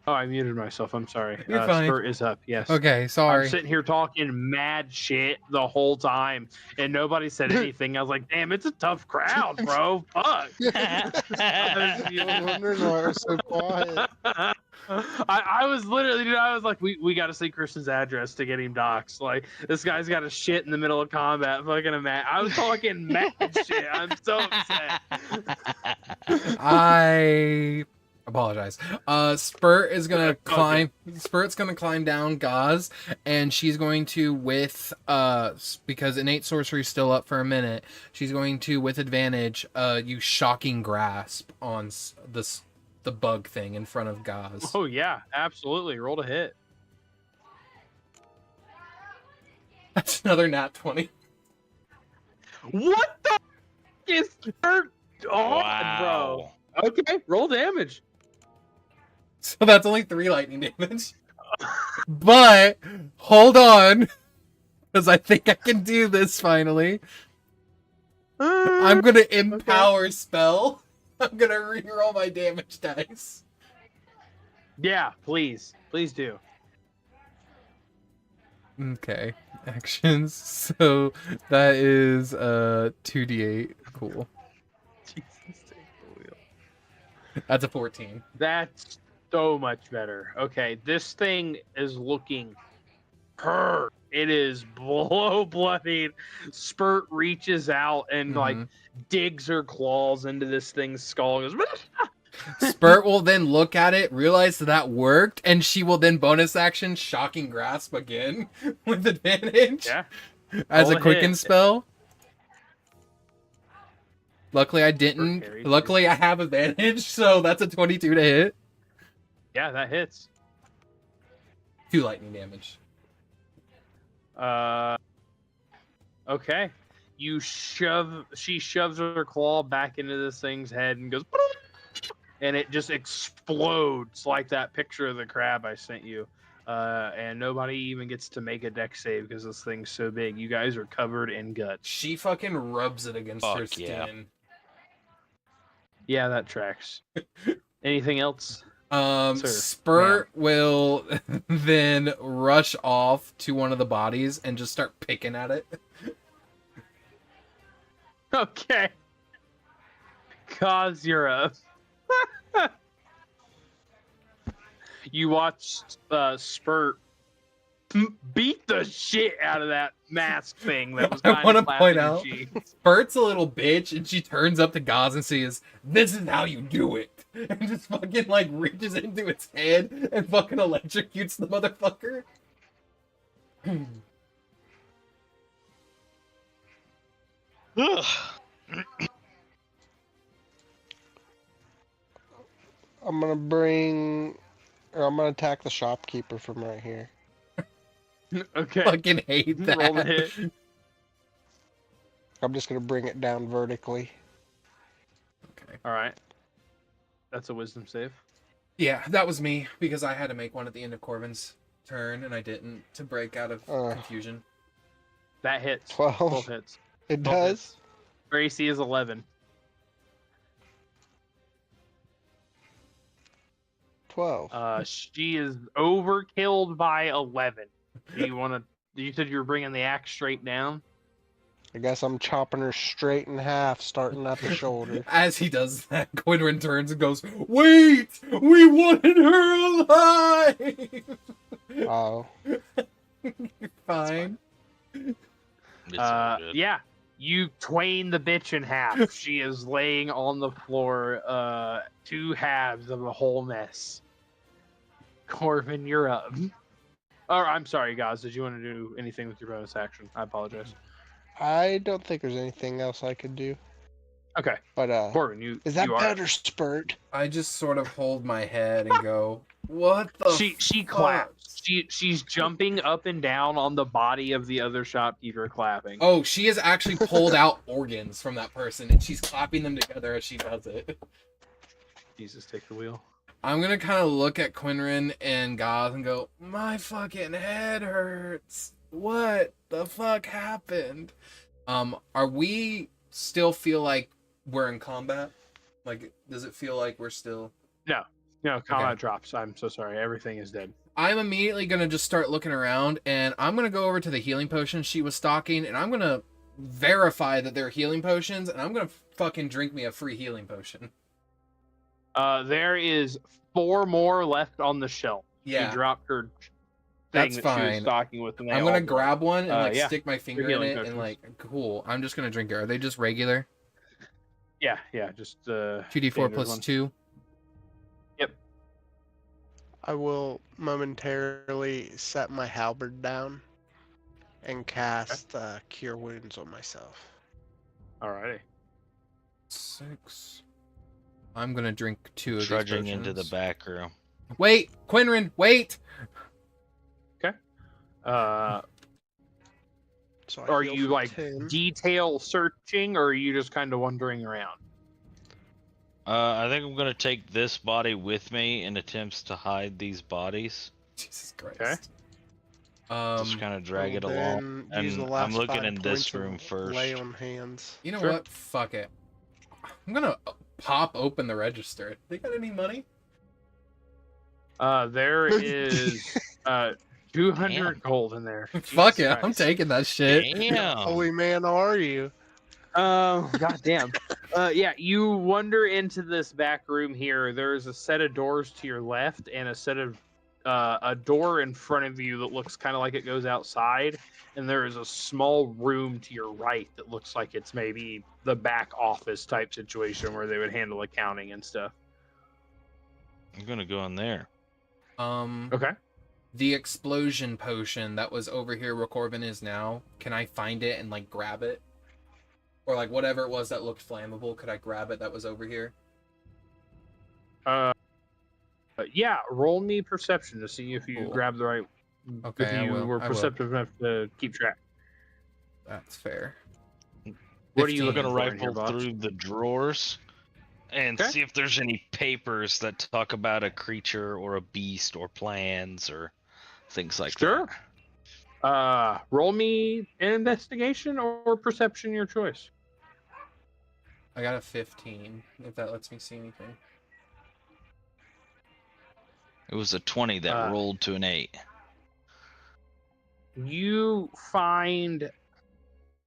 Oh, I muted myself. I'm sorry. You're fine. Spurt is up. Yes. Okay, sorry. I'm sitting here talking mad shit the whole time, and nobody said anything. I was like, "Damn, it's a tough crowd, bro. Fuck." I was wondering why it was so quiet. I was literally, dude, I was like, we got to see Kristen's address to get him doxxed. Like, this guy's got a shit in the middle of combat. Fucking mad. I was talking mad shit. I'm so upset. I apologize. Spurt is gonna climb. Spurt's gonna climb down Ghaz, and she's going to because innate sorcery is still up for a minute. She's going to, with advantage, use shocking grasp on the bug thing in front of Ghaz. Oh yeah, absolutely. Roll to hit. That's another nat 20. What the is Spurt on, Wow. bro? Okay, roll damage. So that's only 3 lightning damage. But hold on, because I think I can do this finally. I'm gonna empower spell. I'm gonna reroll my damage dice. Yeah, please do. Okay, actions. So that is 2d8. Cool. Jesus, take the wheel. That's a 14. That's so much better. Okay, this thing is looking hurt. It is bloodied. Spurt reaches out and like digs her claws into this thing's skull. Goes, Spurt will then look at it, realize that worked, and she will then bonus action shocking grasp again with advantage. Yeah. As Roll a a quicken hit. spell. Luckily I didn't. carries Luckily I have advantage, so that's a 22 to hit. Yeah, that hits. 2 lightning damage. Okay. She shoves her claw back into this thing's head and goes, and it just explodes like that picture of the crab I sent you. And nobody even gets to make a dex save because this thing's so big. You guys are covered in guts. She fucking rubs it against her Fuck yeah. skin. Yeah, that tracks. Anything else? Sir, Spurt will then rush off to one of the bodies and just start picking at it. Okay. Ghaz, you're up. You watched Spurt beat the shit out of that mask thing that was I kind want of to point out, she. Spurt's a little bitch, and she turns up to Ghaz and says, "This is how you do it," and just fucking like reaches into its head and fucking electrocutes the motherfucker. Ugh. I'm gonna attack the shopkeeper from right here. Okay. Fucking hate that. Roll the hit. I'm just gonna bring it down vertically. Okay. All right. That's a wisdom save. Yeah, that was me because I had to make one at the end of Corvin's turn and I didn't to break out of confusion. That hits. 12. 12 hits. It 12 does? hits. Her AC is 11. 12. She is overkilled by 11. Do you want to? You said you were bringing the axe straight down. I guess I'm chopping her straight in half, starting at the shoulder. As he does that, Qinren turns and goes, "Wait! We wanted her alive!" Oh. Fine. It's all good. Yeah. You twain the bitch in half. She is laying on the floor, 2 halves of a whole mess. Corvin, you're up. Oh, I'm sorry, guys. Did you want to do anything with your bonus action? I apologize. I don't think there's anything else I could do. Okay. But, Corvin, you is that you are. better, Spurt? I just sort of hold my head and go, "What the She fuck?" claps. She's jumping up and down on the body of the other shopkeeper, clapping. Oh, she has actually pulled out organs from that person and she's clapping them together as she does it. Jesus, take the wheel. I'm gonna kind of look at Qinren and Ghaz and go, "My fucking head hurts. What the fuck happened?" Are we still feel like we're in combat? Like, does it feel like we're still... No, combat drops. I'm so sorry. Everything is dead. I'm immediately gonna just start looking around and I'm gonna go over to the healing potions she was stocking and I'm gonna verify that they're healing potions and I'm gonna fucking drink me a free healing potion. There is 4 more left on the shelf. Yeah. She dropped her thing That's that she was fine. stocking with. And they I'm all gonna broke. grab one and like yeah. stick my finger in healing it potions. and like, cool. I'm just gonna drink it. Are they just regular? Yeah, just 2d4 standard plus one. 2. I will momentarily set my halberd down and cast Cure Wounds on myself. Alrighty. 6. I'm gonna drink 2 of these Trudging into the potions. back room. Wait, Qinren, wait! So I Are heal you for like 10. detail searching, or are you just kind of wandering around? I think I'm gonna take this body with me in attempts to hide these bodies. Jesus Christ. Okay. Just kind of drag it Well, along. then use And the last I'm looking 5 in this points of room first. Lay on hands. You know Sure. what? Fuck it. I'm gonna pop open the register. They got any money? There is 200 Damn. gold in there. Fuck Jesus it, I'm Christ. taking that shit. Damn. Holy man, are you? Goddamn. Yeah, you wander into this back room here. There's a set of doors to your left and a set of a door in front of you that looks kind of like it goes outside, and there is a small room to your right that looks like it's maybe the back office type situation where they would handle accounting and stuff. I'm gonna go in there. Okay. The explosion potion that was over here where Corvin is now, can I find it and like grab it? Or like whatever it was that looked flammable, could I grab it that was over here? Yeah, roll me perception to see if you Cool. grab the right. Okay, if I you will, were I will. perceptive enough to keep track. That's fair. What are you 15. looking I'm for gonna in here, rifle boss? through the drawers and Okay. see if there's any papers that talk about a creature or a beast or plans or things like Sure. that. Roll me an investigation or perception, your choice. I got a 15, if that lets me see anything. It was a 20 that rolled to an 8. You find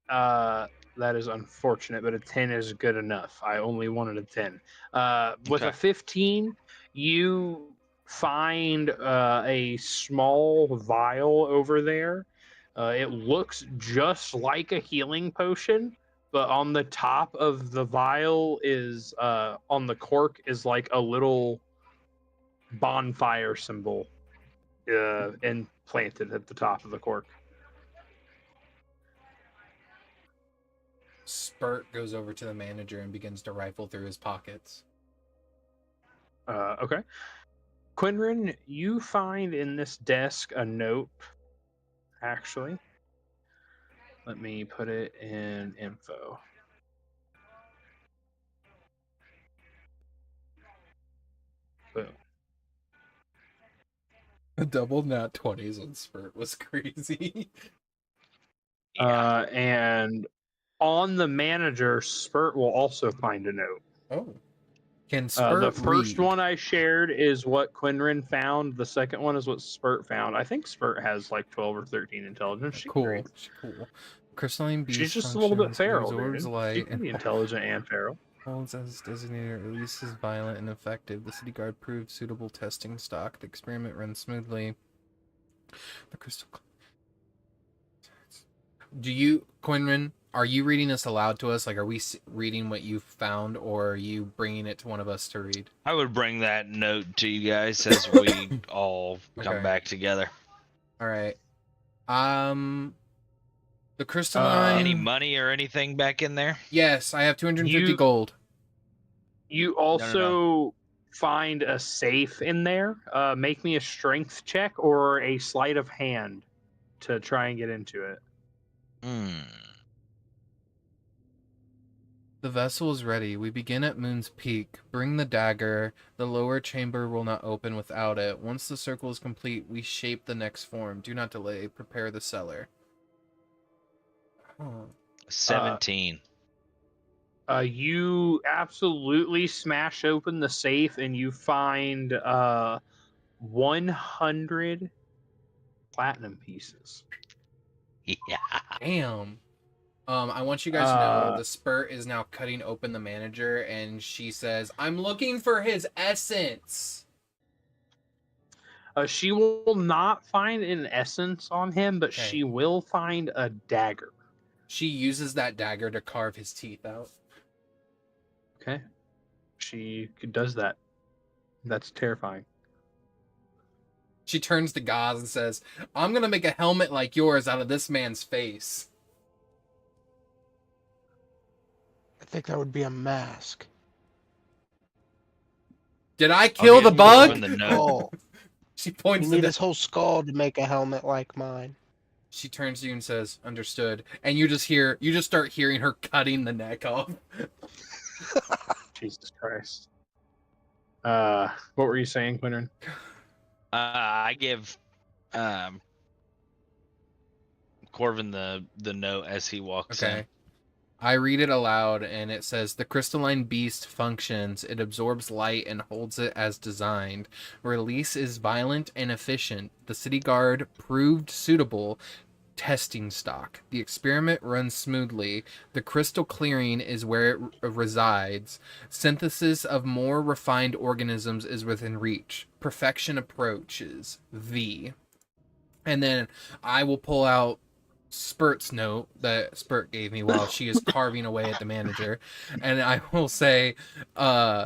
that is unfortunate, but a 10 is good enough. I only wanted a 10. With Okay. a 15, you find a small vial over there. It looks just like a healing potion, but on the top of the vial is on the cork is like a little bonfire symbol and planted at the top of the cork. Spurt goes over to the manager and begins to rifle through his pockets. Okay. Qinren, you find in this desk a note, actually. Let me put it in info. Boom. A double nat 20s on Spurt was crazy. And on the manager, Spurt will also find a note. Oh. Can Spurt The first read? one I shared is what Qinren found. The second one is what Spurt found. I think Spurt has like 12 or 13 intelligence. She can read. Cool. Crystalline beast She's just a little bit functions, feral, absorbs dude. She light can and be intelligent and feral. holds as designated, releases violent and effective. The city guard proved suitable testing stock. The experiment runs smoothly. The crystal. Do you, Qinren, are you reading this aloud to us? Like, are we reading what you found, or are you bringing it to one of us to read? I would bring that note to you guys as we all come Okay. back together. All right. The crystalline. Any money or anything back in there? Yes, I have 250 gold. You also find a safe in there. Make me a strength check or a sleight of hand to try and get into it. The vessel is ready. We begin at Moon's Peak. Bring the dagger. The lower chamber will not open without it. Once the circle is complete, we shape the next form. Do not delay. Prepare the cellar. 17. You absolutely smash open the safe and you find 100 platinum pieces. Yeah. Damn. I want you guys to know the Spurt is now cutting open the manager, and she says, "I'm looking for his essence." She will not find an essence on him, but Okay. she will find a dagger. She uses that dagger to carve his teeth out. Okay. She does that. That's terrifying. She turns to Ghaz and says, "I'm gonna make a helmet like yours out of this man's face." I think that would be a mask. Did I kill the bug? Oh, She points you to need the... his whole skull to make a helmet like mine. She turns to you and says, "Understood." And you just start hearing her cutting the neck off. Jesus Christ. What were you saying, Qinren? I give Corvin the note as he walks in. I read it aloud, and it says, "The crystalline beast functions. It absorbs light and holds it as designed. Release is violent and efficient. The city guard proved suitable testing stock. The experiment runs smoothly. The crystal clearing is where it resides. Synthesis of more refined organisms is within reach. Perfection approaches. V." And then I will pull out Spurt's note that Spurt gave me while she is carving away at the manager, and I will say,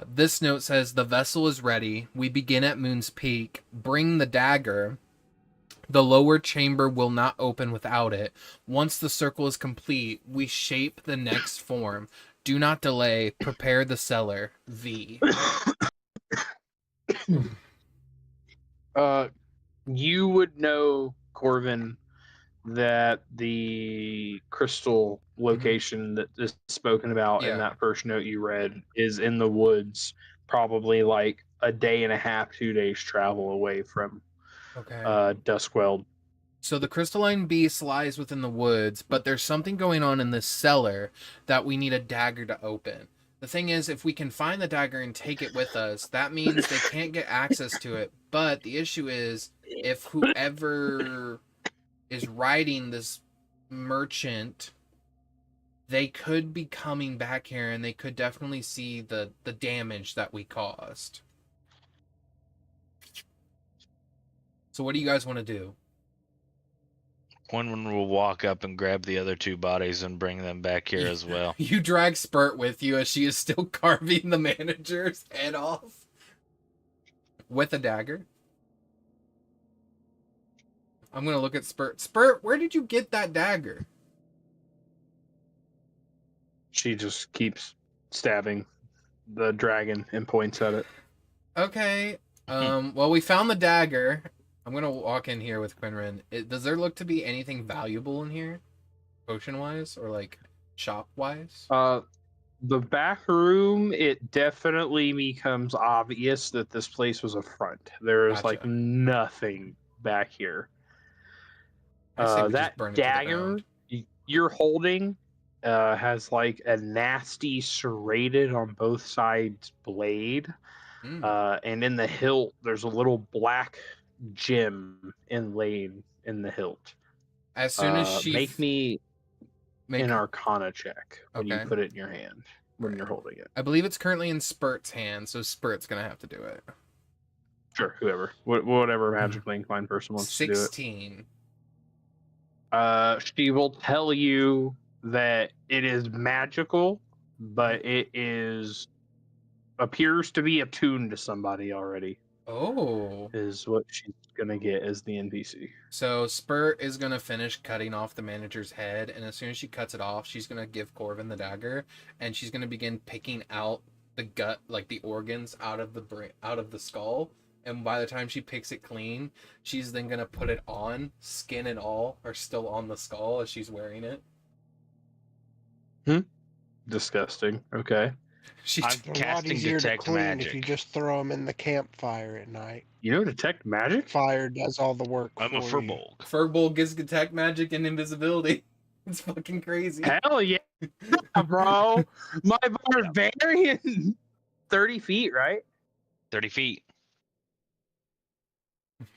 this note says, "The vessel is ready. We begin at Moon's Peak. Bring the dagger. The lower chamber will not open without it. Once the circle is complete, we shape the next form. Do not delay. Prepare the cellar. V." You would know, Corvin, that the crystal location that is spoken about in Yeah. that first note you read is in the woods, probably like a day and a half, 2 days travel away from Okay. Duskweld. So the crystalline beast lies within the woods, but there's something going on in this cellar that we need a dagger to open. The thing is, if we can find the dagger and take it with us, that means they can't get access to it. But the issue is, if whoever is riding this merchant, they could be coming back here and they could definitely see the damage that we caused. So what do you guys want to do? One will walk up and grab the other 2 bodies and bring them back here as well. You drag Spurt with you as she is still carving the manager's head off with a dagger. I'm gonna look at Spurt. Spurt, where did you get that dagger? She just keeps stabbing the dragon and points at it. Okay. Well, we found the dagger. I'm gonna walk in here with Qinren. Does there look to be anything valuable in here, potion-wise or like shop-wise? The back room, it definitely becomes obvious that this place was a front. There is like Gotcha. nothing back here. I say we just That burn it to the dagger ground. you're holding has like a nasty serrated on both sides blade. And in the hilt, there's a little black gem inlaid in the hilt. As soon as she make me an Arcana check when you Okay. put it in your hand when you're holding it. I believe it's currently in Spurt's hand, so Spurt's gonna have to do it. Sure, whoever, whatever magically inclined person wants to do it. 16. She will tell you that it is magical, but it appears to be attuned to somebody already. Oh. Is what she's gonna get as the NPC. So Spurt is gonna finish cutting off the manager's head, and as soon as she cuts it off, she's gonna give Corvin the dagger, and she's gonna begin picking out the gut, like the organs, out of the skull. And by the time she picks it clean, she's then gonna put it on, skin and all, are still on the skull as she's wearing it. Disgusting. Okay. She I'm They're a lot casting easier to detect clean magic. if you just throw them in the campfire at night. You know detect magic? Fire does all the work I'm a for you. Firbolg. Firbolg gives detect magic and invisibility. It's fucking crazy. Hell yeah, bro. My barbarian. 30 feet, right? 30 feet.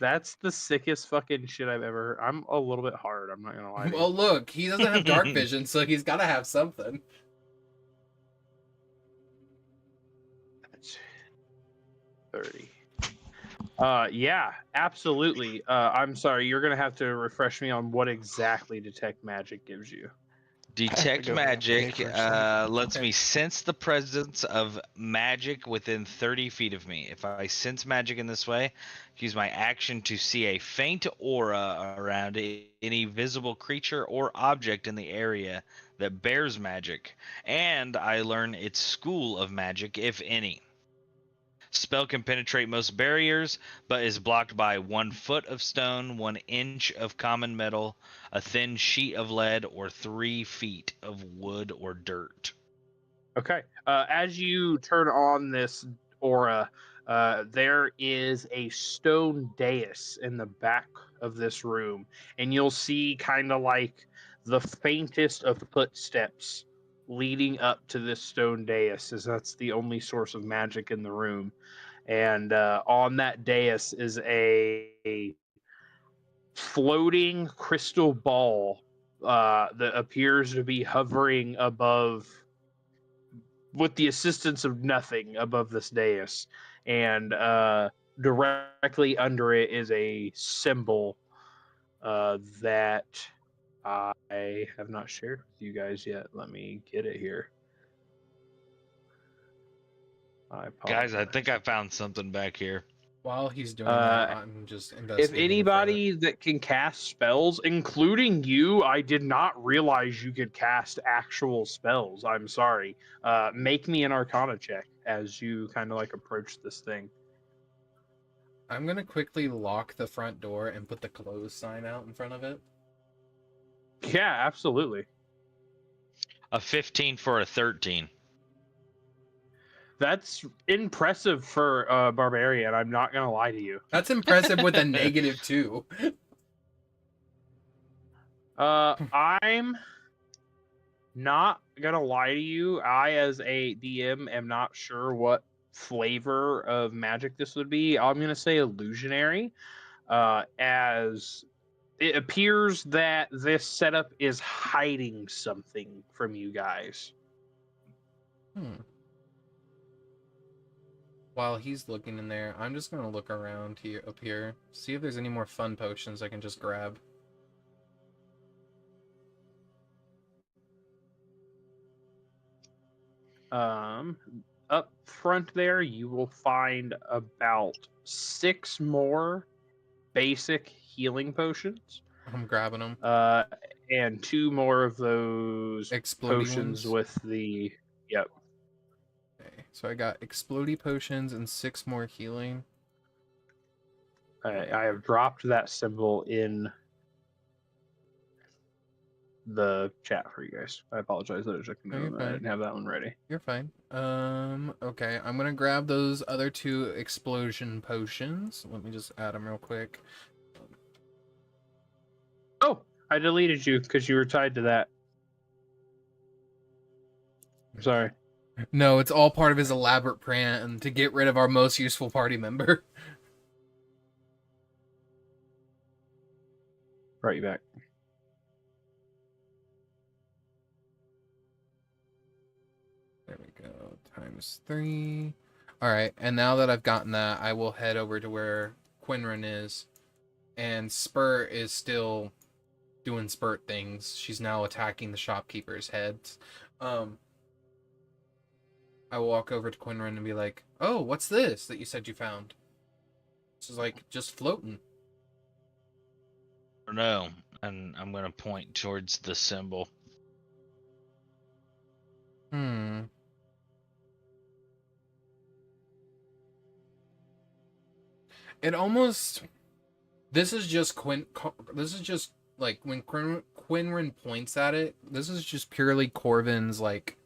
That's the sickest fucking shit I've ever heard. I'm a little bit hard, I'm not gonna lie to you. Well, look, he doesn't have dark vision, so he's got to have something. That's 30. Yeah, absolutely. I'm sorry, you're gonna have to refresh me on what exactly detect magic gives you. Detect go back magic to paper, lets Okay. me sense the presence of magic within 30 feet of me. If I sense magic in this way, use my action to see a faint aura around any visible creature or object in the area that bears magic, and I learn its school of magic, if any. Spell can penetrate most barriers, but is blocked by 1 foot of stone, 1 inch of common metal, a thin sheet of lead, or 3 feet of wood or dirt. Okay. As you turn on this aura, there is a stone dais in the back of this room, and you'll see kind of like the faintest of footsteps leading up to this stone dais, as that's the only source of magic in the room. And on that dais is a floating crystal ball that appears to be hovering above, with the assistance of nothing, above this dais. And directly under it is a symbol that I have not shared with you guys yet. Let me get it here. Guys, I think I found something back here. While he's doing that, I'm just If investigating. anybody that can cast spells, including you, I did not realize you could cast actual spells. I'm sorry. Make me an Arcana check as you kind of like approach this thing. I'm gonna quickly lock the front door and put the close sign out in front of it. Yeah, absolutely. A 15 for a 13. That's impressive for a barbarian. I'm not gonna lie to you. That's impressive with a -2. I'm not gonna lie to you. I, as a DM, am not sure what flavor of magic this would be. I'm gonna say illusionary, as it appears that this setup is hiding something from you guys. While he's looking in there, I'm just gonna look around here, up here, see if there's any more fun potions I can just grab. Up front there, you will find about 6 more basic healing potions. I'm grabbing them. And 2 more of those Exploding potions ones? with the yep. Okay, so I got explodey potions and 6 more healing. I have dropped that symbol in the chat for you guys. I apologize that it took me a you're moment. I fine. didn't have that one ready. You're fine. Okay, I'm gonna grab those other 2 explosion potions. Let me just add them real quick. Oh, I deleted you because you were tied to that. Sorry. No, it's all part of his elaborate plan to get rid of our most useful party member. Brought you back. There we go. ×3. Alright, and now that I've gotten that, I will head over to where Qinren is. And Spur is still doing Spurt things. She's now attacking the shopkeeper's heads. I walk over to Qinren and be like, "Oh, what's this that you said you found?" This is like just floating. No, and I'm gonna point towards the symbol. It almost. This is just This is just like when Qinren points at it. This is just purely Corvin's like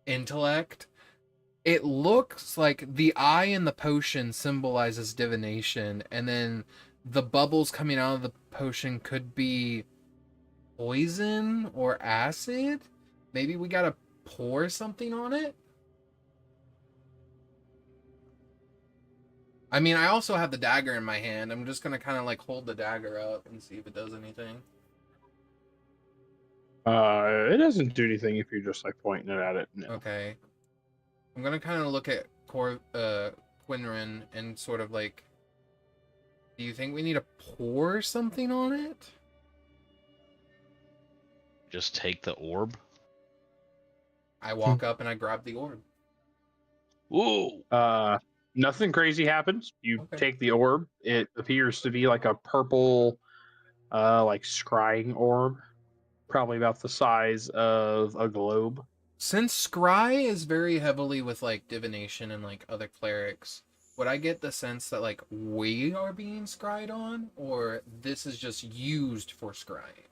intellect. It looks like the eye in the potion symbolizes divination, and then the bubbles coming out of the potion could be poison or acid. Maybe we gotta pour something on it. I mean, I also have the dagger in my hand. I'm just gonna kind of like hold the dagger up and see if it does anything. It doesn't do anything if you're just like pointing it at it. No. Okay. I'm gonna kind of look at Qinren and sort of like, do you think we need to pour something on it? Just take the orb. I walk up and I grab the orb. Whoa! Nothing crazy happens. You Okay. take the orb. It appears to be like a purple, like scrying orb, probably about the size of a globe. Since Scry is very heavily with like divination and like other clerics, would I get the sense that like we are being scryed on, or this is just used for scrying?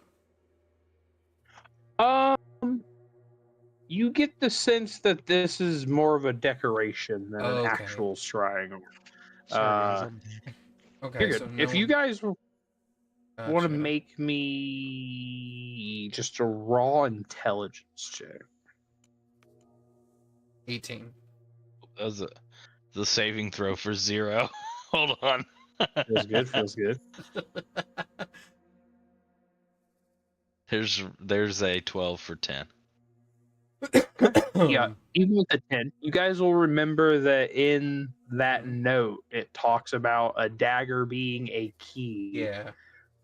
You get the sense that this is more of a decoration than an Okay. actual scrying orb. Sorry, guys, I'm Okay, You're good. so If you guys want to Gotcha. make me just a raw intelligence check. 18. That was the saving throw for 0. Hold on. Feels good. Feels good. There's a 12 for 10. Yeah, even with the 10, you guys will remember that in that note, it talks about a dagger being a key. Yeah.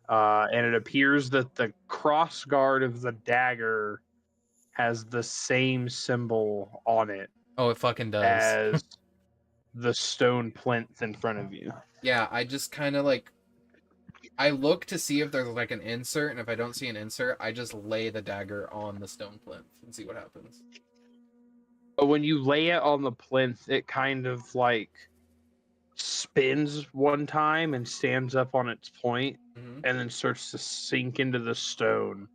And it appears that the cross guard of the dagger has the same symbol on it Oh, it fucking does. as the stone plinth in front of you. Yeah, I just kind of like, I look to see if there's like an insert, and if I don't see an insert, I just lay the dagger on the stone plinth and see what happens. But when you lay it on the plinth, it kind of like spins one time and stands up on its point, Mm-hmm. and then starts to sink into the stone.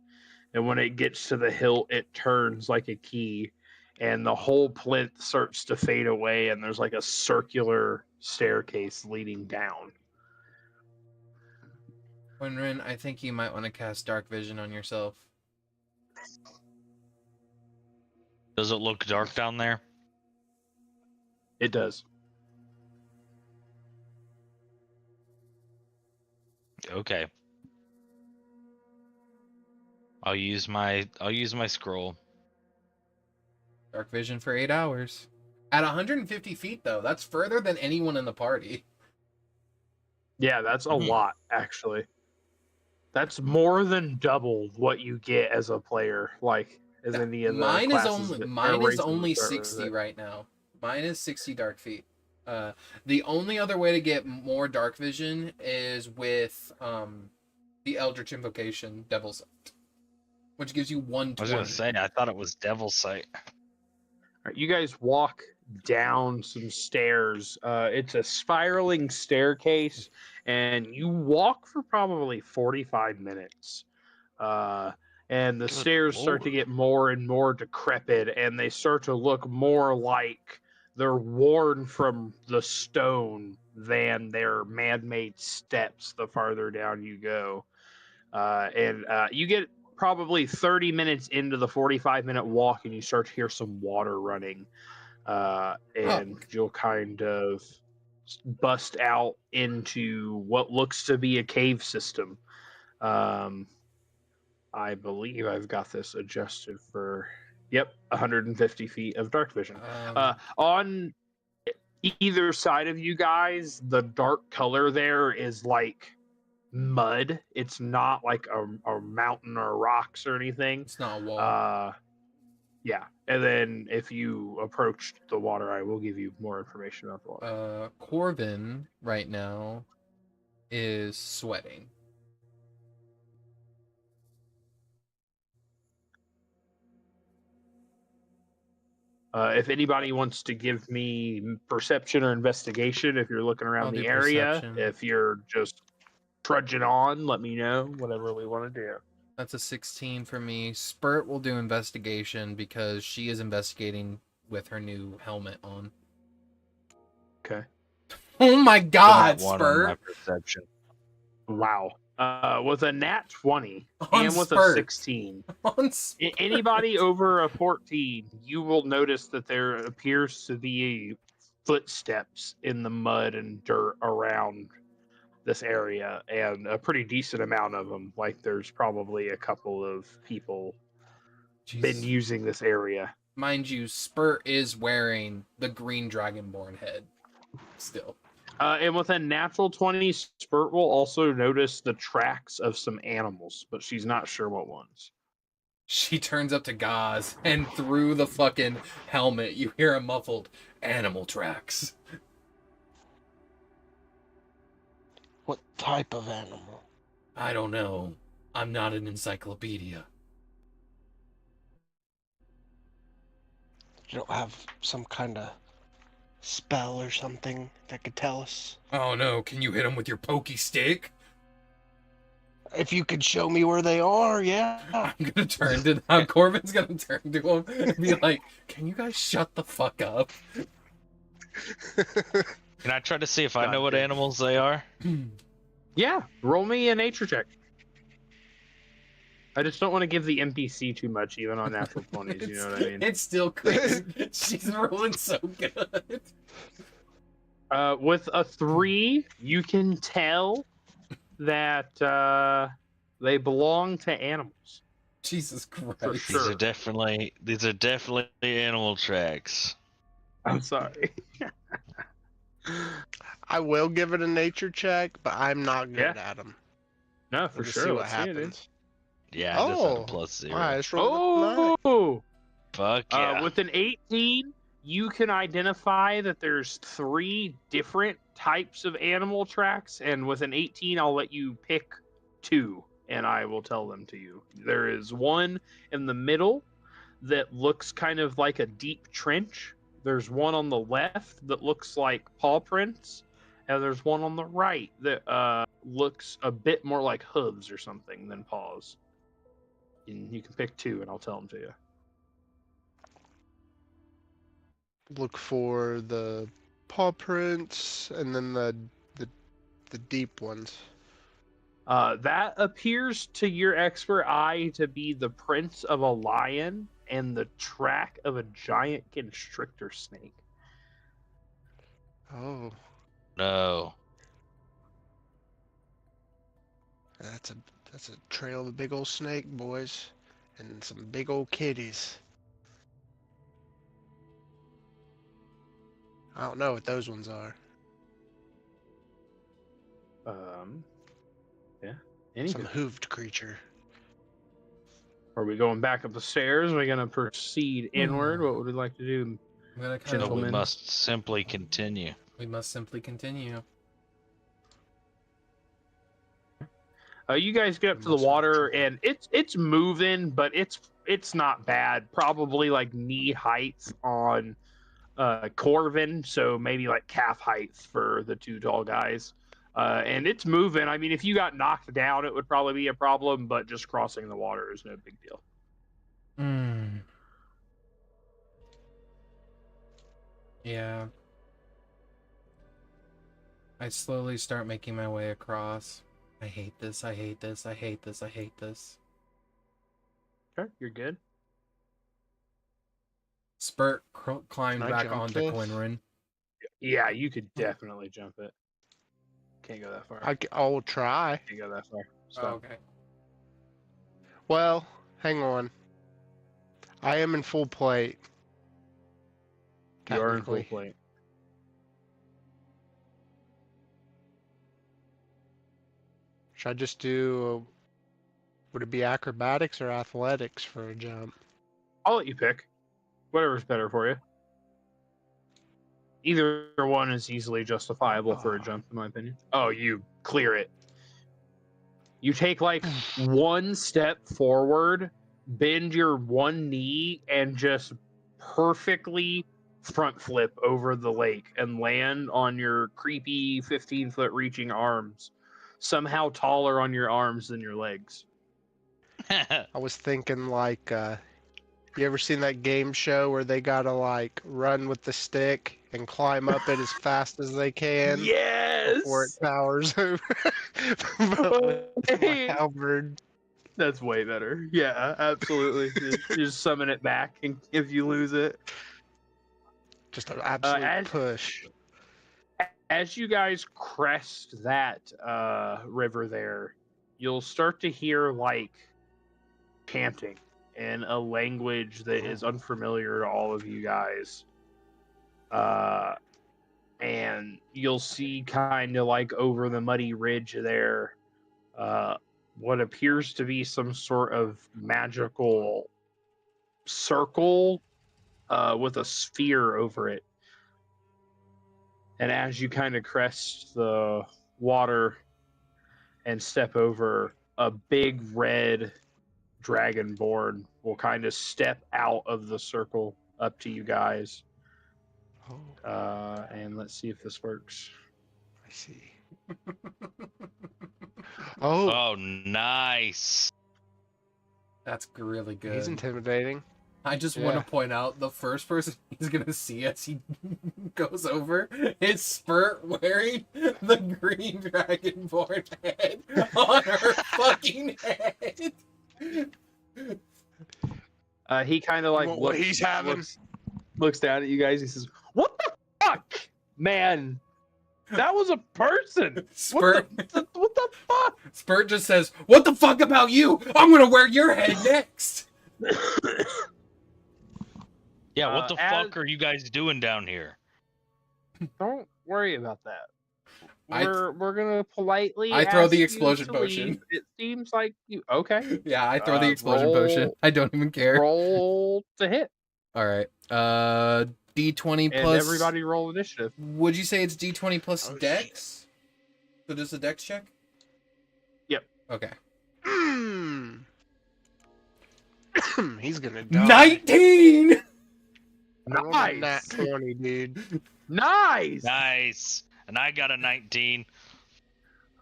and when it gets to the hilt, it turns like a key, and the whole plinth starts to fade away, and there's like a circular staircase leading down. Qinren, I think you might want to cast Dark Vision on yourself. Does it look dark down there? It does. Okay. I'll use my scroll. Dark Vision for 8 hours. At 150 feet, though. That's further than anyone in the party. Yeah, that's a lot, actually. That's more than double what you get as a player, like as any of the mine classes is only 60 right now. Mine is 60 dark feet. The only other way to get more dark vision is with the Eldritch Invocation, Devil's Sight, which gives you 120. I was gonna say, I thought it was Devil's Sight. All right, you guys walk down some stairs. It's a spiraling staircase, and you walk for probably 45 minutes. And the stairs start to get more and more decrepit, and they start to look more like they're worn from the stone than their man-made steps the farther down you go. And you get probably 30 minutes into the 45-minute walk, and you start to hear some water running. And you'll kind of bust out into what looks to be a cave system. I believe I've got this adjusted for, 150 feet of dark vision. On either side of you guys, the dark color there is like mud. It's not like a mountain or rocks or anything. It's not a wall. Yeah, and then if you approach the water, I will give you more information about the water. Corvin right now is sweating. If anybody wants to give me perception or investigation, if you're looking around the area, perception. if you're just trudging on, let me know. Whatever we want to do. That's a 16 for me. Spurt will do investigation because she is investigating with her new helmet on. Okay. Oh my god, One on my Spurt! perception. Wow. With a nat 20 On and with Spurt. a 16. On Spurt. Anybody over a 14, you will notice that there appears to be footsteps in the mud and dirt around this area, and a pretty decent amount of them. Like there's probably a couple of people been using this area. Mind you, Spurt is wearing the green dragonborn head still. And with a natural 20, Spurt will also notice the tracks of some animals, but she's not sure what ones. She turns up to Ghaz, and through the fucking helmet, you hear a muffled animal tracks. What type of animal? I don't know. I'm not an encyclopedia. You don't have some kind of spell or something that could tell us? Oh no, can you hit him with your pokey stick? If you could show me where they are, yeah. I'm gonna turn to them. Corvin's gonna turn to him and be like, can you guys shut the fuck up? Can I try to see if I know what animals they are? Yeah, roll me a nature check. I just don't want to give the NPC too much, even on natural 20s, you know what I mean? It's still crazy. She's rolling so good. With a 3, you can tell that they belong to animals. Jesus Christ. For sure. These are definitely animal tracks. I'm sorry. I will give it a nature check, but I'm not good at them. No, for sure. See what Let's see it, dude. happens. Yeah, it does have a +0. Wow, I just rolled a 9. Fuck yeah. With an 18, you can identify that there's 3 different types of animal tracks, and with an 18, I'll let you pick 2, and I will tell them to you. There is one in the middle that looks kind of like a deep trench. There's one on the left that looks like paw prints, and there's one on the right that looks a bit more like hooves or something than paws. And you can pick 2, and I'll tell them to you. Look for the paw prints and then the deep ones. That appears to your expert eye to be the prints of a lion and the track of a giant constrictor snake. Oh, No. that's a trail of a big old snake, boys, and some big old kitties. I don't know what those ones are. Yeah. Some Anything. hooved creature. Are we going back up the stairs? Are we going to proceed inward? What would we like to do? I'm gonna kind No, of. we Gentlemen. must simply continue. We must simply continue. You guys get up We to the must water, retreat. and it's moving, but it's not bad. Probably like knee height on Corvin, so maybe like calf height for the 2 tall guys. And it's moving. I mean, if you got knocked down, it would probably be a problem, but just crossing the water is no big deal. Yeah. I slowly start making my way across. I hate this, I hate this, I hate this, I hate this. Okay, you're good. Spurt climbed Can I back jump onto this? Qinren. Yeah, you could definitely jump it. Can't go that far. I'll try. Can't go that far. Oh, Stop. okay. Well, hang on. I am in full plate. You are in full Technically. plate. Should I just do? Would it be acrobatics or athletics for a jump? I'll let you pick. Whatever's better for you. Either one is easily justifiable for a Ah. jump, in my opinion. Oh, you clear it. You take like 1 step forward, bend your one knee, and just perfectly front flip over the lake and land on your creepy 15-foot reaching arms. Somehow taller on your arms than your legs. I was thinking like, you ever seen that game show where they gotta like run with the stick and climb up it as fast as they can before it Yes! towers over? But with my halberd. That's way better. Yeah, absolutely. Just summon it back and if you lose it. Just an absolute as- push. As you guys crest that river there, you'll start to hear like chanting in a language that is unfamiliar to all of you guys. And you'll see kind of like over the muddy ridge there, what appears to be some sort of magical circle with a sphere over it. And as you kind of crest the water and step over, a big red dragonborn will kind of step out of the circle up to you guys. Oh, And let's see if this works. I see. Oh, Oh, nice. That's really good. he's intimidating. I just want Yeah. to point out the first person he's gonna see as he goes over is Spurt wearing the green dragonborn head on her fucking head. He kind of like What he's having. looks down at you guys. He says, "What the fuck, man? That was a person. Spurt, What the fuck?" Spurt just says, "What the fuck about you? I'm gonna wear your head next." Yeah, what the as- fuck are you guys doing down here? Don't worry about that. I- We're gonna politely. I throw ask the you explosion to potion. leave. It seems like you okay. Yeah, I throw the explosion roll- potion. I don't even care. Roll to hit, All right. D20 and plus. everybody roll initiative. Would you say it's D20 plus Oh, Dex? So just a Dex check? Yep. Okay. He's gonna die. 19. I rolled a nat Nice. 20, dude. Nice. Nice. And I got a 19.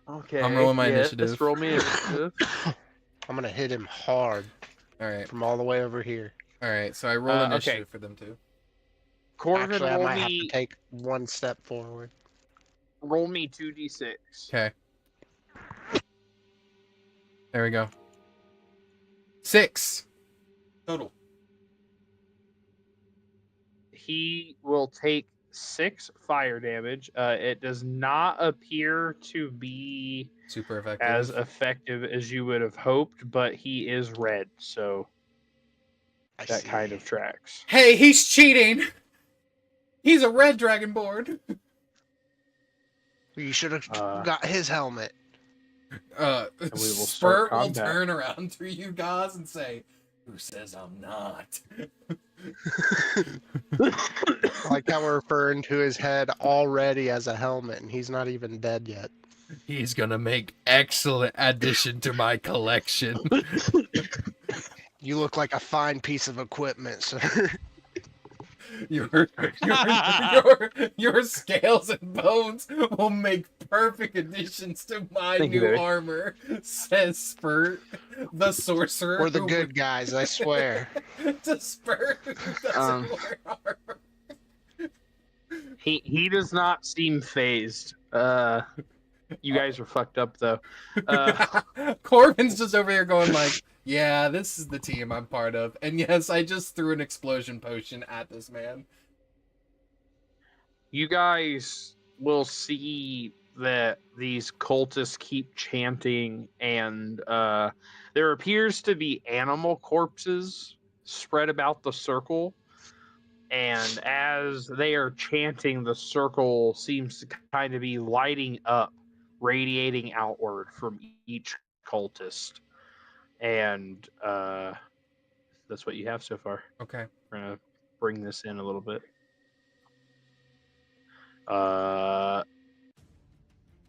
Okay. I'm rolling my yes, initiative. Roll me initiative. I'm gonna hit him hard. All right. from all the way over here. All right. So I roll Okay. initiative for them too. Corvin, Actually, I roll might have to me take one step forward. 2d6. Okay. There we go. 6 total. He will take 6 fire damage. It does not appear to be Super effective. as effective as you would have hoped, but he is red, so that kind of tracks. Hey, he's cheating. He's a red dragonborn. You should have Uh, got his helmet. we will Spurt start will combat. turn around to you guys and say, "Who says I'm not?" Like how we're referring to his head already as a helmet, and he's not even dead yet. He's gonna make excellent addition to my collection. You look like a fine piece of equipment, sir. Your scales and bones will make perfect additions to my Thank you, new baby. armor, says Spurt, the sorcerer. We're the who- good guys, I swear. to Spurt, who doesn't wear armor. He does not seem phased. You guys are fucked up though. Corvin's just over here going like, yeah, this is the team I'm part of. And yes, I just threw an explosion potion at this man. You guys will see that these cultists keep chanting, and there appears to be animal corpses spread about the circle. And as they are chanting, the circle seems to kind of be lighting up, radiating outward from each cultist. And that's what you have so far. Okay. We're going to bring this in a little bit.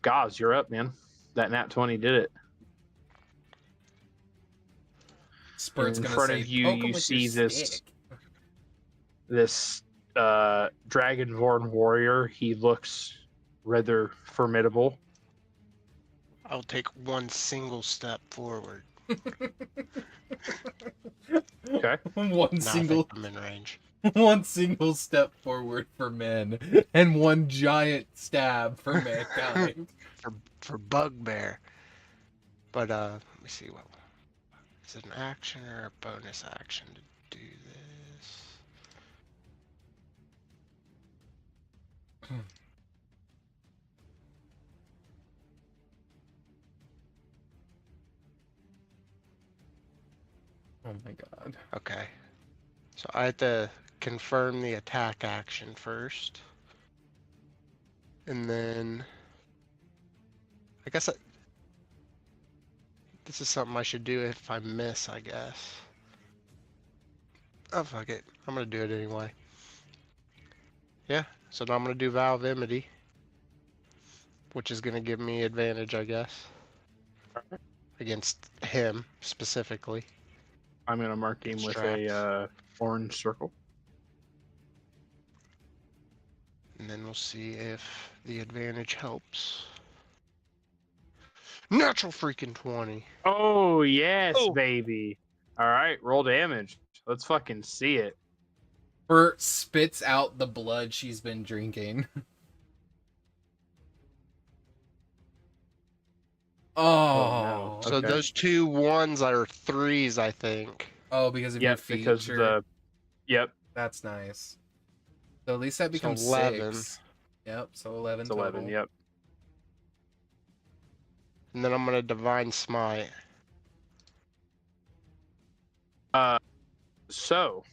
Ghaz, you're up, man. That nat 20 did it. Spurt's In gonna front say, of you, "Poke him you with see your this stick." this dragonborn warrior. He looks rather formidable. I'll take one single step forward. Okay. One Now I single think I'm in range. one single step forward for men and one giant stab for mankind. For Bugbear. But let me see, what is it, an action or a bonus action to do this? Oh my god. Okay. So I have to confirm the attack action first. And then I guess this is something I should do if I miss, I guess. Oh, fuck it. I'm gonna do it anyway. Yeah, so now I'm gonna do Vow of Enmity, which is gonna give me advantage, I guess. Against him, specifically. I'm going to mark him with a orange circle. And then we'll see if the advantage helps. Natural freaking 20. Oh, yes, Oh. baby. All right, roll damage. Let's fucking see it. Bert spits out the blood she's been drinking. Oh. no. So Okay. those 2 1s are 3s, I think. Oh, because of your Yep, feature. because the... Yep, That's nice. So at least that becomes 11. 6. Yep, so 11 it's total. 11, yep. And then I'm gonna Divine Smite. So,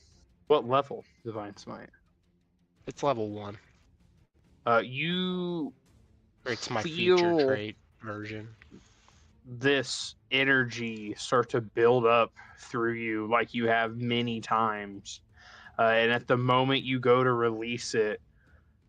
what level Divine Smite? It's level 1. You Or it's my feel feature trait version. this energy start to build up through you like you have many times. And at the moment you go to release it,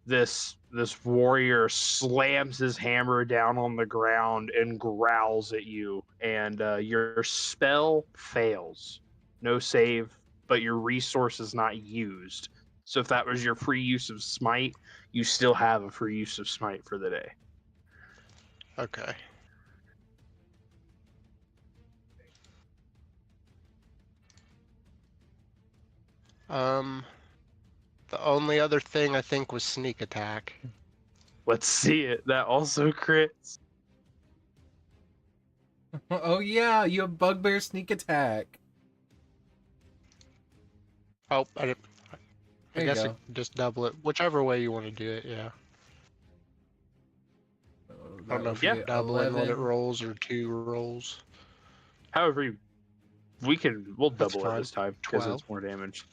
this warrior slams his hammer down on the ground and growls at you, and your spell fails. No save, but your resource is not used. So if that was your free use of smite, you still have a free use of smite for the day. Okay. The only other thing I think was sneak attack. Let's see it. That also crits. Oh yeah, you have Bugbear sneak attack. Oh, I There you guess go. it just double it. Whichever way you want to do it, yeah. So I don't know that if would you're be doubling what it 11. rolls or 2 rolls. However, we'll That's double it fine. this time because 12. it's more damage.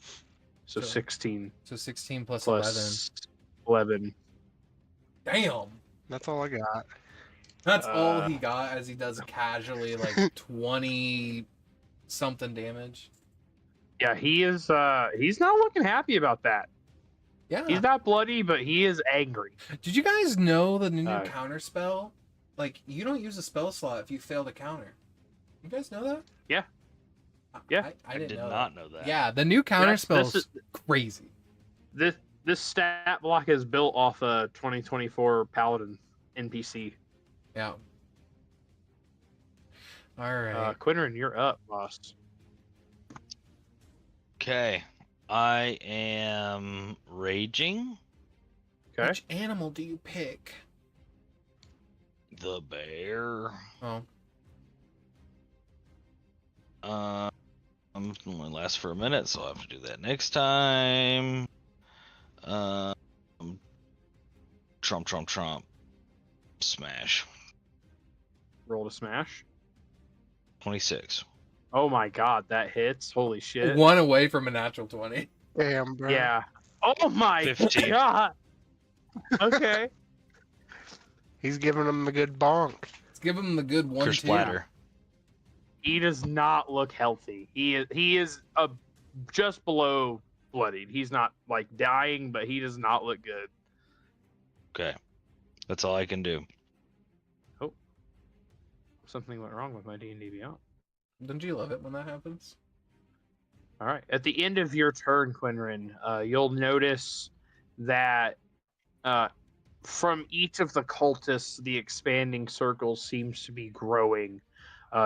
So So- 16 So 16 plus plus 11. 11. Damn. That's all I got. That's all he got as he does casually like 20 something damage. Yeah, he is. He's not looking happy about that. Yeah. He's not bloody, but he is angry. Did you guys know the new Uh, counter spell? Like, you don't use a spell slot if you fail to counter. You guys know that? Yeah. I- Yeah. I didn't did know not know that. Yeah, the new counter Yes, spell this is crazy. This stat block is built off a 2024 Paladin NPC. Yeah. All right. Qinren, you're up, boss. Okay. I am raging. Okay. Which animal do you pick? The bear. Oh, Only lasts for a minute, so I'll have to do that next time. Trump. Smash. Roll to smash. 26. Oh my god, that hits. Holy shit. one away from a natural 20. Damn, bro. Yeah. Oh my 15. god. Okay. He's giving him the good bonk. Let's give him the good one, Curse two. splatter. He does not look healthy. He is just below bloodied. He's not like dying, but he does not look good. Okay. That's all I can do. Something went wrong with my D&D Beyond. Don't you love it when that happens? All right. At the end of your turn, Qinren, you'll notice that from each of the cultists, the expanding circle seems to be growing.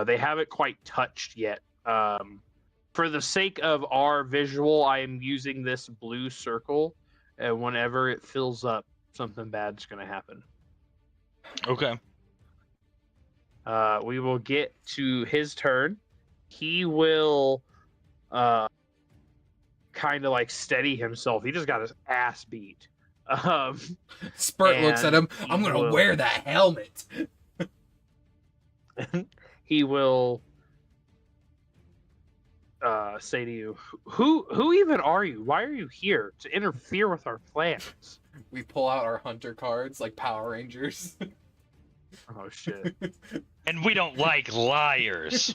They haven't quite touched yet. For the sake of our visual, I am using this blue circle, and whenever it fills up, something bad's going to happen. Okay. We will get to his turn. He will kind of like steady himself. He just got his ass beat. Spurt looks at him. And I'm he gonna will- wear that helmet. He will say to you, "Who even are you? Why are you here to interfere with our plans?" We pull out our hunter cards like Power Rangers. Oh shit! And we don't like liars.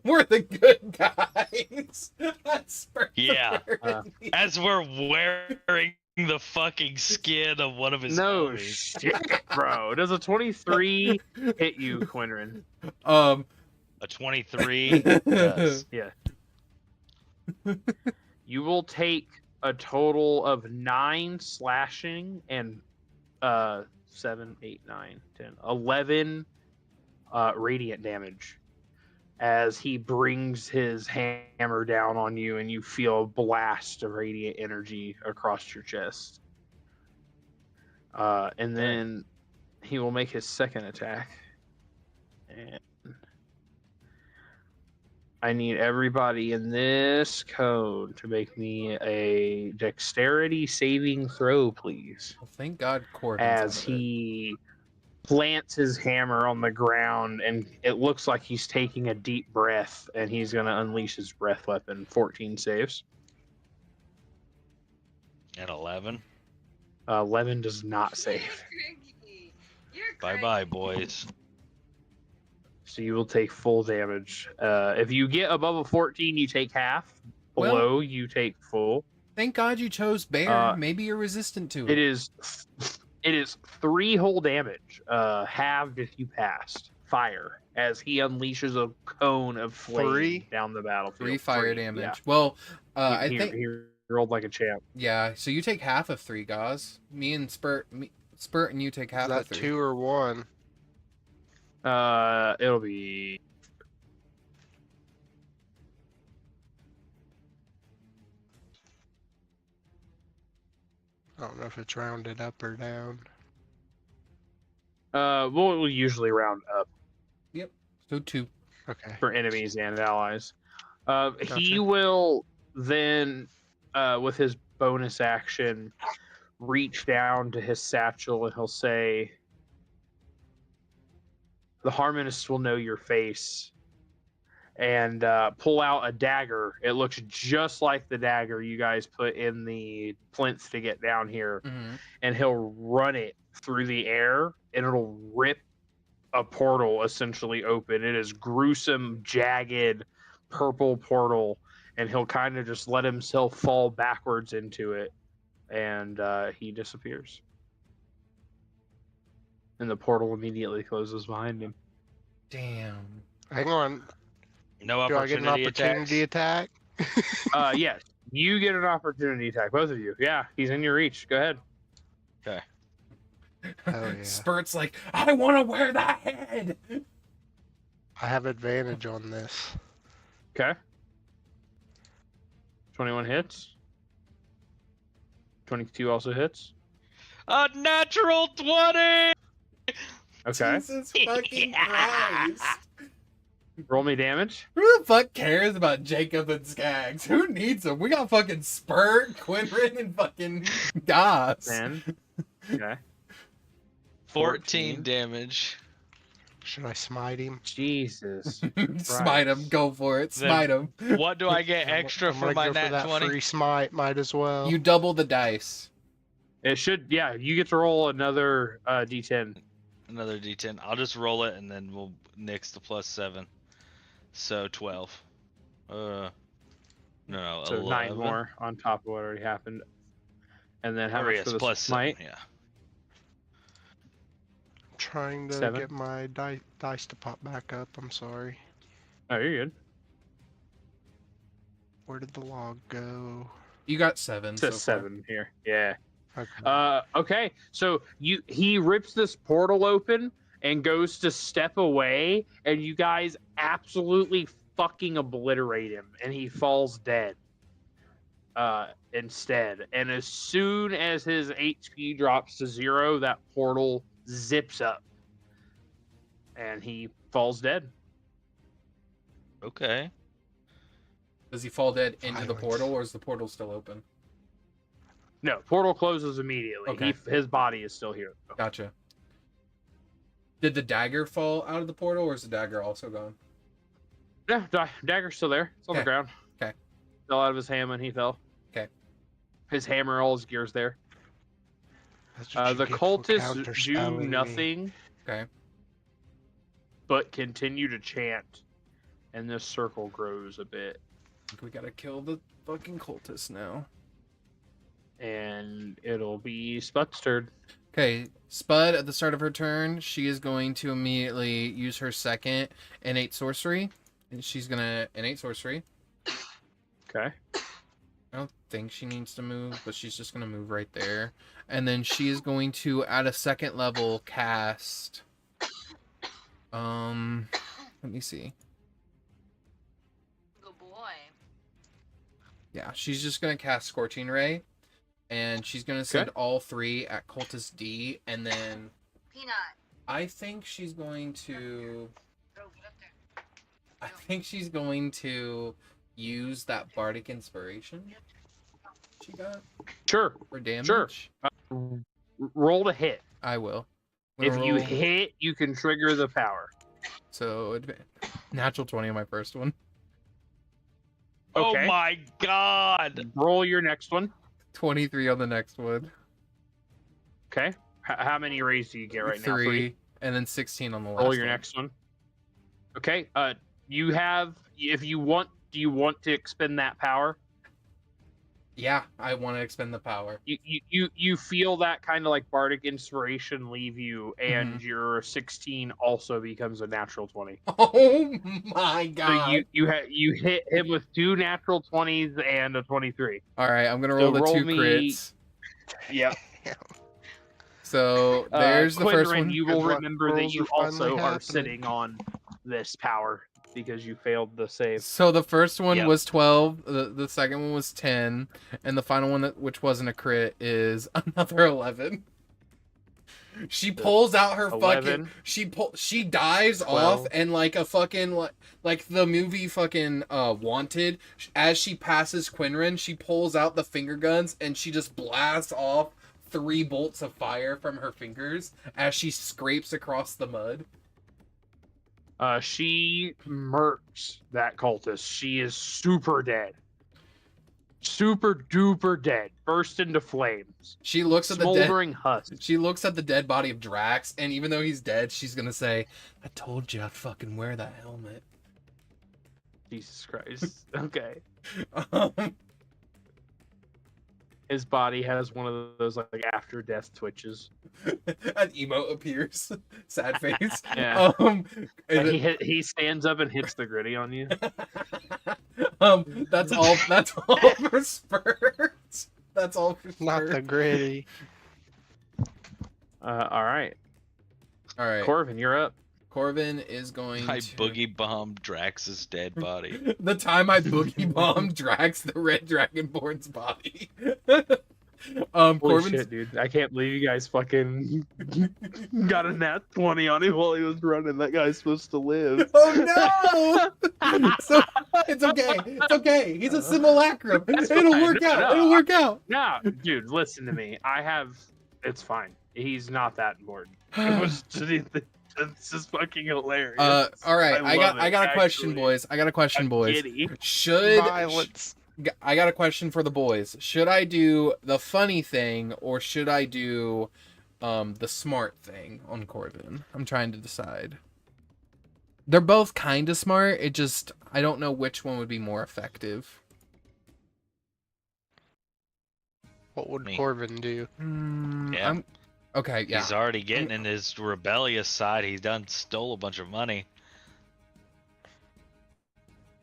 We're the good guys. That's Spurt. Yeah. As we're wearing the fucking skin of one of his No homies. shit, bro. Does a 23 hit you, Qinren? A 23. Yes. Yeah. You will take a total of 9 slashing and 7, 8, 9, 10, 11 radiant damage as he brings his hammer down on you, and you feel a blast of radiant energy across your chest. And then he will make his second attack. And I need everybody in this code to make me a dexterity saving throw, please. Well, thank God Corvin's As out of it. he plants his hammer on the ground, and it looks like he's taking a deep breath, and he's going to unleash his breath weapon. 14 saves. At 11. 11 does not save. Bye-bye, boys. So you will take full damage. If you get above a 14, you take half. Well- Below, you take full. Thank God you chose bear. Maybe you're resistant to It it. is 3 whole damage, halved if you passed. Fire, as he unleashes a cone of flame 3? down the battlefield. 3 fire 3, damage. yeah. Well, He- I he, think he rolled like a champ. yeah. So you take half of 3, Ghaz. Me and Spurt, Spurt, and you take Is half that of 3. 2 or 1? It'll be don't know if it's rounded up or down. We'll usually round up So 2. Okay. for enemies and allies. He Gotcha. will then, with his bonus action, reach down to his satchel and he'll say, "The Harmonist will know your face," and pull out a dagger. It looks just like the dagger you guys put in the plinth to get down here, Mm-hmm. and he'll run it through the air and it'll rip a portal essentially open. It is gruesome, jagged, purple portal, and he'll kind of just let himself fall backwards into it, and he disappears. And the portal immediately closes behind him. Damn. Hang on. No Do I get an opportunity attack? Yes, you get an opportunity attack, both of you. Yeah, he's in your reach. Go ahead. Okay. Hell yeah. Spurt's like, I want to wear that head. I have advantage on this. Okay. 21 hits. 22 also hits. A natural 20! Okay. Jesus fucking Christ. Roll me damage. Who the fuck cares about Jacob and Skaggs? Who needs them? We got fucking Spurt, Qinren, and fucking Ghaz. 10. Okay. 14 damage. Should I smite him? Jesus. Smite him. Go for it. Then- Smite him. What do I get extra I'm for gonna my go for nat that 20? free smite. Might as well. You double the dice. It should, yeah, you get to roll another d10. Another d10. I'll just roll it and then we'll nix the +7. So 12. No, So 11. 9 more on top of what already happened. And then how Or much yes, for the +7. smite? Yeah. Trying to 7. get my dice to pop back up. I'm sorry. Oh, you're good. Where did the log go? You got 7. It says so far. 7 here. Yeah. Okay. Okay. So he rips this portal open and goes to step away, and you guys absolutely fucking obliterate him, and he falls dead. Instead, and as soon as his HP drops to 0, that portal zips up, and he falls dead. Okay. Does he fall dead into the Violence. portal, or is the portal still open? No, portal closes immediately. Okay. His body is still here. Gotcha. Did the dagger fall out of the portal, or is the dagger also gone? Yeah, dagger's still there. It's on the Okay. ground. Okay. Fell out of his hand when he fell. Okay. His hammer, all his gear's there. That's what you The get for cultists do counterspelling me. nothing Okay. but continue to chant, and this circle grows a bit. We gotta kill the fucking cultist now. And it'll be Spud's turn. Okay, Spud, at the start of her turn, she is going to immediately use her second innate sorcery. And she's gonna innate sorcery. Okay. I don't think she needs to move, but she's just gonna move right there. And then she is going to, at a second level, cast... let me see. Good boy. Yeah, she's just gonna cast Scorching Ray. And she's gonna send Okay. all 3 at Cultist D, and then Peanut. I think she's going to... Bro, get up there. I think she's going to use that Bardic Inspiration she got Sure. for damage. Sure. Roll to hit. I will. I'm If gonna you roll- hit, you can trigger the power. So, natural 20 on my first one. Okay. Oh my god! Roll your next one. 23 on the next one. Okay. How many rays do you get right now? 3. And then 16 on the last Roll your one. next one. Okay. You have, if you want, do you want to expend that power? Yeah, I want to expend the power. You feel that kind of like bardic inspiration leave you, and Mm-hmm. your 16 also becomes a natural 20. Oh my god. So you hit him with 2 natural 20s and a 23. Alright, I'm going to roll the roll 2 me- crits. Yep. So, there's the first Quinren, one. you will Good luck remember that rolls you are finally also are happening. sitting on this power. because you failed the save. So the first one Yep. was 12, the second one was 10, and the final one, which wasn't a crit, is another 11. She pulls out her 11. fucking she dives 12. off, and like a fucking like the movie fucking Wanted, as she passes Qinren, she pulls out the finger guns and she just blasts off 3 bolts of fire from her fingers as she scrapes across the mud. She murks that cultist. She is super dead. Super duper dead. Burst into flames. She looks at the dead Smoldering husk. She looks at the dead body of Drax, and even though he's dead, she's gonna say, "I told you I'd fucking wear that helmet." Jesus Christ. Okay. Um, His body has one of those like after death twitches. an emote appears, sad face. Yeah. And He stands up and hits the gritty on you. that's all. That's all for Spurs. That's all for Spurs. Not the gritty. All right. All right. Corvin, you're up. Corvin is going I to... boogie bombed Drax's dead body. The time I boogie bombed Drax the Red Dragonborn's body. Holy Corvin's... shit, dude. I can't believe you guys fucking got a nat 20 on him while he was running. That guy's supposed to live. Oh no! So, it's okay. It's okay. He's a simulacrum. That's It'll fine. work out. No, It'll work out. No, dude, listen to me. It's fine. He's not that important. It was it's just fucking hilarious. All right. I love got it, a question, actually. boys. I got a question, boys. Giddy. Should Violence. I got a question for the boys. Should I do the funny thing or should I do the smart thing on Corvin? I'm trying to decide. They're both kind of smart. It just I don't know which one would be more effective. What would Me. Corvin do? Yeah. Okay, yeah. He's already getting in his rebellious side. He's done stole a bunch of money.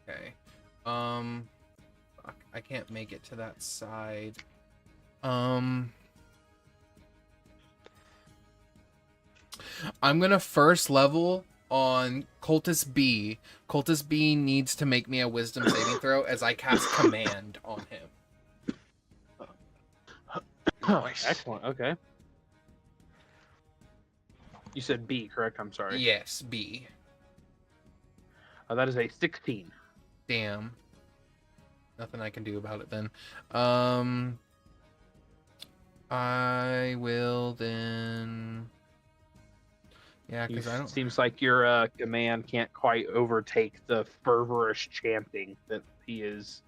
Okay. Fuck, I can't make it to that side. I'm gonna first level on Cultist B. Cultist B needs to make me a Wisdom saving throw as I cast Command on him. Nice. Excellent. Okay. You said B, correct? I'm sorry. Yes, B. That is a 16. Damn. Nothing I can do about it then. I will then. Yeah, because I don't. Seems like your command can't quite overtake the fervorish chanting that he is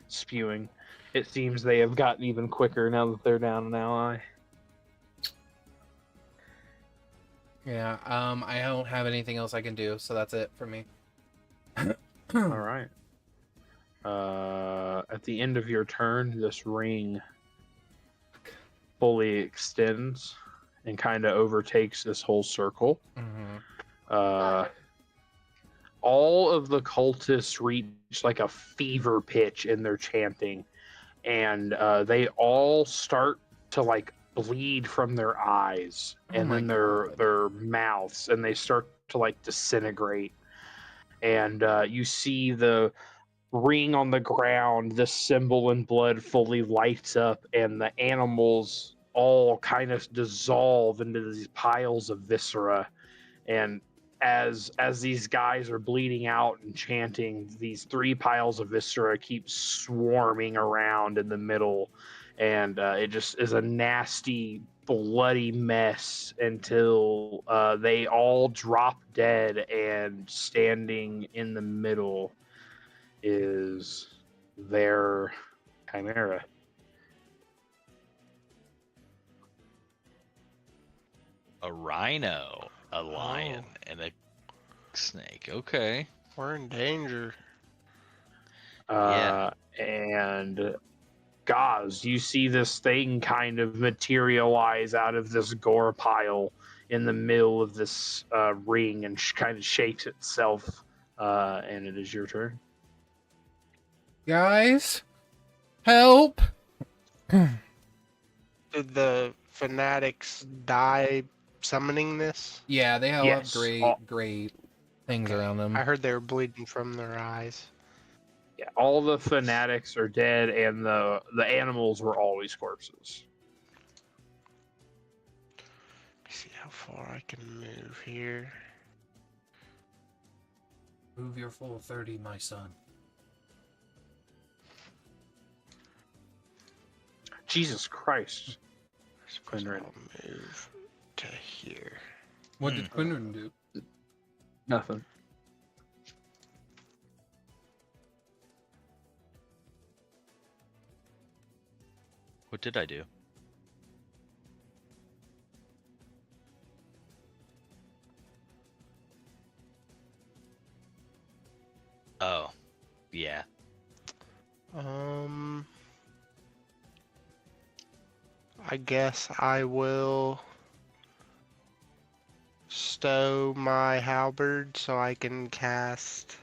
spewing. It seems they have gotten even quicker now that they're down an ally. Yeah, I don't have anything else I can do, so that's it for me. All right. At the end of your turn, this ring fully extends and kind of overtakes this whole circle. Mm-hmm. All of the cultists reach like a fever pitch in their chanting, and they all start to like bleed from their eyes and then their mouths, and they start to like disintegrate. And you see the ring on the ground, this symbol in blood fully lights up, and the animals all kind of dissolve into these piles of viscera. And as these guys are bleeding out and chanting, these 3 piles of viscera keep swarming around in the middle, and it just is a nasty, bloody mess until they all drop dead, and standing in the middle is their chimera. A rhino, a lion, and a snake. Okay. We're in danger. Yeah. And Ghaz, you see this thing kind of materialize out of this gore pile in the middle of this ring, and kind of shakes itself, and it is your turn. Guys, help! Did the fanatics die summoning this? Yeah, they all Yes. have great things around them. I heard they were bleeding from their eyes. Yeah, all the fanatics are dead, and the animals were always corpses. See how far I can move here. Move your full 30, my son. Jesus Christ. Qinren. I'll move to here. What did Qinren do? Nothing. What did I do? Oh, yeah. I guess I will stow my halberd so I can cast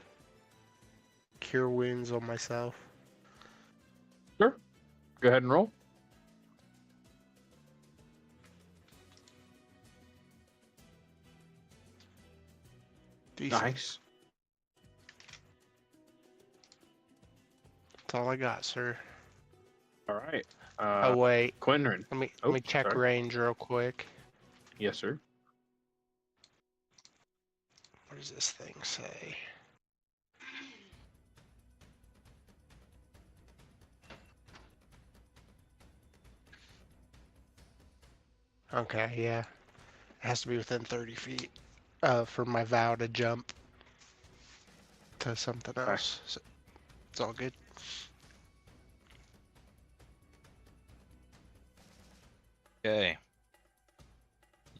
Cure Wounds on myself. Sure. Go ahead and roll. Decent. Nice. That's all I got, sir. All right. Oh wait, Qinren. let me check sorry. range real quick. Yes, sir. What does this thing say? Okay, yeah. It has to be within 30 feet for my vow to jump to something else. So it's all good. Okay.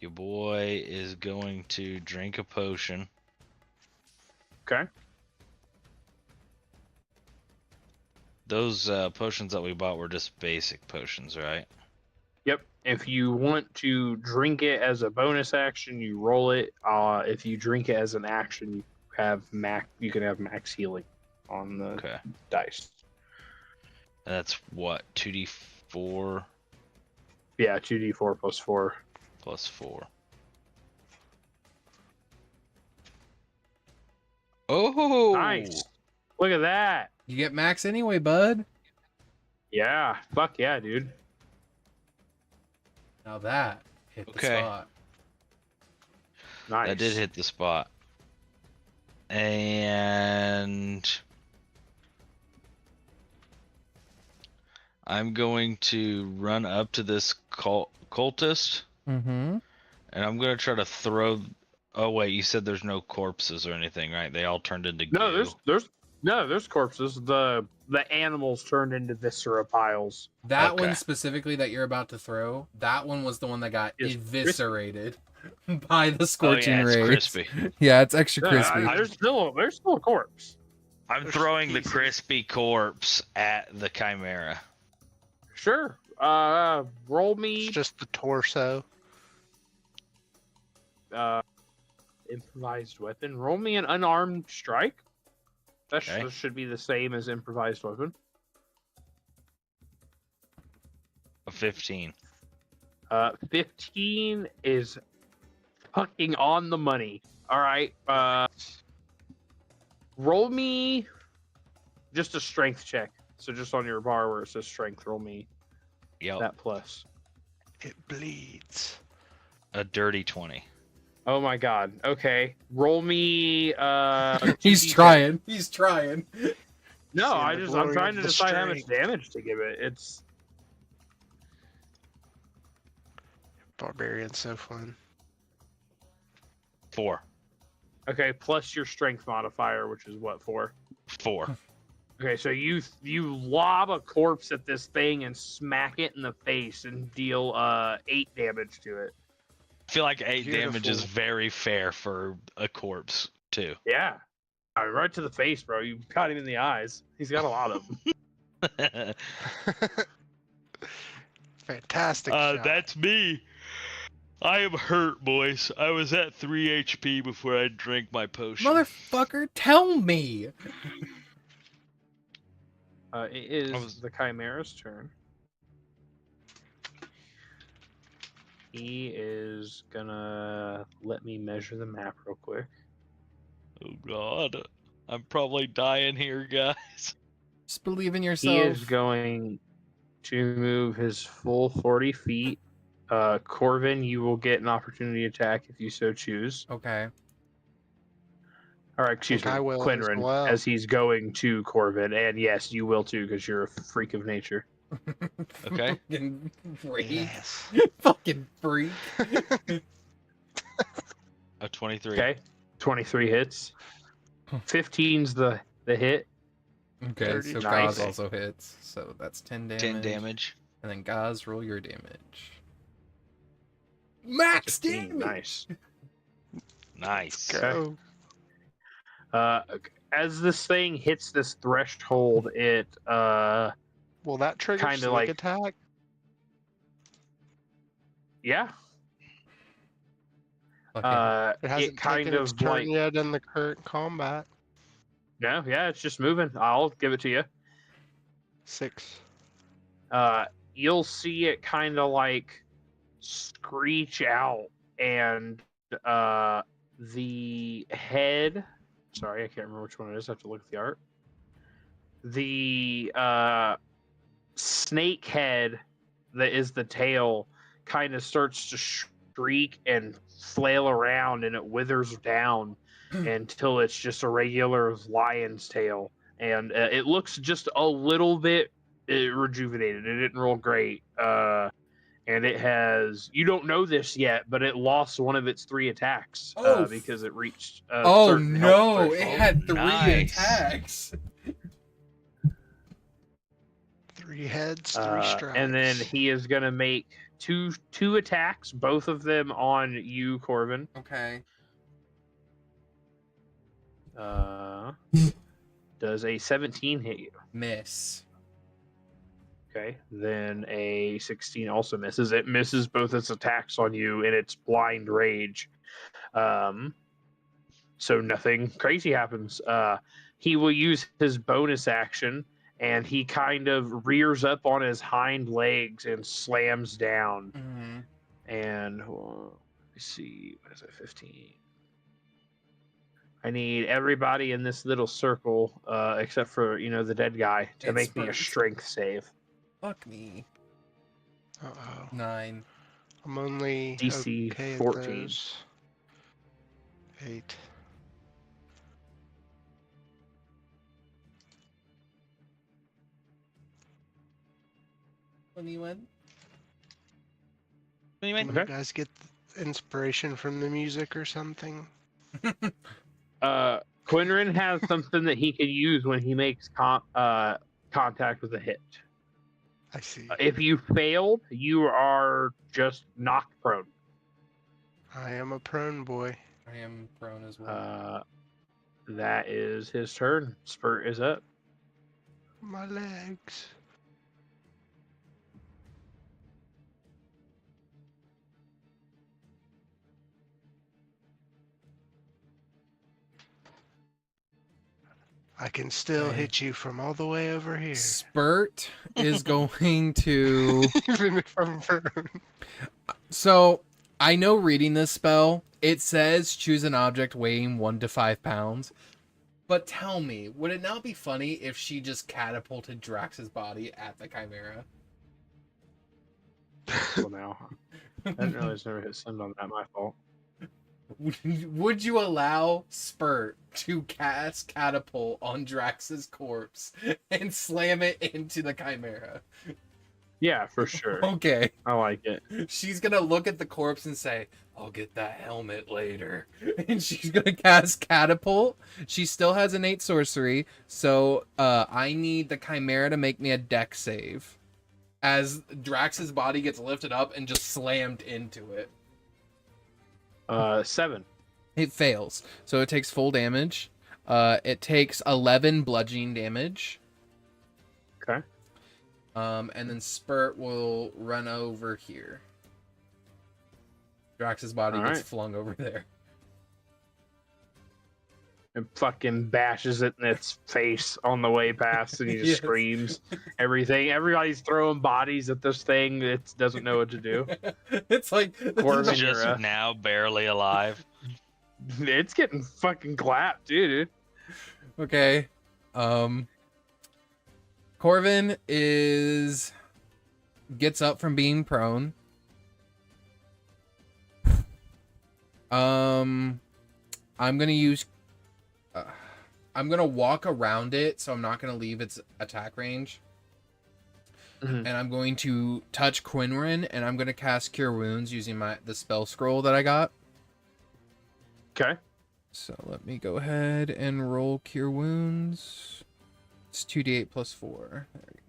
Your boy is going to drink a potion. Okay. Those potions that we bought were just basic potions, right? Yep. If you want to drink it as a bonus action, you roll it. If you drink it as an action, you can have max healing on the Okay. dice. And that's what, 2d4 Yeah, 2d4 plus 4. plus 4. Oh! Nice. Look at that. You get max anyway, bud. Yeah. Fuck yeah, dude. Now that hit the Okay. spot. Nice. That did hit the spot. And I'm going to run up to this cultist, Mm-hmm. and I'm going to try to throw... Oh, wait, you said there's no corpses or anything, right? They all turned into goo. There's corpses. The animals turned into viscera piles. That Okay. one specifically that you're about to throw, that one was the one that got Is eviscerated by the scorching oh, yeah, it's rays. crispy. Yeah, it's extra Yeah, crispy. there's still a corpse. I'm There's throwing the pieces. crispy corpse at the chimera. Sure. Roll me It's just the torso. improvised weapon. Roll me an unarmed strike. That Okay. should be the same as improvised weapon. A 15. 15 is fucking on the money. All right. Roll me just a strength check. So just on your bar where it says strength, roll me Yep. that plus. It bleeds. A dirty 20. Oh my god. Okay. Roll me He's 2d10. trying. He's trying. No, See the I'm glory trying of to the decide how much strength. damage to give it. It's Barbarian's so fun. 4. okay, plus your strength modifier, which is what, 4? 4. Okay, so you lob a corpse at this thing and smack it in the face and deal 8 damage to it. I feel like 8 damage is Beautiful. very fair for a corpse, too. Yeah. Right to the face, bro. You got him in the eyes. He's got a lot of them. Fantastic shot. That's me. I am hurt, boys. I was at 3 HP before I drank my potion. Motherfucker, tell me. It is the Chimera's turn. He is gonna let me measure the map real quick. Oh God, I'm probably dying here, guys. Just believe in He yourself. is going to move his full 40 feet. Corvin, you will get an opportunity attack if you so choose. Okay. All right, excuse me, I will as Qinren, well. as he's going to Corvin. And yes, you will too, because you're a freak of nature. Okay. Fucking freak. Yes. Fucking freak. A 23. Okay, 23 hits. 15's the hit. Okay, so 30. Ghaz Nice. also hits. So that's 10 damage. 10 damage. And then Ghaz, roll your damage. Max 15, damage! nice. Nice. Go. As this thing hits this threshold, it Will that trigger Kinda sneak like- attack? yeah, Fucking- It hasn't it kind taken its of turn like yet in the current combat. yeah, it's just moving. I'll give it to you. 6. You'll see it kind of like screech out, and the head. Sorry, I can't remember which one it is. I have to look at the art. The snake head that is the tail kind of starts to shriek and flail around, and it withers down until it's just a regular lion's tail, and it looks just a little bit rejuvenated. It didn't roll great, and it has, you don't know this yet, but it lost one of its 3 attacks because it reached a Oh certain health no, it threshold. had 3 Nice. attacks. 3 heads, 3 strikes. And then he is going to make two attacks, both of them on you, Corvin. Okay. Does a 17 hit you? Miss. Okay. Then a 16 also misses. It misses both its attacks on you in its blind rage. So nothing crazy happens. He will use his bonus action, and he kind of rears up on his hind legs and slams down. Mm-hmm. And let me see, what is it? 15. I need everybody in this little circle, except for the dead guy, to It's make me a first. strength save. Fuck me. Uh-oh. 9. I'm only DC okay at 14. those. 8. Anyone? Anyway, Can you guys get inspiration from the music or something? Qinren has something that he can use when he makes contact with a hit. I see. If you failed, you are just knocked prone. I am a prone boy. I am prone as well. That is his turn. Spurt is up. My legs. I can still Okay. hit you from all the way over here. Spurt is going to. Even if I'm prone. So, I know reading this spell, it says choose an object weighing 1 to 5 pounds. But tell me, would it not be funny if she just catapulted Drax's body at the Chimera? Well, now I didn't realize I never hit send on that. My fault. Would you allow Spurt to cast catapult on Drax's corpse and slam it into the Chimera? Yeah, for sure. Okay. I like it. She's gonna look at the corpse and say, I'll get that helmet later. And she's gonna cast catapult. She still has innate sorcery, so I need the Chimera to make me a dex save. As Drax's body gets lifted up and just slammed into it. 7. It fails. So it takes full damage. It takes 11 bludgeoning damage. Okay. And then Spurt will run over here. Drax's body gets Alright. flung over there. And fucking bashes it in its face on the way past, and he just Yes. screams everything. Everybody's throwing bodies at this thing. It doesn't know what to do. It's like it's Corvin, just you're, now barely alive. It's getting fucking clapped, dude. Okay. Corvin gets up from being prone. I'm gonna use. I'm gonna walk around it, so I'm not gonna leave its attack range. Mhm. And I'm going to touch Qinren, and I'm gonna cast Cure Wounds using the spell scroll that I got. Okay. So let me go ahead and roll Cure Wounds. It's 2d8 plus 4. There you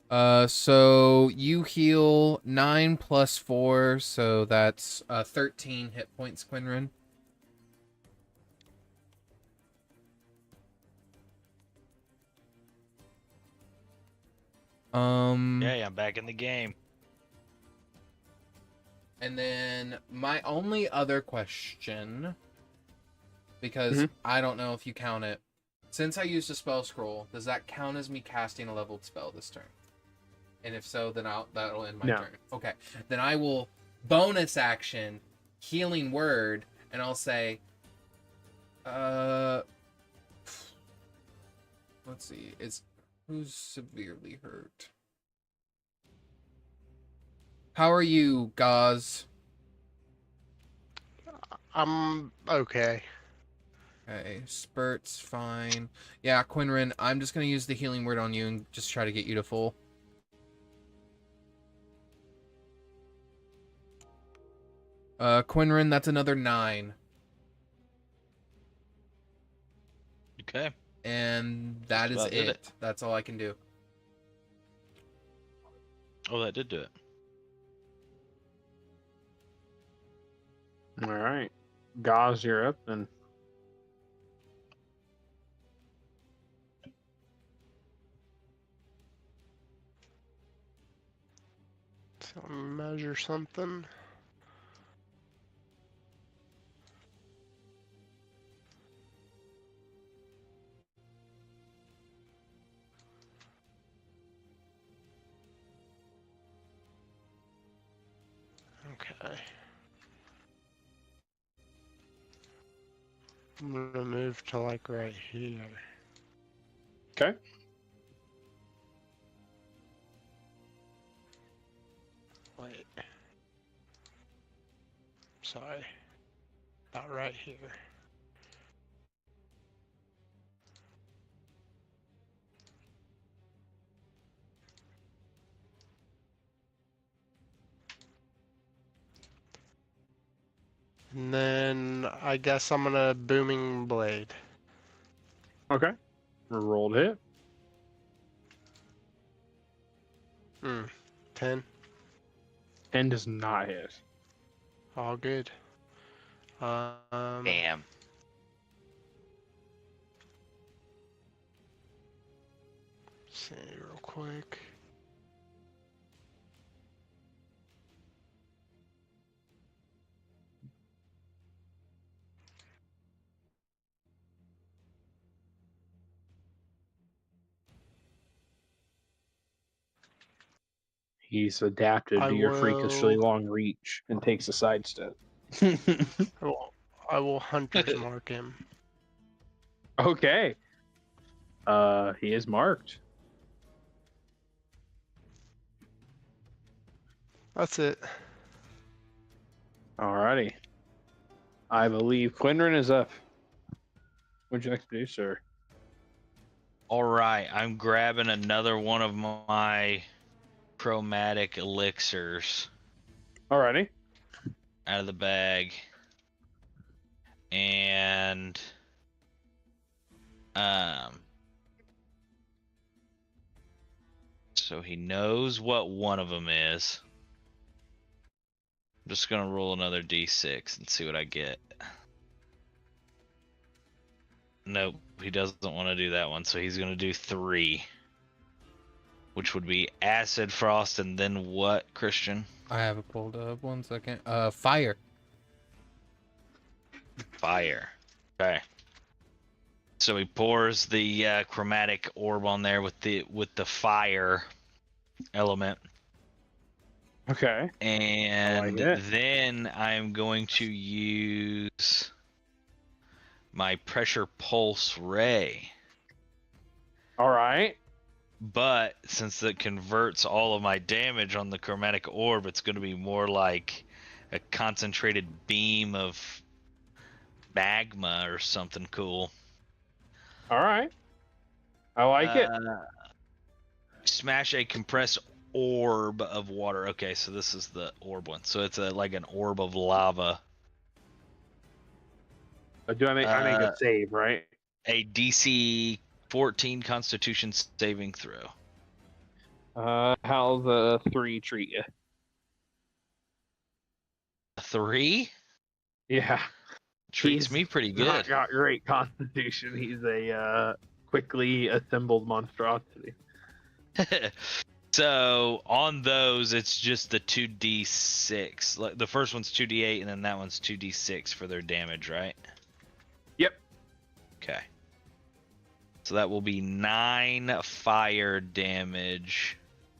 go. So you heal 9 plus 4, so that's 13 hit points, Qinren. Yeah, I'm back in the game. And then my only other question, because I don't know if you count it, since I used a spell scroll, does that count as me casting a leveled spell this turn? And if so, then that'll end my turn. Okay, then I will bonus action Healing Word, and I'll say, let's see, who's severely hurt? How are you, Ghaz? I'm okay. Okay, Spurt's fine. Yeah, Qinren, I'm just gonna use the Healing Word on you and just try to get you to full. Qinren, that's another 9. Okay. And that is about did it. it. That's all I can do. Oh, that did do it. All right. Ghaz, you're up then. So measure something. Okay. I'm gonna move to like right here. Okay. Wait. Sorry. About right here. And then I guess I'm gonna Booming Blade. Okay. Rolled hit. 10. 10 does not hit. All good. Damn. See real quick. He's adapted I to your freakishly will- long reach and takes a sidestep. I will Hunter's Mark him. Okay. He is marked. That's it. Alrighty. I believe Qinren is up. What'd you like to do, sir? All right, I'm grabbing another one of my chromatic elixirs Alrighty. out of the bag. And so he knows what one of them is. I'm just gonna roll another d6 and see what I get. Nope, he doesn't want to do that one, so he's gonna do 3, which would be acid, frost, and then what, Christian? I have it pulled up. 1 second. Fire. Fire. Okay. So he pours the chromatic orb on there with the fire element. Okay. And it. then I'm going to use my pressure pulse ray. All right. But since it converts all of my damage on the chromatic orb, it's going to be more like a concentrated beam of magma or something cool. All right. I like it. Smash a compressed orb of water. Okay, so this is the orb one. So it's like an orb of lava. Do I make a save, right? A DC 14 Constitution saving throw. How's a 3 treat you? 3? Yeah. Treats He's me pretty good. Not got great constitution. He's a quickly assembled monstrosity. So on those, it's just the 2d6. Like the first one's 2d8, and then that one's 2d6 for their damage, right? Yep. Okay. So that will be 9 fire damage.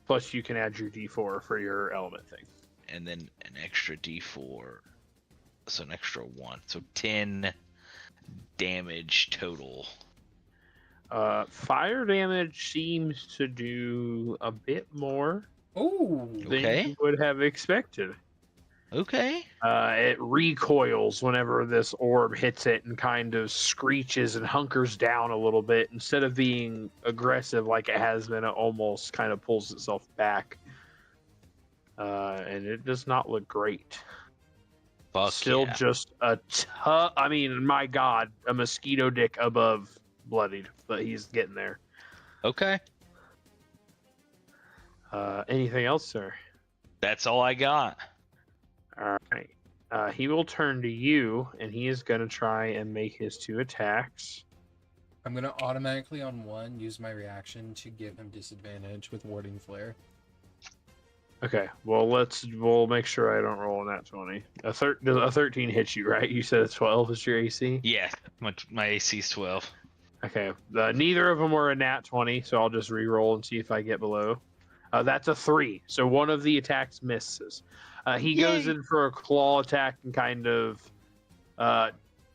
Plus, you can add your D4 for your element thing. And then an extra d4. So an extra 1. So 10 damage total. Fire damage seems to do a bit more Ooh. than you would have expected. Okay. It recoils whenever this orb hits it and kind of screeches and hunkers down a little bit. Instead of being aggressive like it has been, it almost kind of pulls itself back. And it does not look great. Fuck Still yeah. just I mean, my God, a mosquito dick above bloodied, but he's getting there. Okay. Anything else, sir? That's all I got. All right. He will turn to you, and he is going to try and make his 2 attacks. I'm gonna automatically on 1 use my reaction to give him disadvantage with Warding Flare. Okay. Well, we'll make sure I don't roll a nat 20. A 13 hits you, right? You said a 12 is your AC. Yeah, my AC is 12. Okay. Neither of them were a nat 20, so I'll just re-roll and see if I get below. That's a 3, so one of the attacks misses. He goes in for a claw attack and kind of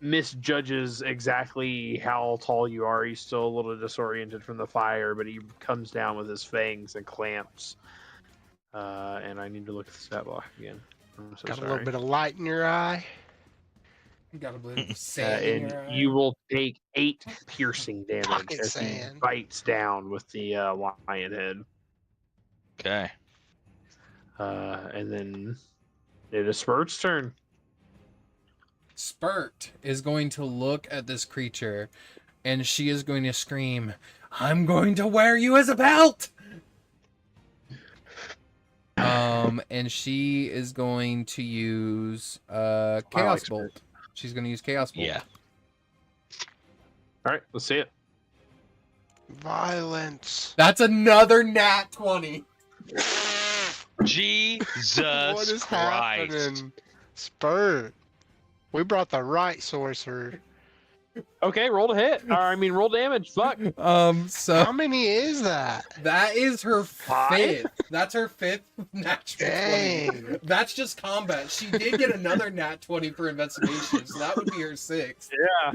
misjudges exactly how tall you are. He's still a little disoriented from the fire, but he comes down with his fangs and clamps. And I need to look at the stat block again. I'm so Got sorry. a little bit of light in your eye. Got a bit of sand in And your eye. you will take 8 piercing damage Pocket as he sand. bites down with the lion head. Okay. And then it is Spurt's turn. Spurt is going to look at this creature, and she is going to scream, "I'm going to wear you as a belt!" And she is going to use Chaos Bolt. She's going to use Chaos Bolt. Yeah. All right, let's see it. Violence. That's another nat 20. Jesus What is Christ. happening? Spurt. We brought the right sorcerer. Okay, roll to hit. Or, I mean, roll damage. Fuck. So How many is that? that is her 5? 5th. That's her 5th natural 20. Dang. That's just combat. She did get another nat 20 for investigation, so that would be her 6th. Yeah.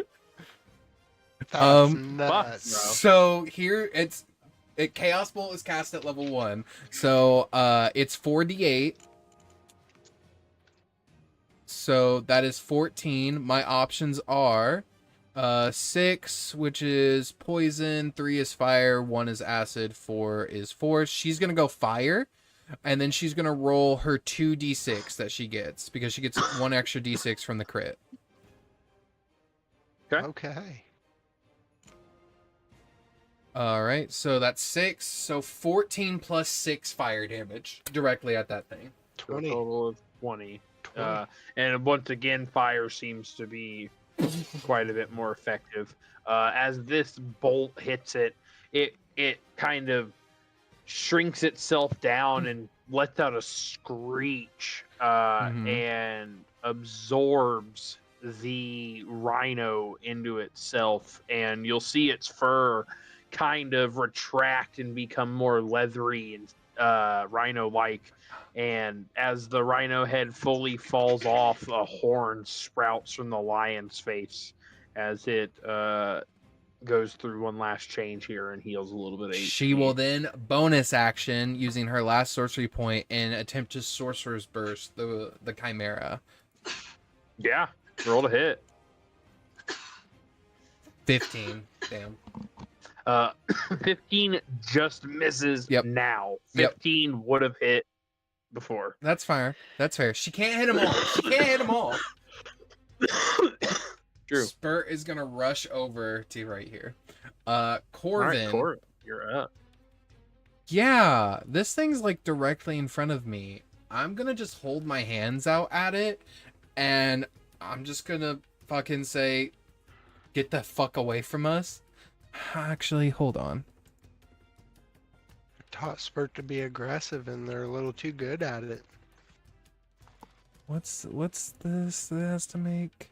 That's Um, nuts. So here Chaos Bolt is cast at level 1. So it's 4d8. So that is 14. My options are 6, which is poison, 3 is fire, 1 is acid, 4 is force. She's gonna go fire, and then she's gonna roll her 2d6 that she gets, because she gets 1 extra d6 from the crit. Okay. Alright, so that's 6, so 14 plus 6 fire damage directly at that thing. So a 20. total of 20. 20. And once again, fire seems to be quite a bit more effective. As this bolt hits it, it kind of shrinks itself down and lets out a screech and absorbs the rhino into itself. And you'll see its fur kind of retract and become more leathery and rhino-like. And as the rhino head fully falls off, a horn sprouts from the lion's face as it goes through one last change here and heals a little bit of HP. She will then bonus action using her last sorcery point and attempt to Sorcerer's Burst the Chimera. Yeah, roll to hit. 15. Damn. 15 just misses now. Yep. 15 would have hit before. That's fair. That's fair. She can't hit them all. She can't hit them all. True. Spurt is gonna rush over to right here. Corvin. All right, Corvin, you're up. Yeah, this thing's like directly in front of me. I'm gonna just hold my hands out at it, and I'm just gonna fucking say, "Get the fuck away from us." Actually, hold on. Taught Spurt to be aggressive, and they're a little too good at it. What's this that has to make?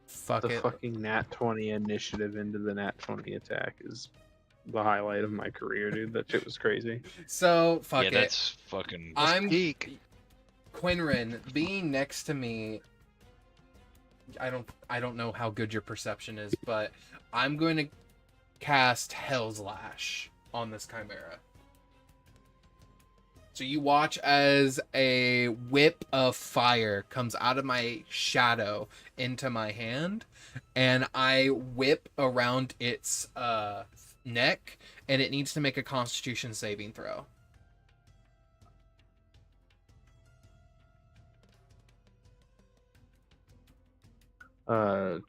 Fuck The it. fucking nat 20 initiative into the nat 20 attack is the highlight of my career, dude. That shit was crazy. So fuck Yeah, it. that's fucking. I'm Geek. Qinren being next to me. I don't know how good your perception is, but I'm going to cast Hell's Lash on this Chimera. So you watch as a whip of fire comes out of my shadow into my hand, and I whip around its neck, and it needs to make a Constitution saving throw. Uh,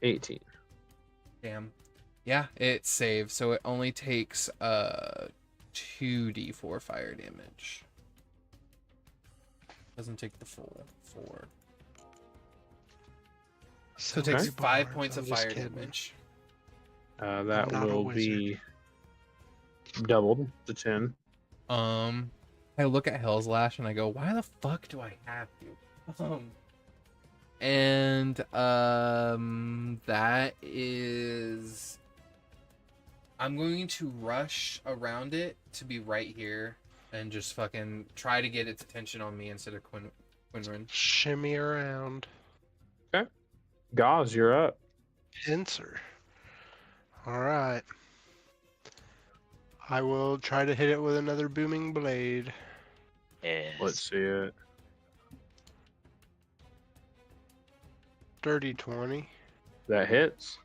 18. Damn. Yeah, it saves, so it only takes 2d4 fire damage. Doesn't take the full 4. So it takes 5 points of fire damage. That I'm not a will be doubled to 10. I look at Hell's Lash and I go, why the fuck do I have you? And that is, I'm going to rush around it to be right here and just fucking try to get its attention on me instead of Qinren. Shimmy around. Ghaz, you're up. Pincer. Alright. I will try to hit it with another booming blade. Yes. Let's see it. Dirty 20. That hits.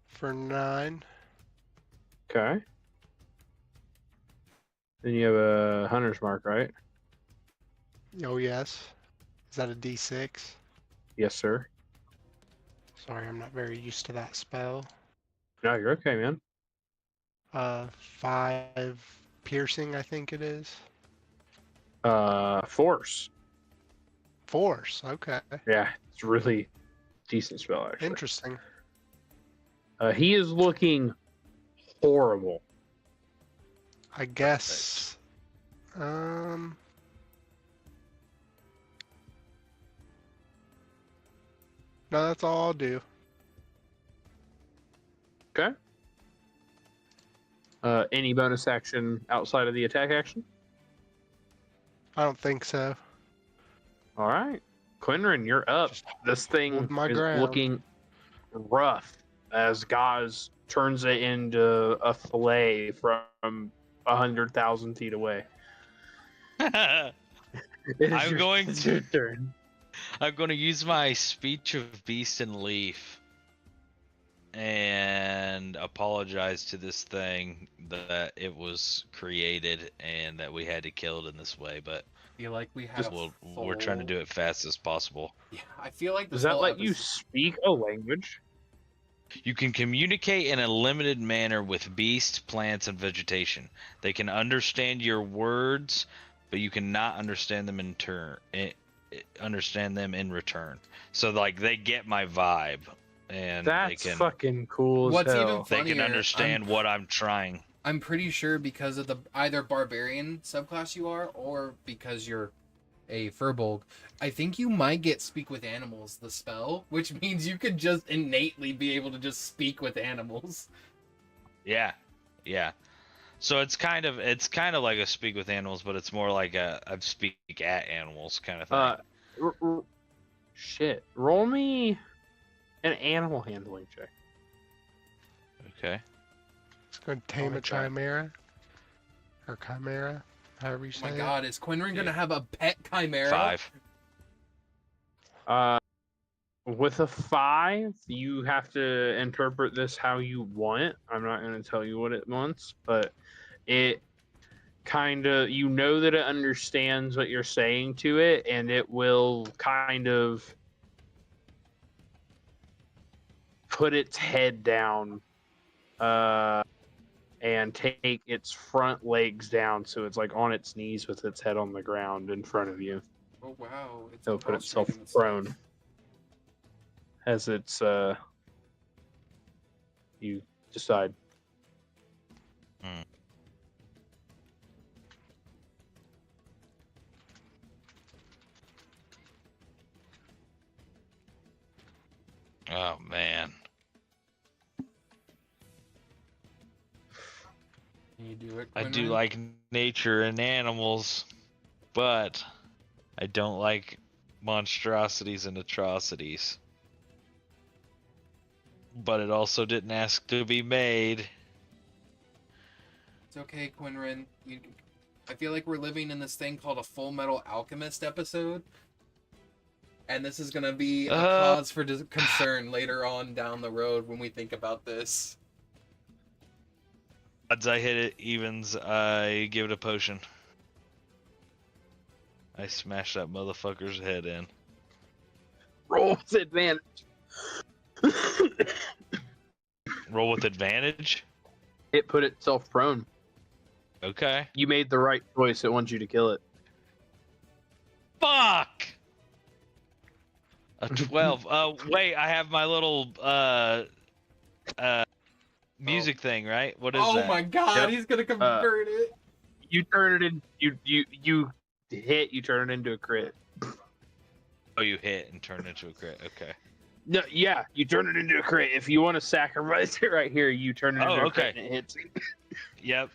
For 9. Okay. Then you have a hunter's mark, right? Oh, yes. Is that a D6? Yes, sir. Sorry, I'm not very used to that spell. No, you're okay, man. 5 piercing, I think it is. Force. Force, okay. Yeah, it's a really decent spell, actually. Interesting. He is looking horrible. I guess. No, that's all I'll do. Okay. Any bonus action outside of the attack action? I don't think so. All right. Qinren, you're up. This thing hold my is ground. looking rough as Ghaz turns it into a fillet from 100,000 feet away. I'm going to use my speech of beast and leaf and apologize to this thing that it was created and that we had to kill it in this way, but I feel like we have we're trying to do it fast as possible. Yeah, I feel like Does that let you speak a language? You can communicate in a limited manner with beasts, plants, and vegetation. They can understand your words, but you cannot understand them in return. So like they get my vibe, and That's they can fucking cool as What's hell. even they can funnier, understand what I'm trying. I'm pretty sure because of the either barbarian subclass you are, or because you're a Firbolg, I think you might get Speak with Animals, the spell, which means you could just innately be able to just speak with animals. Yeah. So it's kind of like a speak with animals, but it's more like a speak at animals kind of thing. Shit. Roll me an animal handling check. Okay. It's going to tame a chimera. Or chimera, however you say Oh my it. god, is Qinren gonna have a pet chimera? 5. With a 5, you have to interpret this how you want. I'm not going to tell you what it wants, but it kind of, you know that it understands what you're saying to it, and it will kind of put its head down and take its front legs down, so it's like on its knees with its head on the ground in front of you. Oh wow, it's It'll put itself prostrating prone as it's you decide. Oh man. Can you do it, I do Qinren? like nature and animals, but I don't like monstrosities and atrocities. But it also didn't ask to be made. It's okay, Qinren. I feel like we're living in this thing called a Full Metal Alchemist episode. And this is going to be a cause for concern later on down the road when we think about this. Odds I hit it, evens I give it a potion. I smash that motherfucker's head in. Roll with advantage. Roll with advantage? It put itself prone. Okay. You made the right choice. It wants you to kill it. Fuck! A 12. Wait, I have my little music thing, right? What is that? Oh my god, Yep. he's gonna convert it! You turn it in. You hit. You turn it into a crit. Oh, you hit and turn it into a crit. Okay. No, yeah, you turn it into a crit. If you want to sacrifice it right here, you turn it into a crit and it hits. Yep.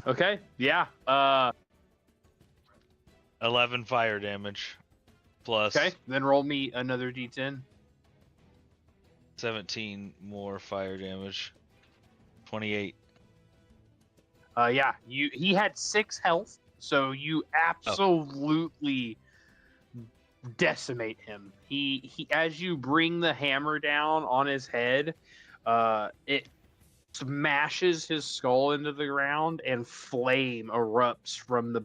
Okay. Yeah. 11 fire damage. Plus Okay. Then roll me another d10. 17 more fire damage. 28. Yeah. He had 6 health, so you absolutely decimate him. He as you bring the hammer down on his head, it smashes his skull into the ground, and flame erupts from the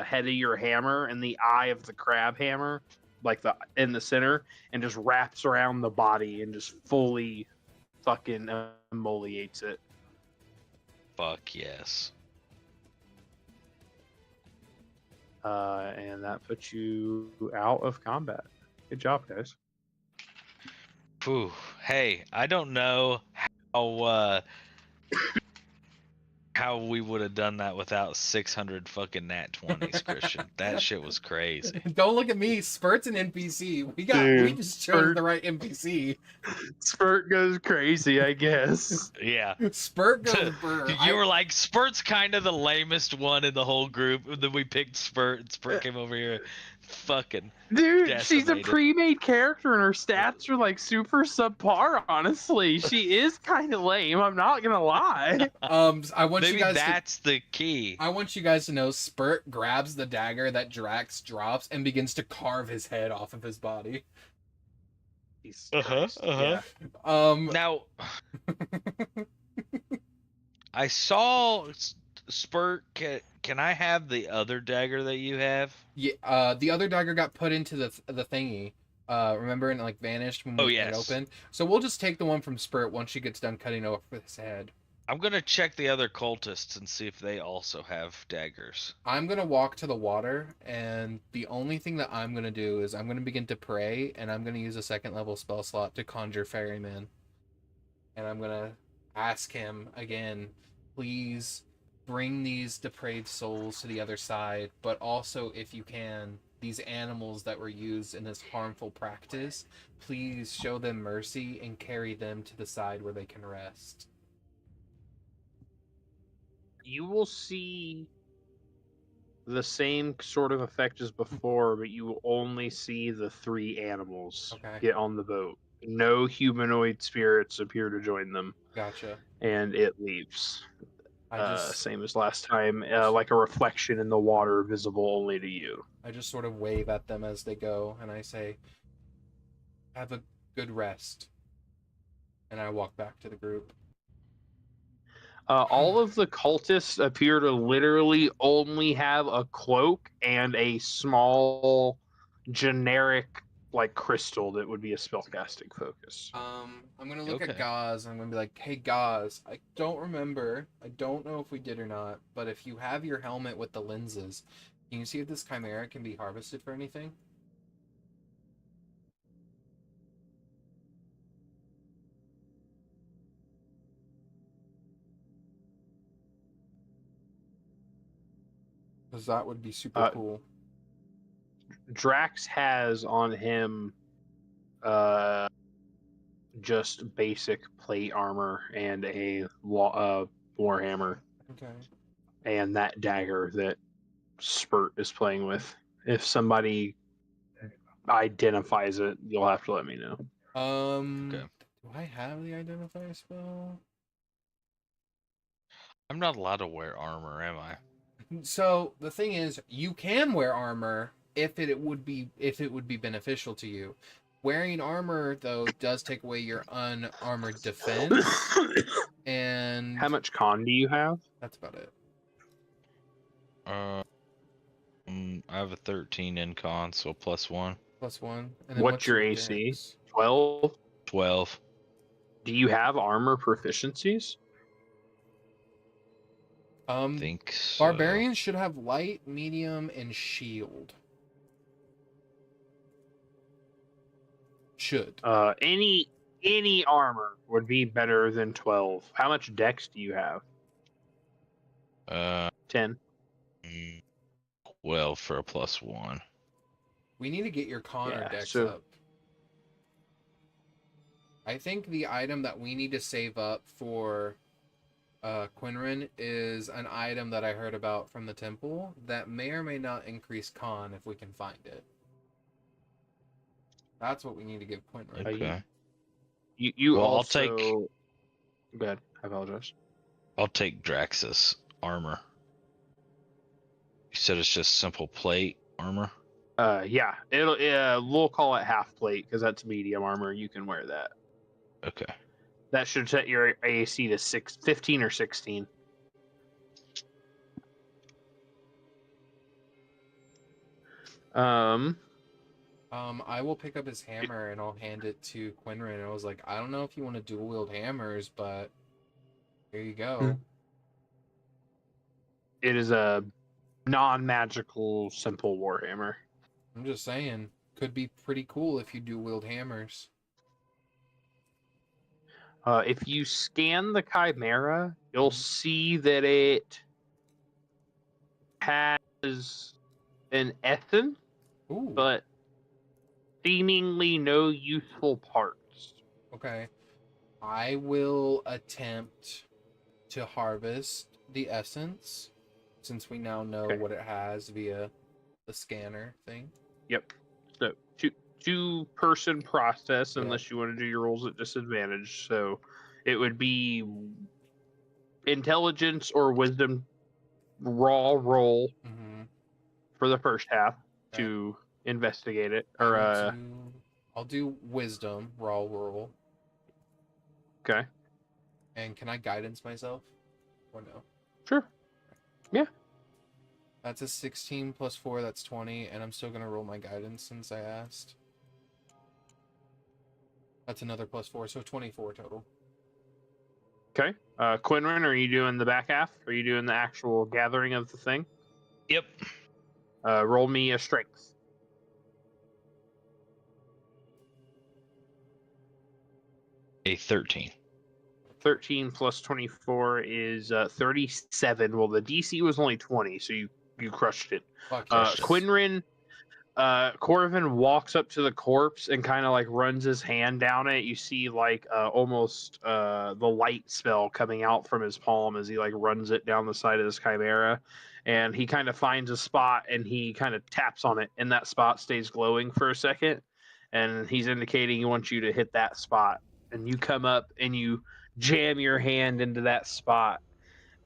head of your hammer and the eye of the crab hammer, like in the center, and just wraps around the body and just fully fucking emoliates it. Fuck yes. And that puts you out of combat. Good job, guys. Whew. Hey, I don't know how we would have done that without 600 fucking nat 20s, Christian. That shit was crazy. Don't look at me. Spurt's an NPC. We just chose Spurt. the right NPC. Spurt goes crazy, I guess. Yeah. Spurt goes burr. You were like, Spurt's kind of the lamest one in the whole group. And then we picked Spurt, and Spurt came over here. Fucking Dude, she's a decimated. pre-made character and her stats are like super subpar, honestly. She is kind of lame, I'm not gonna lie. I want Maybe you guys that's the key. I want you guys to know Spurt grabs the dagger that Drax drops and begins to carve his head off of his body. Yeah. Now, I saw Spurt. Can I have the other dagger that you have? Yeah, the other dagger got put into the thingy. Remember, and like vanished when we it opened. So we'll just take the one from Spurt once she gets done cutting off his head. I'm gonna check the other cultists and see if they also have daggers. I'm gonna walk to the water, and the only thing that I'm gonna do is I'm gonna begin to pray, and I'm gonna use a 2nd level spell slot to conjure Ferryman, and I'm gonna ask him again, please bring these depraved souls to the other side, but also, if you can, these animals that were used in this harmful practice, please show them mercy and carry them to the side where they can rest. You will see the same sort of effect as before, but you will only see the 3 animals Okay. get on the boat. No humanoid spirits appear to join them, Gotcha. and it leaves. I Same as last time, like a reflection in the water visible only to you. I just sort of wave at them as they go, and I say, have a good rest. And I walk back to the group. All of the cultists appear to literally only have a cloak and a small generic like crystal that would be a spellcasting focus. I'm gonna look Okay. at Ghaz, and I'm gonna be like, hey Ghaz, I don't remember, I don't know if we did or not, but if you have your helmet with the lenses, can you see if this chimera can be harvested for anything? Because that would be super cool. Drax has on him just basic plate armor and a warhammer Okay. and that dagger that Spurt is playing with. If somebody identifies it, you'll have to let me know. Okay. Do I have the identify spell? I'm not allowed to wear armor, am I? So the thing is, you can wear armor if it would be beneficial to you. Wearing armor though does take away your unarmored defense, and How much con do you have? that's about it. I have a 13 in con, so +1. +1. And then What's your AC? dex? 12? 12. Do you have armor proficiencies? Think so. Barbarians should have light, medium, and shield. Should. Any armor would be better than 12. How much dex do you have? 10. 12 for a +1. We need to get your con or Yeah, dex so- up. I think the item that we need to save up for Qinren is an item that I heard about from the temple that may or may not increase con if we can find it. That's what we need to give Qinren. Okay. You Well, also... I'll take- Go ahead. I apologize. I'll take Drax's armor. You said it's just simple plate armor? Yeah. We'll call it half plate because that's medium armor. You can wear that. Okay. That should set your AC to 15 or 16. I will pick up his hammer and I'll hand it to Qinren. I was like, I don't know if you want to dual wield hammers, but here you go. It is a non-magical simple warhammer. I'm just saying, could be pretty cool if you dual wield hammers. If you scan the Chimera, you'll see that it has an essence, Ooh. but seemingly no useful parts. Okay. I will attempt to harvest the essence, since we now know Okay. what it has via the scanner thing. Yep. So two-person process, Yeah. unless you want to do your rolls at disadvantage. So it would be intelligence or wisdom raw roll Mm-hmm. for the first half Okay. to investigate it. Or I'll do wisdom, raw roll. okay. And can I guidance myself? Or no? Sure. That's a 16 plus 4, that's 20, and I'm still going to roll my guidance since I asked. That's another plus 4, so 24 total. Okay. Qinren, are you doing the back half? Are you doing the actual gathering of the thing? Yep. Roll me a strength. A 13. 13 plus 24 is 37. Well, the DC was only 20, so you crushed it. Fuck yes. Qinren, Corvin walks up to the corpse and kind of like runs his hand down it. You see like almost the light spell coming out from his palm as he like runs it down the side of this chimera, and he kind of finds a spot and he kind of taps on it, and that spot stays glowing for a second, and he's indicating he wants you to hit that spot, and you come up and you jam your hand into that spot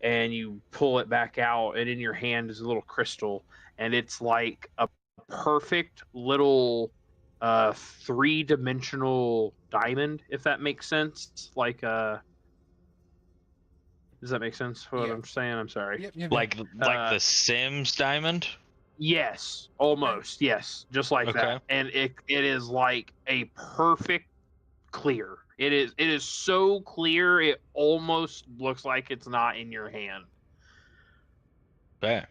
and you pull it back out, and in your hand is a little crystal, and it's like a perfect little 3-dimensional diamond, if that makes sense. Like does that make sense what I'm saying? I'm sorry. Yep. Like the Sims diamond? Yes, almost. Yes, just like that. And it is like a perfect clear. It is so clear it almost looks like it's not in your hand. Okay.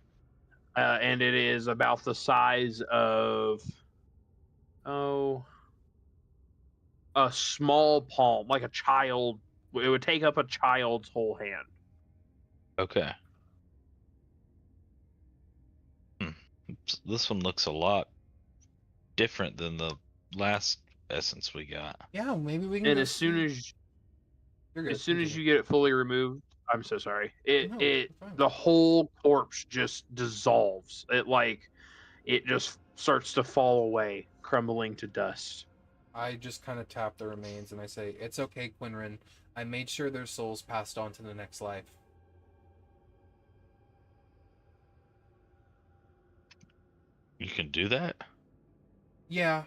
And it is about the size of a small palm, like a child. It would take up a child's whole hand. Okay. This one looks a lot different than the last essence we got. Yeah, maybe we can. And as soon as you get it fully removed, I'm so sorry. The whole corpse just dissolves. It just starts to fall away, crumbling to dust. I just kind of tap the remains and I say, "It's okay, Qinren. I made sure their souls passed on to the next life." You can do that? Yeah,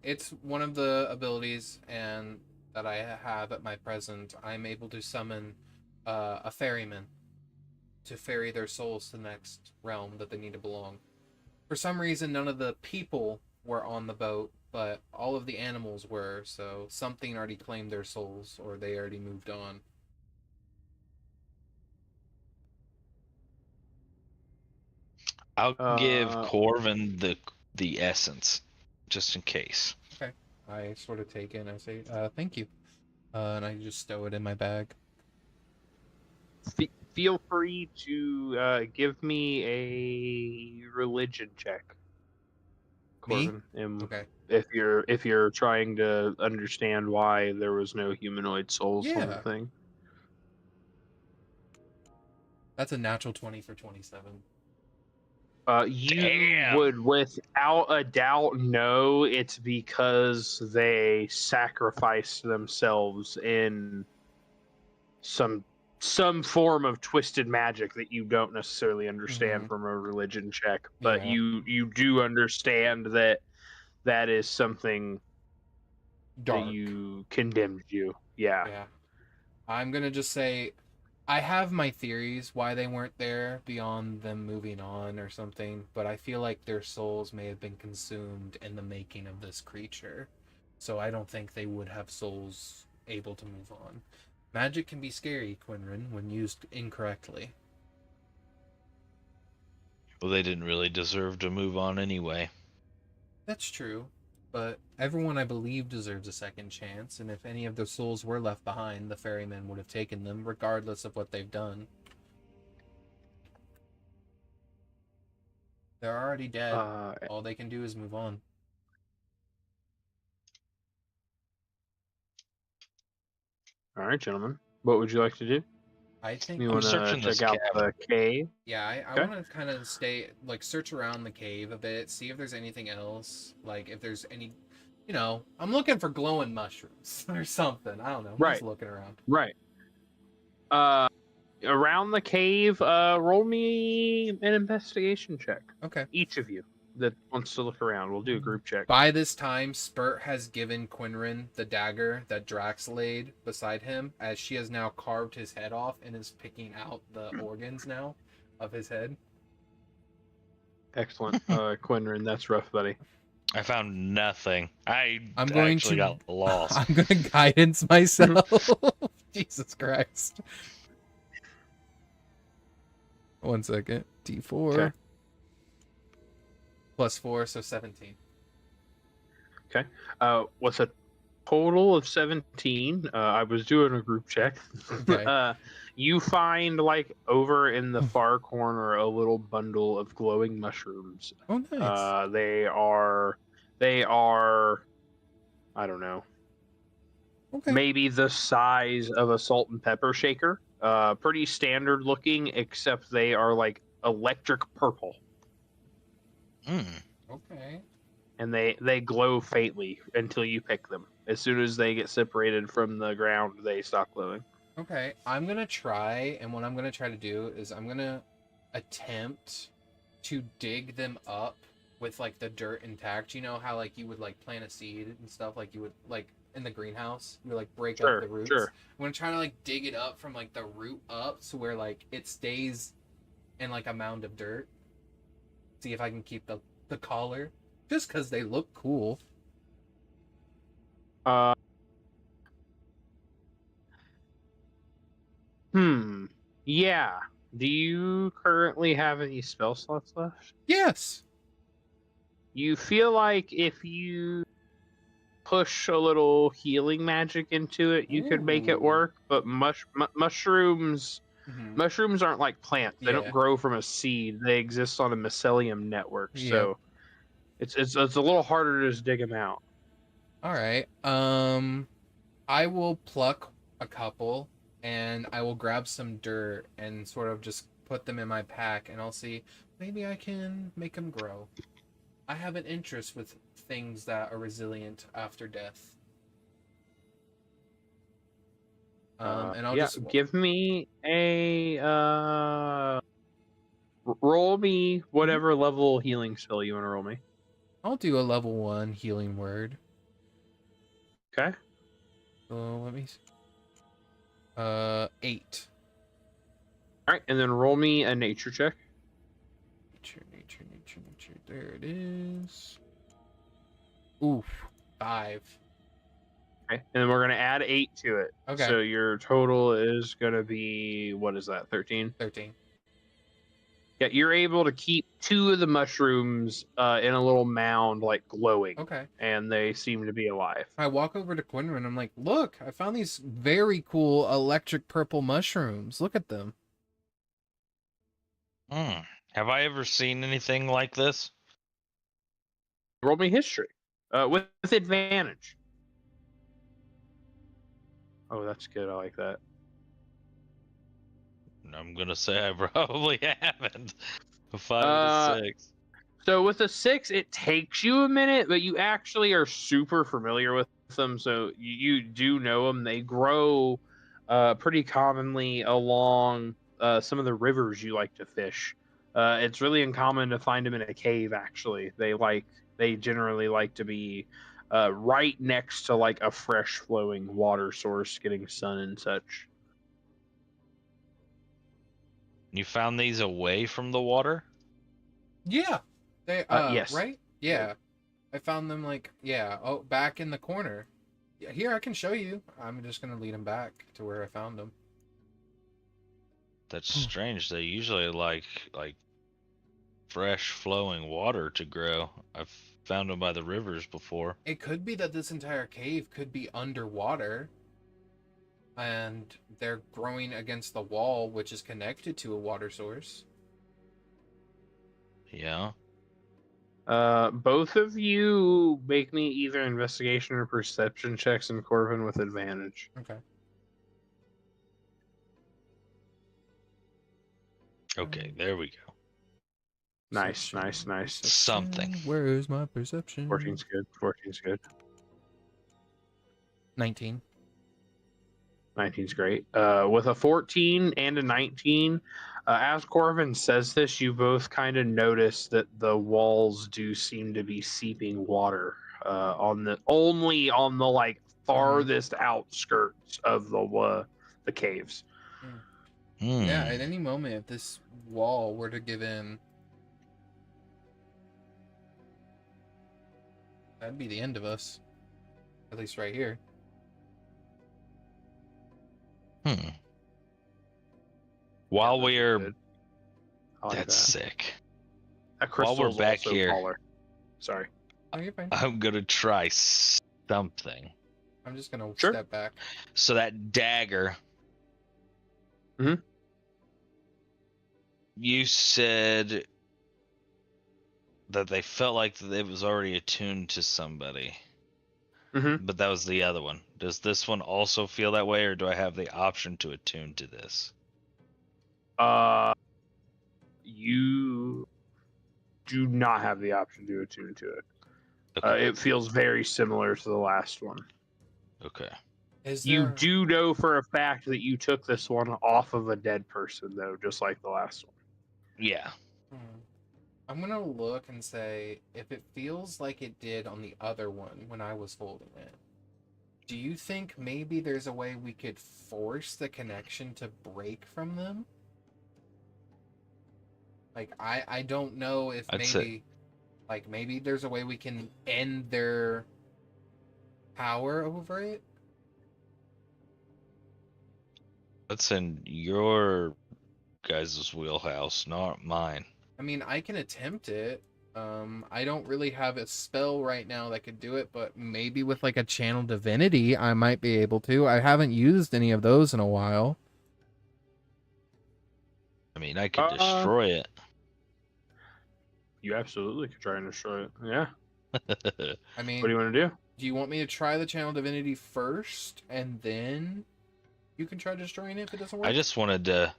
it's one of the abilities and that I have at my present. I'm able to summon a ferryman to ferry their souls to the next realm that they need to belong. For some reason, none of the people were on the boat, but all of the animals were, so something already claimed their souls, or they already moved on. I'll give Corvin the essence, just in case. Okay. I sort of take it and I say, thank you. And I just stow it in my bag. Feel free to give me a religion check, Corvin. Okay. If you're trying to understand why there was no humanoid souls on the thing. That's a natural 20 for 27. You would without a doubt know it's because they sacrificed themselves in some form of twisted magic that you don't necessarily understand from a religion check, but you do understand that is something Dark. that you condemned you. Yeah. I'm gonna just say I have my theories why they weren't there beyond them moving on or something, but I feel like their souls may have been consumed in the making of this creature. So I don't think they would have souls able to move on. Magic can be scary, Qinren, when used incorrectly. Well, they didn't really deserve to move on anyway. That's true, but everyone I believe deserves a second chance, and if any of their souls were left behind, the ferryman would have taken them, regardless of what they've done. They're already dead. All they can do is move on. All right, gentlemen. What would you like to do? I think you want to check out the cave. Yeah, I want to kind of search around the cave a bit, see if there's anything else. Like, if there's any, I'm looking for glowing mushrooms or something. I don't know. I'm just looking around. Right. Around the cave, roll me an investigation check. Okay. Each of you that wants to look around. We'll do a group check. By this time, Spurt has given Qinren the dagger that Drax laid beside him, as she has now carved his head off and is picking out the organs now of his head. Excellent. Qinren, that's rough, buddy. I found nothing. I'm going actually to got lost. I'm going to guidance myself. Jesus Christ. 1 second. D4. Okay. +4, so 17. Okay. What's a total of 17. I was doing a group check. Okay. You find, like, over in the far corner a little bundle of glowing mushrooms. Oh, nice. They are, I don't know, Okay. maybe the size of a salt and pepper shaker. Pretty standard looking, except they are like electric purple, Okay. and they glow faintly until you pick them. As soon as they get separated from the ground, they stop glowing. Okay. I'm gonna try, and what I'm gonna try to do is I'm gonna attempt to dig them up with like the dirt intact. You know how like you would like plant a seed and stuff, like you would like in the greenhouse, you would like break up the roots. Sure. I'm gonna try to like dig it up from like the root up, so where like it stays in like a mound of dirt. See if I can keep the collar, just because they look cool. Yeah. Do you currently have any spell slots left? Yes. You feel like if you push a little healing magic into it, you could make it Ooh. work. But mushrooms aren't like plants. They Yeah. don't grow from a seed. They exist on a mycelium network. Yeah. So it's a little harder to just dig them out. All right. I will pluck a couple, and I will grab some dirt and sort of just put them in my pack, and I'll see maybe I can make them grow. I have an interest with things that are resilient after death. And I'll just give me a roll me whatever level healing spell you want to roll me. I'll do a level 1 healing word. Okay. So let me see. 8. All right, and then roll me a nature check. Nature. There it is. Oof. 5. Okay, and then we're gonna add 8 to it. Okay. So your total is gonna be, what is that? 13. 13. Yeah, you're able to keep 2 of the mushrooms in a little mound, like glowing. Okay. And they seem to be alive. I walk over to Qinren. I'm like, look, I found these very cool electric purple mushrooms. Look at them. Have I ever seen anything like this? Roll me history with advantage. Oh, that's good. I like that. I'm gonna say I probably haven't. A 5 to 6. So with a 6, it takes you a minute, but you actually are super familiar with them, so you do know them. They grow pretty commonly along some of the rivers you like to fish. It's really uncommon to find them in a cave. Actually, they generally like to be right next to like a fresh flowing water source, getting sun and such. You found these away from the water? Yeah. They yes. Right? Yeah. I found them like, yeah, back in the corner. Yeah, here, I can show you. I'm just going to lead him back to where I found them. That's strange. They usually like fresh flowing water to grow. I've found them by the rivers before. It could be that this entire cave could be underwater, and they're growing against the wall, which is connected to a water source. Yeah. Both of you make me either investigation or perception checks, and Corvin with advantage. Okay. Okay, there we go. Nice. Something. Where's my perception? 14's good. 19. 19's great. With a 14 and a 19, as Corvin says this, you both kind of notice that the walls do seem to be seeping water only on the like farthest outskirts of the caves. Yeah, at any moment, if this wall were to give in, that'd be the end of us. At least right here. While we're... Like That's sick. That While we're crystal's back also here... taller. Sorry. Oh, you're fine. I'm gonna try something. I'm just gonna Sure. step back. So that dagger. Mhm. You said that they felt like it was already attuned to somebody, Mm-hmm. but that was the other one. Does this one also feel that way, or do I have the option to attune to this? You do not have the option to attune to it. Okay. It feels very similar to the last one. Okay. Is You there? do know for a fact that you took this one off of a dead person, though, just like the last one. Yeah. I'm gonna look and say if it feels like it did on the other one when I was holding it. Do you think maybe there's a way we could force the connection to break from them? Like I don't know if I'd maybe say- like maybe there's a way we can end their power over it. That's in your guys' wheelhouse, not mine. I mean, I can attempt it. I don't really have a spell right now that could do it, but maybe with like a channel divinity, I might be able to. I haven't used any of those in a while. I mean, I could destroy it. You absolutely could try and destroy it. Yeah. I mean, What do you want to do? do you want me to try the channel divinity first, and then you can try destroying it if it doesn't work? I just wanted to,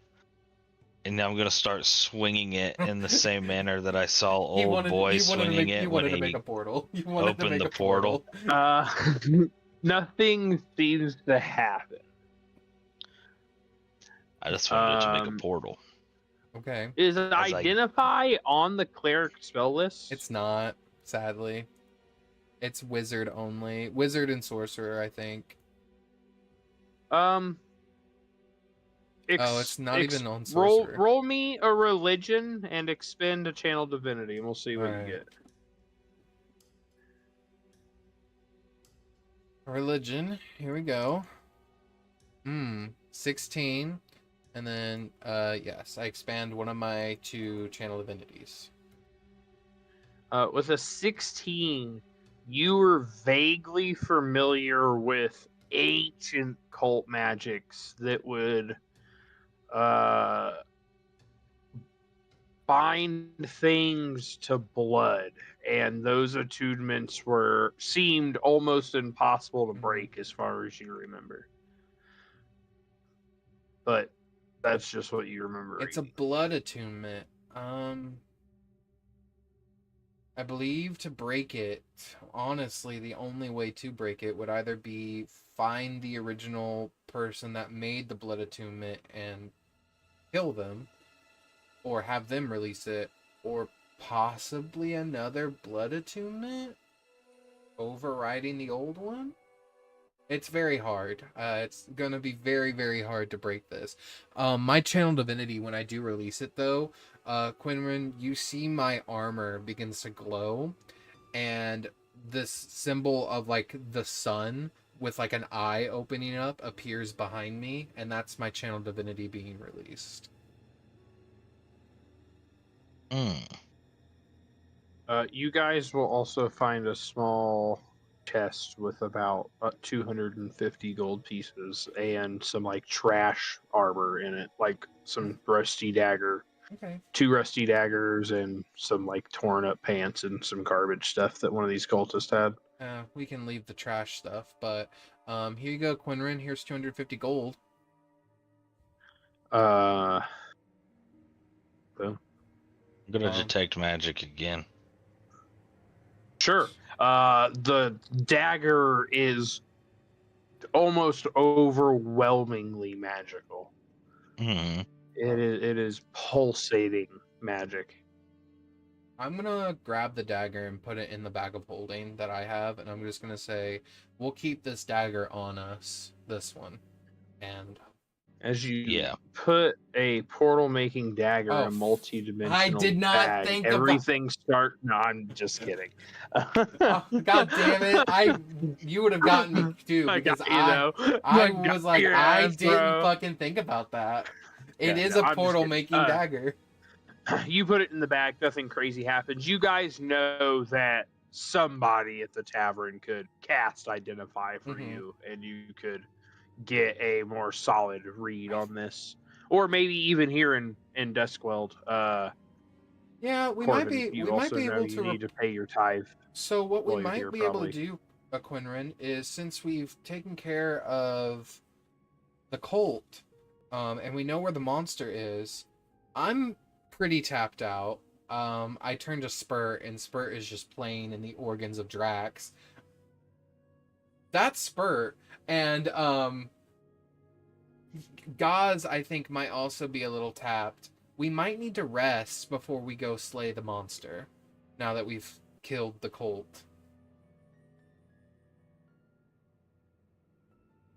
and now I'm gonna start swinging it in the same manner that I saw old boy swinging it when to make he a portal. You wanted to opened make the a portal. Nothing seems to happen. I just wanted to make a portal. Okay. Is it I- identify on the cleric spell list? It's not, sadly. It's wizard only. Wizard and sorcerer, I think. It's not even on sorcerer. Roll me a religion and expend a channel divinity, and we'll see what Alright. you get. Religion. Here we go. 16. And then, yes, I expand one of my 2 channel divinities. With a 16, you were vaguely familiar with ancient cult magics that would bind things to blood, and those attunements seemed almost impossible to break as far as you remember. But that's just what you remember. It's a blood attunement. I believe to break it, honestly, the only way to break it would either be find the original person that made the blood attunement and kill them, or have them release it, or possibly another blood attunement overriding the old one. It's very hard. It's going to be very, very hard to break this. My channel divinity, when I do release it, though, Qinren, you see my armor begins to glow, and this symbol of, like, the sun with, like, an eye opening up appears behind me, and that's my channel divinity being released. You guys will also find a small chest with about 250 gold pieces and some like trash armor in it, like some rusty dagger, Okay. 2 rusty daggers, and some like torn up pants and some garbage stuff that one of these cultists had. We can leave the trash stuff, but here you go, Qinren. Here's 250 gold. I'm gonna detect magic again. Sure. The dagger is almost overwhelmingly magical. Mm-hmm. It is pulsating magic. I'm gonna grab the dagger and put it in the bag of holding that I have, and I'm just gonna say, we'll keep this dagger on us, this one. And As you put a portal-making dagger in a multi-dimensional I did not bag, think about- everything start. No, I'm just kidding. oh, God damn it! You would have gotten me too, because I was like, I didn't fucking think about that. It is a portal-making dagger. You put it in the bag, nothing crazy happens. You guys know that somebody at the tavern could cast Identify for Mhm. you, and you could get a more solid read on this, or maybe even here in Duskweld. Yeah, we Corvin, you might also be know able you to. need to pay your tithe. So what we While you're might here, be able to probably. do, Qinren, is since we've taken care of the cult, and we know where the monster is, I'm pretty tapped out. I turn to Spurt, and Spurt is just playing in the organs of Drax. That's Spurt, and Ghaz, I think, might also be a little tapped. We might need to rest before we go slay the monster, now that we've killed the cult.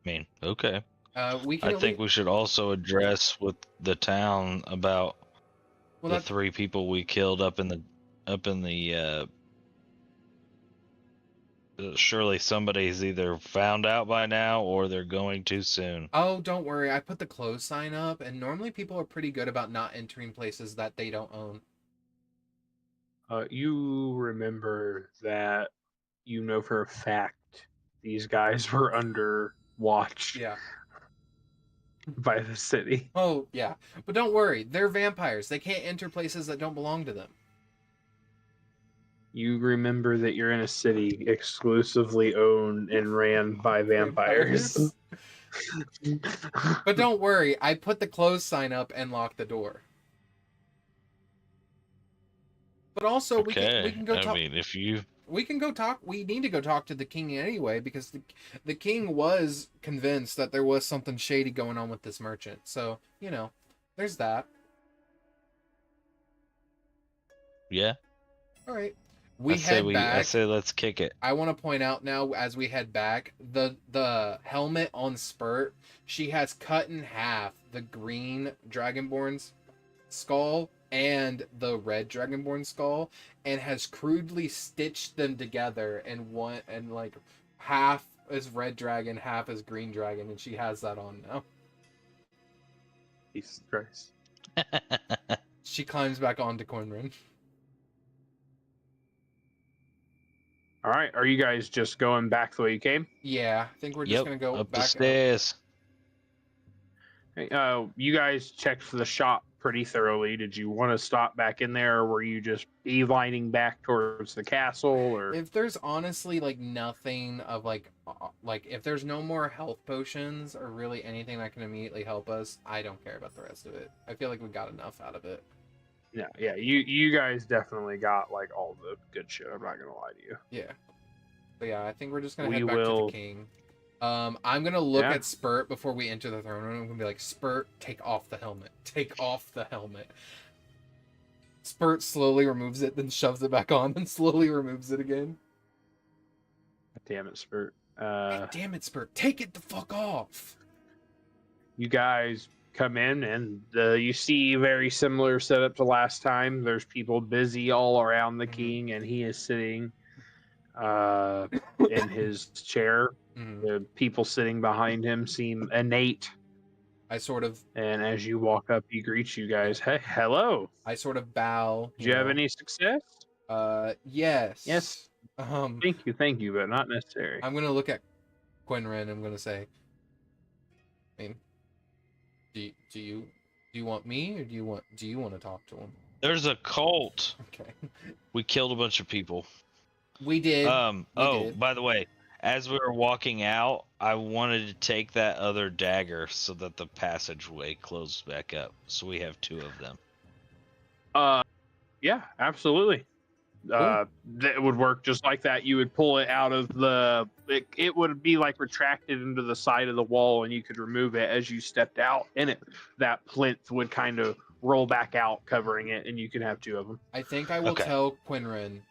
I mean, okay. We can I at think lea- we should also address with the town about well, the that's 3 people we killed up in the surely somebody's either found out by now or they're going to soon. Oh, don't worry. I put the close sign up, and normally people are pretty good about not entering places that they don't own. You remember that you know for a fact these guys were under watch Yeah. by the city. Oh, yeah. But don't worry. They're vampires. They can't enter places that don't belong to them. You remember that you're in a city exclusively owned and ran by vampires. But don't worry. I put the close sign up and locked the door. But also, we can go talk. I mean, if you We can go talk. We need to go talk to the king anyway, because the king was convinced that there was something shady going on with this merchant. So, there's that. yeah, All right. I Head back. I say let's kick it. I want to point out now, as we head back, the helmet on Spurt, she has cut in half the green Dragonborn's skull and the red Dragonborn skull, and has crudely stitched them together, and like half is red dragon, half is green dragon, and she has that on now. Jesus Christ. She climbs back onto Qinren. All right, are you guys just going back the way you came? Yeah, I think we're just gonna go up back the stairs. You guys checked for the shop pretty thoroughly. Did you want to stop back in there, or were you just beelining back towards the castle? Or If there's honestly like nothing of like if there's no more health potions or really anything that can immediately help us, I don't care about the rest of it. I feel like we got enough out of it. yeah, you guys definitely got like all the good shit. I'm not gonna lie to you. Yeah. But yeah, I think we're just gonna We head back to will- the king. I'm gonna look Yeah. at Spurt before we enter the throne room. I'm gonna be like, Spurt, take off the helmet. Take off the helmet. Spurt slowly removes it, then shoves it back on, and slowly removes it again. Damn it, Spurt. Hey, damn it, Spurt, take it the fuck off. You guys come in, and you see very similar setup to last time. There's people busy all around the king, and he is sitting in his chair. The people sitting behind him seem innate. I sort of And as you walk up, he greets you guys. Hey, hello. bow. Did you have any success? Yes. Yes. Thank you, but not necessary. I'm gonna look at Qinren. I'm gonna say, I mean, do you want me, or do you want to talk to him? There's a cult. Okay. We killed a bunch of people. We did. Did. By the way, as we were walking out, I wanted to take that other dagger so that the passageway closes back up. So we have 2 of them. Yeah, absolutely. That would work just like that. You would pull it out of it would be like retracted into the side of the wall, and you could remove it as you stepped out, and that plinth would kind of roll back out, covering it, and you can have 2 of them. I think I will tell Qinren,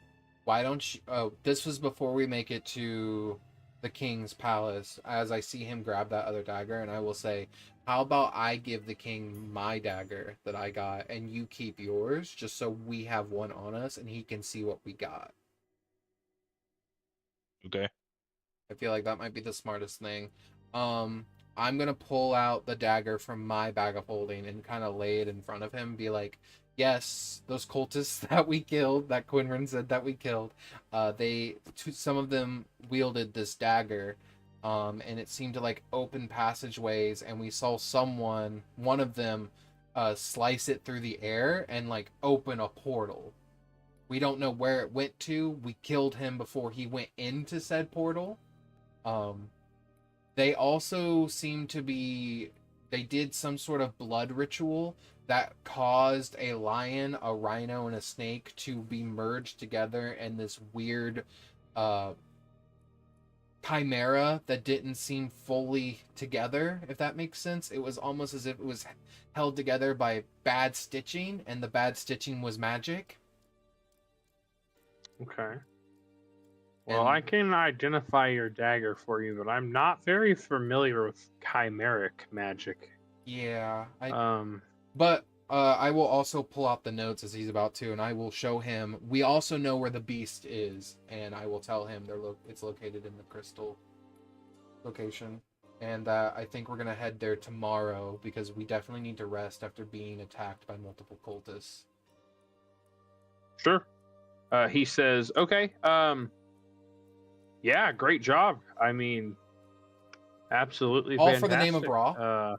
why don't you... Oh, this was before we make it to the king's palace, as I see him grab that other dagger, and I will say, how about I give the king my dagger that I got, and you keep yours, just so we have one on us, and he can see what we got. Okay. I feel like that might be the smartest thing. I'm going to pull out the dagger from my bag of holding and kind of lay it in front of him, be like, yes, those cultists that we killed, that Qinren said that we killed, some of them wielded this dagger, and it seemed to like open passageways, and we saw one of them, slice it through the air and like open a portal. We don't know where it went to. We killed him before he went into said portal. They also seem to be, they did some sort of blood ritual that caused a lion, a rhino, and a snake to be merged together in this weird chimera that didn't seem fully together, if that makes sense. It was almost as if it was held together by bad stitching, and the bad stitching was magic. Okay. Well, And- I can identify your dagger for you, but I'm not very familiar with chimeric magic. Yeah, Um, but I will also pull out the notes as he's about to, and I will show him. We also know where the beast is, and I will tell him it's located in the crystal location. And I think we're gonna head there tomorrow because we definitely need to rest after being attacked by multiple cultists. sure. He says, "Okay. Yeah, great job. I mean, absolutely All fantastic. for the name of Raw.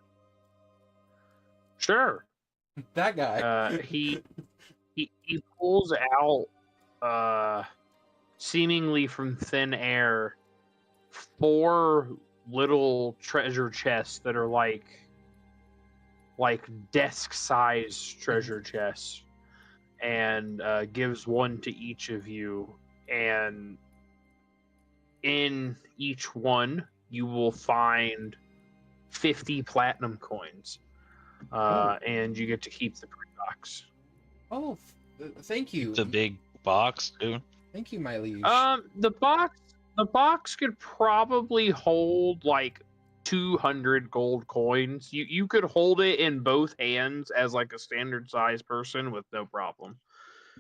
Sure." That guy. He pulls out, seemingly from thin air, 4 little treasure chests that are like desk-sized treasure chests, and gives one to each of you. And in each one, you will find 50 platinum coins. And you get to keep the pre-box. Oh, thank you. It's a big box, dude. Thank you, my liege. The box could probably hold like 200 gold coins. You could hold it in both hands as like a standard size person with no problem.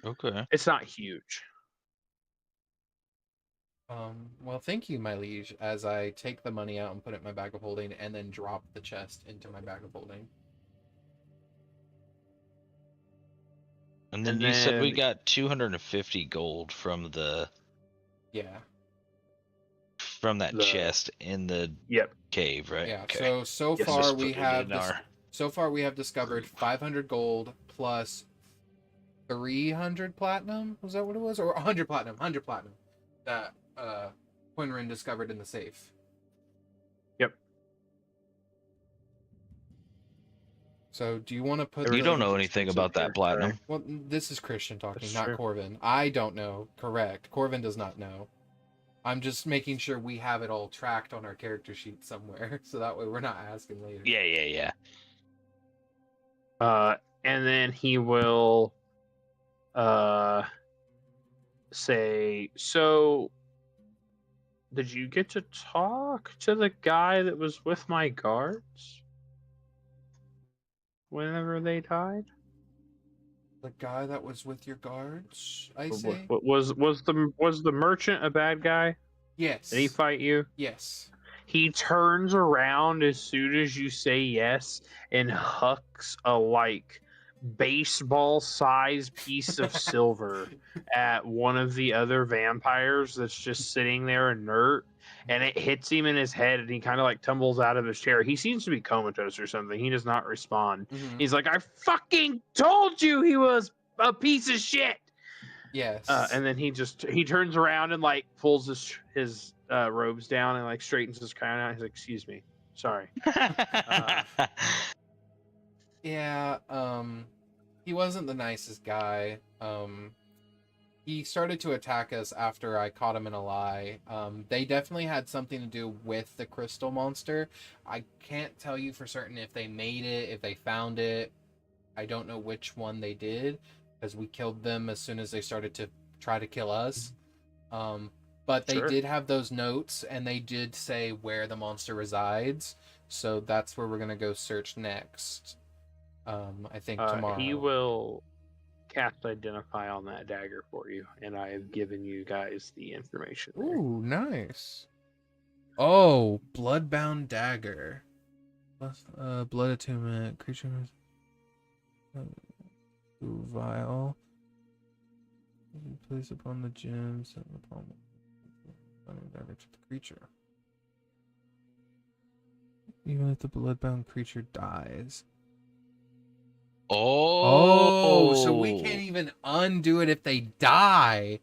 Okay. It's not huge. Well, thank you, my liege, as I take the money out and put it in my bag of holding and then drop the chest into my bag of holding. And then you said we got 250 gold from Yeah. that chest in the cave, right? Yeah. Okay. So Yes, far just we put it have in our so far we have discovered 500 gold plus 300 platinum. Was that what it was? Or 100 platinum? 100 platinum. That Qinren discovered in the safe. Yep. So, do you want to put? You don't know anything about that platinum. Well, this is Christian talking, That's not true. Corvin. I don't know. Correct. Corvin does not know. I'm just making sure we have it all tracked on our character sheet somewhere, so that way we're not asking later. Yeah. And then he will say, "So, did you get to talk to the guy that was with my guards whenever they died? The guy that was with your guards, I say? Was the merchant a bad guy? Yes. Did he fight you?" Yes. He turns around as soon as you say yes and hucks a baseball-sized piece of silver at one of the other vampires that's just sitting there inert, and it hits him in his head, and he kind of tumbles out of his chair. He seems to be comatose or something. He does not respond. Mm-hmm. He's like, "I fucking told you he was a piece of shit." Yes. And then he turns around and pulls his robes down and straightens his crown out. He's like, "Excuse me, sorry." Yeah, he wasn't the nicest guy. He started to attack us after I caught him in a lie. They definitely had something to do with the crystal monster. I can't tell you for certain if they made it, if they found it. I don't know which one they did, because we killed them as soon as they started to try to kill us. But they did have those notes, and they did say where the monster resides. So that's where we're going to go search next. I think tomorrow. He will cast Identify on that dagger for you, and I have given you guys the information there. Ooh, nice. Oh, Bloodbound Dagger. Blood Attunement. Creature. Ooh, vial. Place upon the gems and the palm of the creature. Even if the bloodbound creature dies. Oh, So we can't even undo it if they die.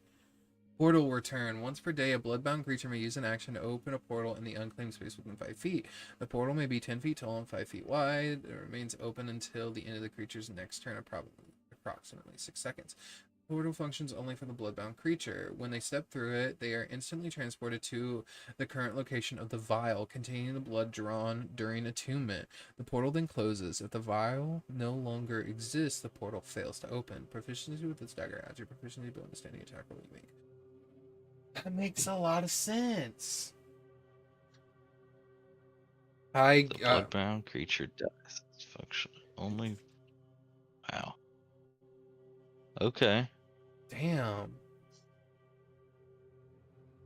Portal return. Once per day, a bloodbound creature may use an action to open a portal in the unclaimed space within 5 feet. The portal may be 10 feet tall and 5 feet wide. It remains open until the end of the creature's next turn, approximately 6 seconds. The portal functions only for the bloodbound creature. When they step through it, they are instantly transported to the current location of the vial containing the blood drawn during attunement. The portal then closes. If the vial no longer exists, the portal fails to open. Proficiency with this dagger adds your proficiency bonus standing attack roll you make. That makes a lot of sense. the bloodbound creature dies. It's function only. Wow. Okay. Damn.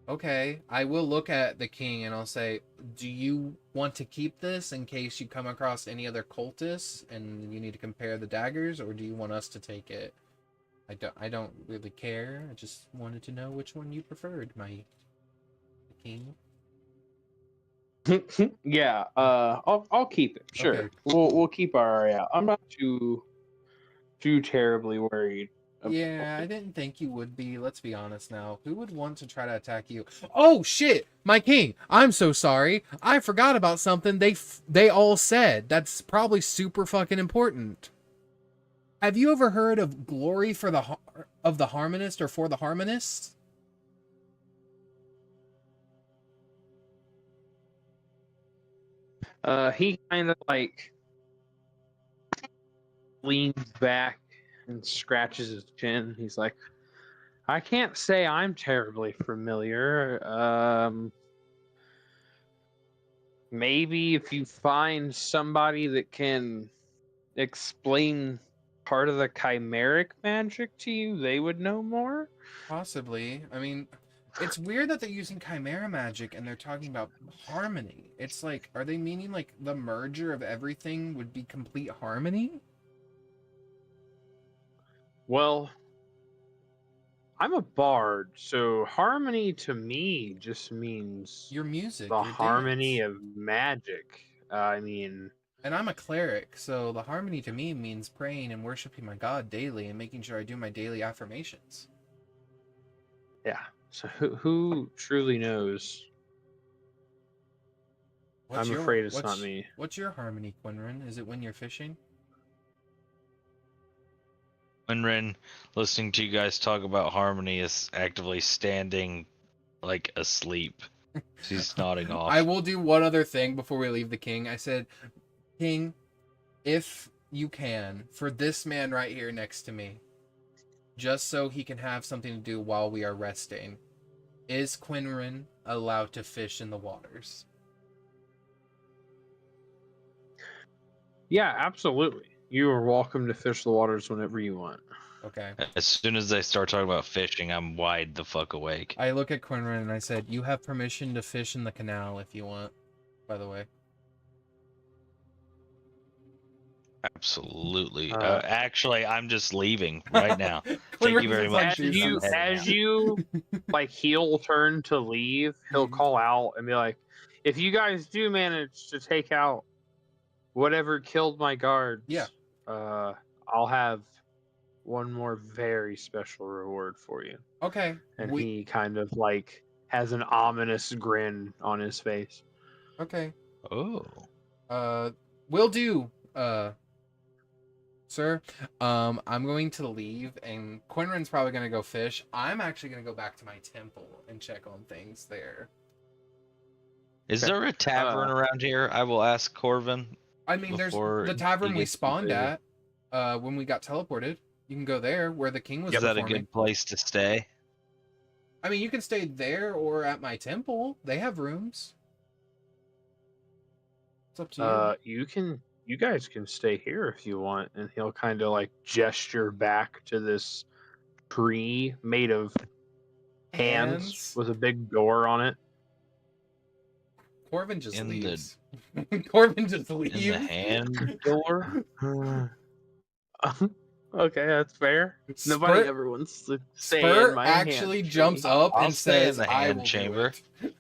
Okay, I will look at the king and I'll say, do you want to keep this in case you come across any other cultists and you need to compare the daggers, or do you want us to take it? I don't really care. I just wanted to know which one you preferred, my king. Yeah, I'll keep it. Sure, Okay. we'll keep our eye out. I'm not too terribly worried. Yeah, I didn't think you would be. Let's be honest now. Who would want to try to attack you? Oh shit, my king! I'm so sorry. I forgot about something they all said. That's probably super fucking important. Have you ever heard of glory for the harmonist or for the harmonist? He kind of like leans back and scratches his chin. He's like, I can't say I'm terribly familiar. Maybe if you find somebody that can explain part of the chimeric magic to you, they would know more. Possibly. I mean, it's weird that they're using chimera magic and they're talking about harmony. It's like, are they meaning like the merger of everything would be complete harmony? Well, I'm a bard, so harmony to me just means Your music, the your harmony dance. of magic. I mean, And I'm a cleric, so the harmony to me means praying and worshiping my god daily and making sure I do my daily affirmations. yeah. So who truly knows? I'm afraid it's not me. What's your harmony, Qinren? Is it when you're fishing? Qinren, listening to you guys talk about harmony, is actively standing like asleep. She's nodding off. I will do one other thing before we leave the king. I said, King, if you can, for this man right here next to me, just so he can have something to do while we are resting, is Qinren allowed to fish in the waters? Yeah, absolutely. You are welcome to fish the waters whenever you want. Okay. As soon as they start talking about fishing, I'm wide the fuck awake. I look at Qinren and I said, you have permission to fish in the canal if you want, by the way. Absolutely. Actually, I'm just leaving right now. Thank you very much. As you like, he'll turn to leave. He'll call out and be like, "If you guys do manage to take out whatever killed my guards, Yeah. I'll have one more very special reward for you." Okay. And he kind of like has an ominous grin on his face. Okay. Oh. Will do. Sir, I'm going to leave, and Qinren's probably going to go fish. I'm actually going to go back to my temple and check on things there. Is there a tavern around here? I will ask Corvin. I mean, there's the tavern we spawned at when we got teleported. You can go there where the king was. Is that a good place to stay? I mean, you can stay there or at my temple. They have rooms. It's up to you. You guys can stay here if you want. And he'll kind of like gesture back to this tree made of hands with a big door on it. Corvin just leaves. Corvin just leaves. In the hand door? Okay, that's fair. Nobody Spurt, ever wants to stay in Spurt my actually hand jumps tree. up I'll and stay in says, the "I hand will chamber." do it."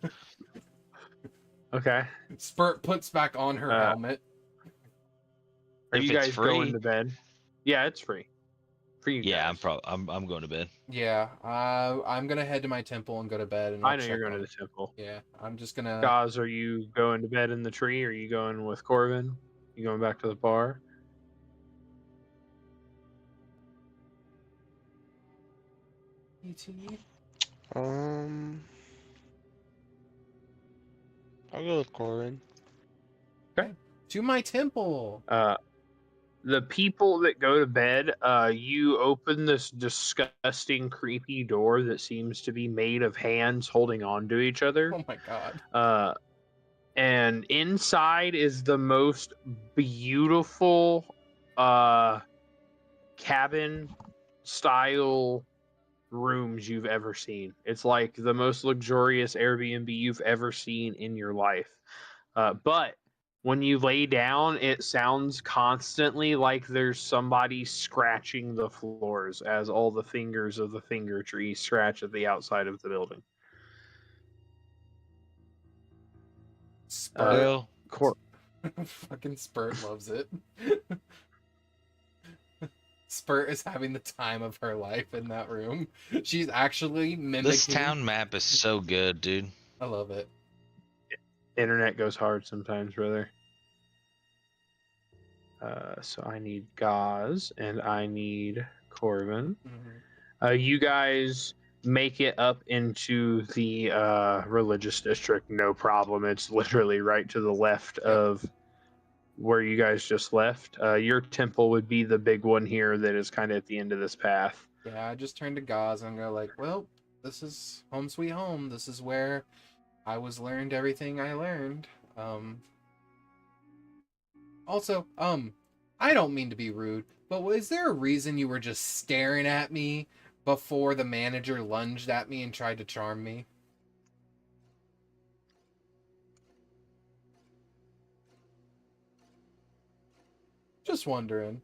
Okay. Spurt puts back on her helmet. Are If you it's guys going free. to bed? Yeah, it's free. For you Yeah, guys. I'm going to bed. Yeah, I'm gonna head to my temple and go to bed. And I I'll know you're check going to on- the temple. Yeah, I'm just gonna. Ghaz, are you going to bed in the tree? Or are you going with Corvin? You going back to the bar? ET? I'll go with Corvin. To my temple. The people that go to bed, you open this disgusting, creepy door that seems to be made of hands holding on to each other. Oh my god. And inside is the most beautiful cabin style rooms you've ever seen. It's like the most luxurious Airbnb you've ever seen in your life. But when you lay down, it sounds constantly like there's somebody scratching the floors as all the fingers of the finger tree scratch at the outside of the building. Spurt. Well, Fucking Spurt loves it. Spurt is having the time of her life in that room. She's actually mimicking. this town map is so good, dude. I love it. Internet goes hard sometimes, brother. So I need Ghaz and I need Corvin. Mm-hmm. You guys make it up into the religious district, no problem. It's literally right to the left of where you guys just left. Your temple would be the big one here that is kind of at the end of this path. Yeah, I just turned to Ghaz and go like, well, this is home sweet home. This is where I learned everything I learned. Also, I don't mean to be rude, but was there a reason you were just staring at me before the manager lunged at me and tried to charm me? Just wondering.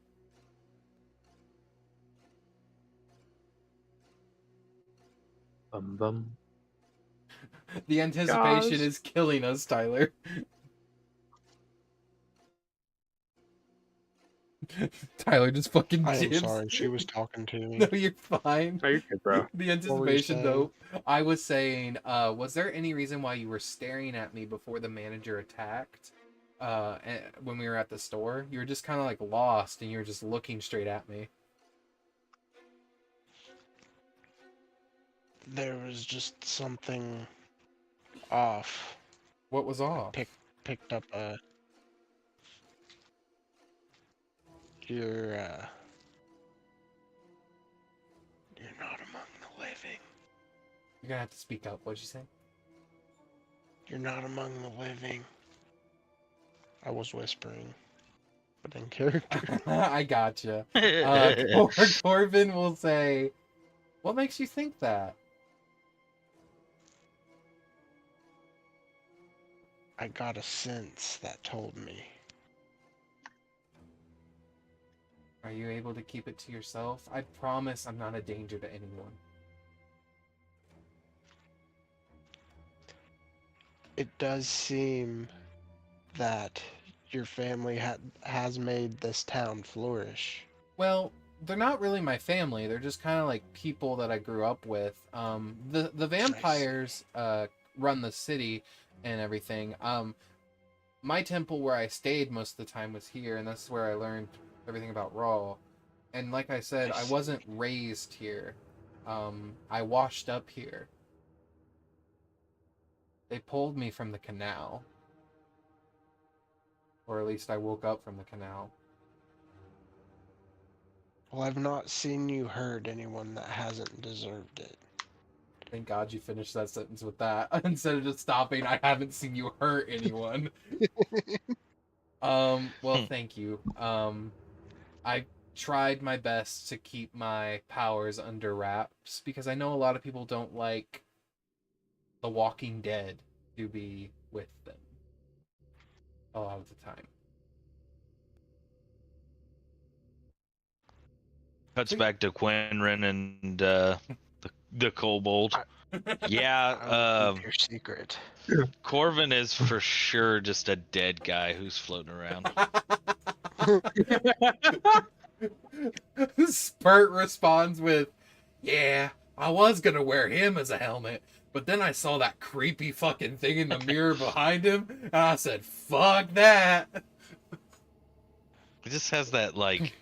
Bum bum. The anticipation Ghaz. is killing us, Tyler. Tyler just fucking I am jibs. sorry, she was talking to me. No, you're fine. Oh, you're good, bro. The were you anticipation, though. saying? I was saying, was there any reason why you were staring at me before the manager attacked? When we were at the store, you were just kind of like lost, and you were just looking straight at me. There was just something off. What was off? Picked up you're not among the living. You're gonna have to speak up. What'd you say? You're not among the living. I was whispering, but in character. I gotcha. Corvin will say, "What makes you think that?" I got a sense that told me. Are you able to keep it to yourself? I promise I'm not a danger to anyone. It does seem that your family has made this town flourish. Well, they're not really my family. They're just kind of like people that I grew up with. The vampires run the city and everything. My temple where I stayed most of the time was here, and that's where I learned everything about Raw. And like I said, I wasn't raised here. I washed up here. They pulled me from the canal. Or at least I woke up from the canal. Well, I've not seen you hurt anyone that hasn't deserved it. Thank God you finished that sentence with that. Instead of just stopping, I haven't seen you hurt anyone. Well, thank you. I tried my best to keep my powers under wraps because I know a lot of people don't like The Walking Dead to be with them a lot of the time. Cuts back to Qinren and the kobold. Yeah, I your secret. Corvin is for sure just a dead guy who's floating around. Spurt responds with, "Yeah, I was gonna wear him as a helmet, but then I saw that creepy fucking thing in the mirror behind him, and I said, fuck that." He just has that, like,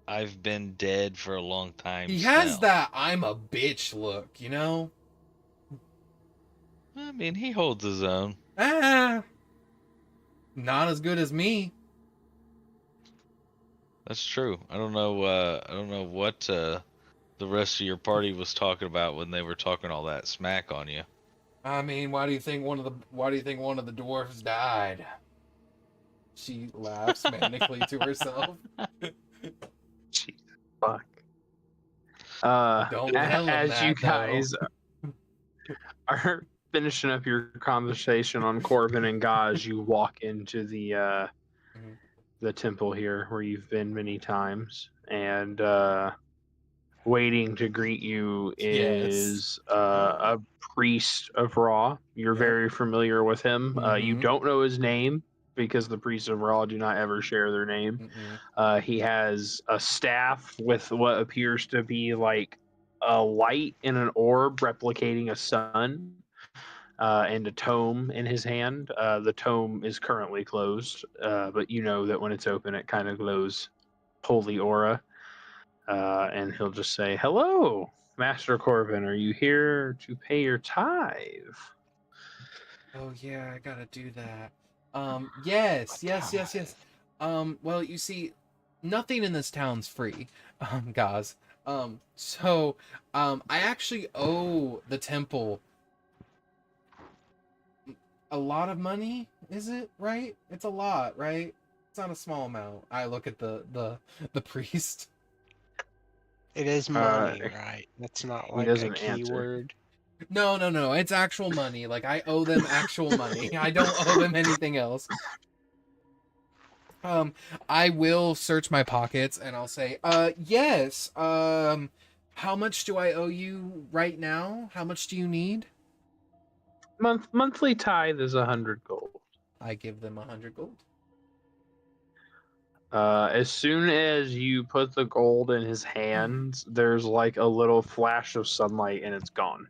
I've been dead for a long time He smell. has that I'm a bitch look, you know? I mean, he holds his own. Ah, not as good as me. That's true. I don't know what the rest of your party was talking about when they were talking all that smack on you. I mean, why do you think one of the dwarves died? She laughs manically to herself. Jesus fuck. Don't tell him As that, you though. guys are finishing up your conversation on Corvin and Ghaz, you walk into the temple here where you've been many times, and waiting to greet you is a priest of Ra. You're Yep. very familiar with him. You Mhm. don't know his name because the priests of Ra do not ever share their name. He has a staff with what appears to be like a light in an orb replicating a sun, and a tome in his hand. The tome is currently closed, but you know that when it's open, it kind of glows holy aura. And he'll just say, "Hello, Master Corvin. Are you here to pay your tithe?" Oh yeah, I gotta do that. Yes. Well, you see, nothing in this town's free, guys. I actually owe the temple a lot of money. Is it right? It's a lot, right? It's not a small amount. I look at the priest. It is money, right? That's not he like a doesn't answer. keyword. No. It's actual money. Like, I owe them actual money. I don't owe them anything else. I will search my pockets and I'll say, yes. How much do I owe you right now? How much do you need? Monthly tithe is 100 gold. I give them 100 gold. As soon as you put the gold in his hands, there's like a little flash of sunlight and it's gone.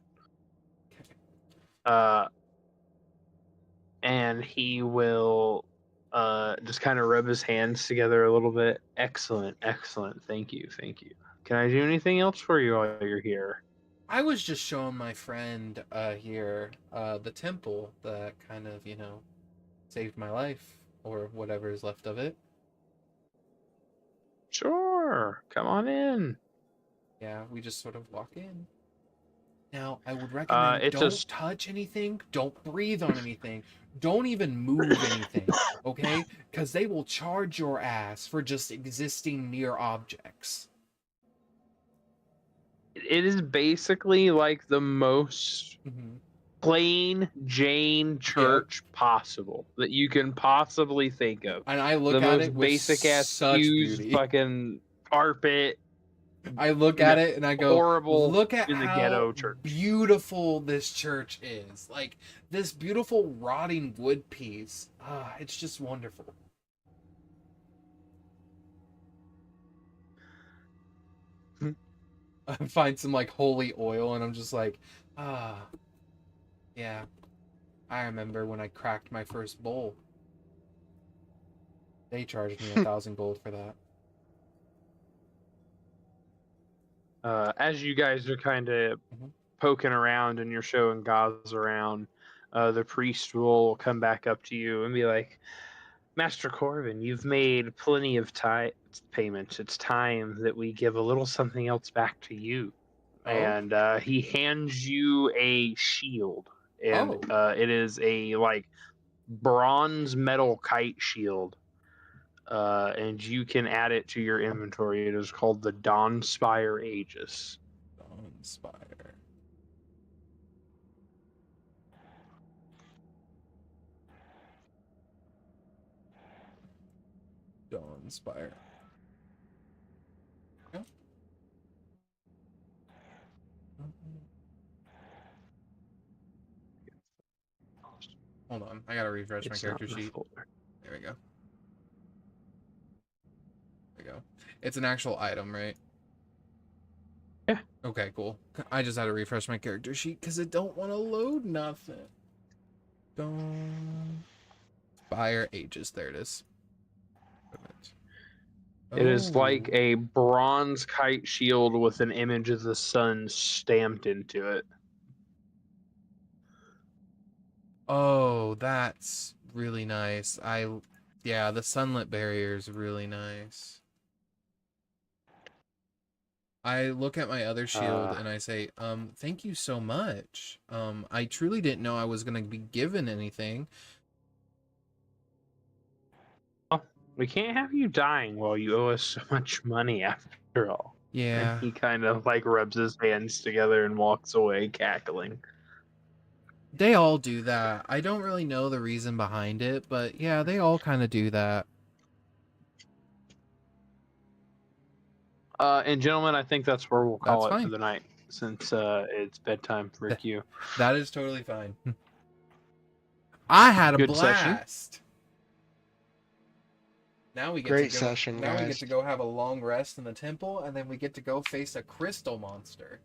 And he will just kind of rub his hands together a little bit. Excellent. Thank you. Can I do anything else for you while you're here? I was just showing my friend here the temple that kind of, saved my life, or whatever is left of it. Sure. Come on in. Yeah, we just sort of walk in. Now, I would recommend don't touch anything, don't breathe on anything, don't even move anything, okay? Because they will charge your ass for just existing near objects. It is basically like the most plain Jane church possible that you can possibly think of. And I look the at most it with basic ass such pews, beauty. Fucking carpet. I look at it and I go, horrible look at in the how ghetto church. beautiful this church is. Like, this beautiful rotting wood piece. It's just wonderful. I find some, like, holy oil and I'm just like, yeah. I remember when I cracked my first bowl. They charged me 1,000 gold for that. As you guys are kind of poking around and you're showing Ghaz around, the priest will come back up to you and be like, "Master Corvin, you've made plenty of payments. It's time that we give a little something else back to you." Oh. And he hands you a shield. And it is a, like, bronze metal kite shield. And you can add it to your inventory. It is called the Dawnspire Aegis. Dawnspire. Yeah. I gotta refresh my It's not character in the sheet. folder. There we go. There we go. It's an actual item, right? Yeah. Okay, cool. I just had to refresh my character sheet because it don't want to load nothing. Don't. Fire Ages. There it is. It is like Oh. a bronze kite shield with an image of the sun stamped into it. Oh, that's really nice. Yeah, the sunlit barrier is really nice. I look at my other shield and I say, thank you so much. I truly didn't know I was gonna be given anything. We can't have you dying while you owe us so much money after all. Yeah. And he kind of like rubs his hands together and walks away cackling. They all do that. I don't really know the reason behind it, but yeah, they all kind of do that. And gentlemen, I think that's where we'll call That's it fine. for the night, since it's bedtime for Q. That is totally fine. I had a Good session. blast. Now we get Great to go, session, now we guys. get to go have a long rest in the temple, and then we get to go face a crystal monster.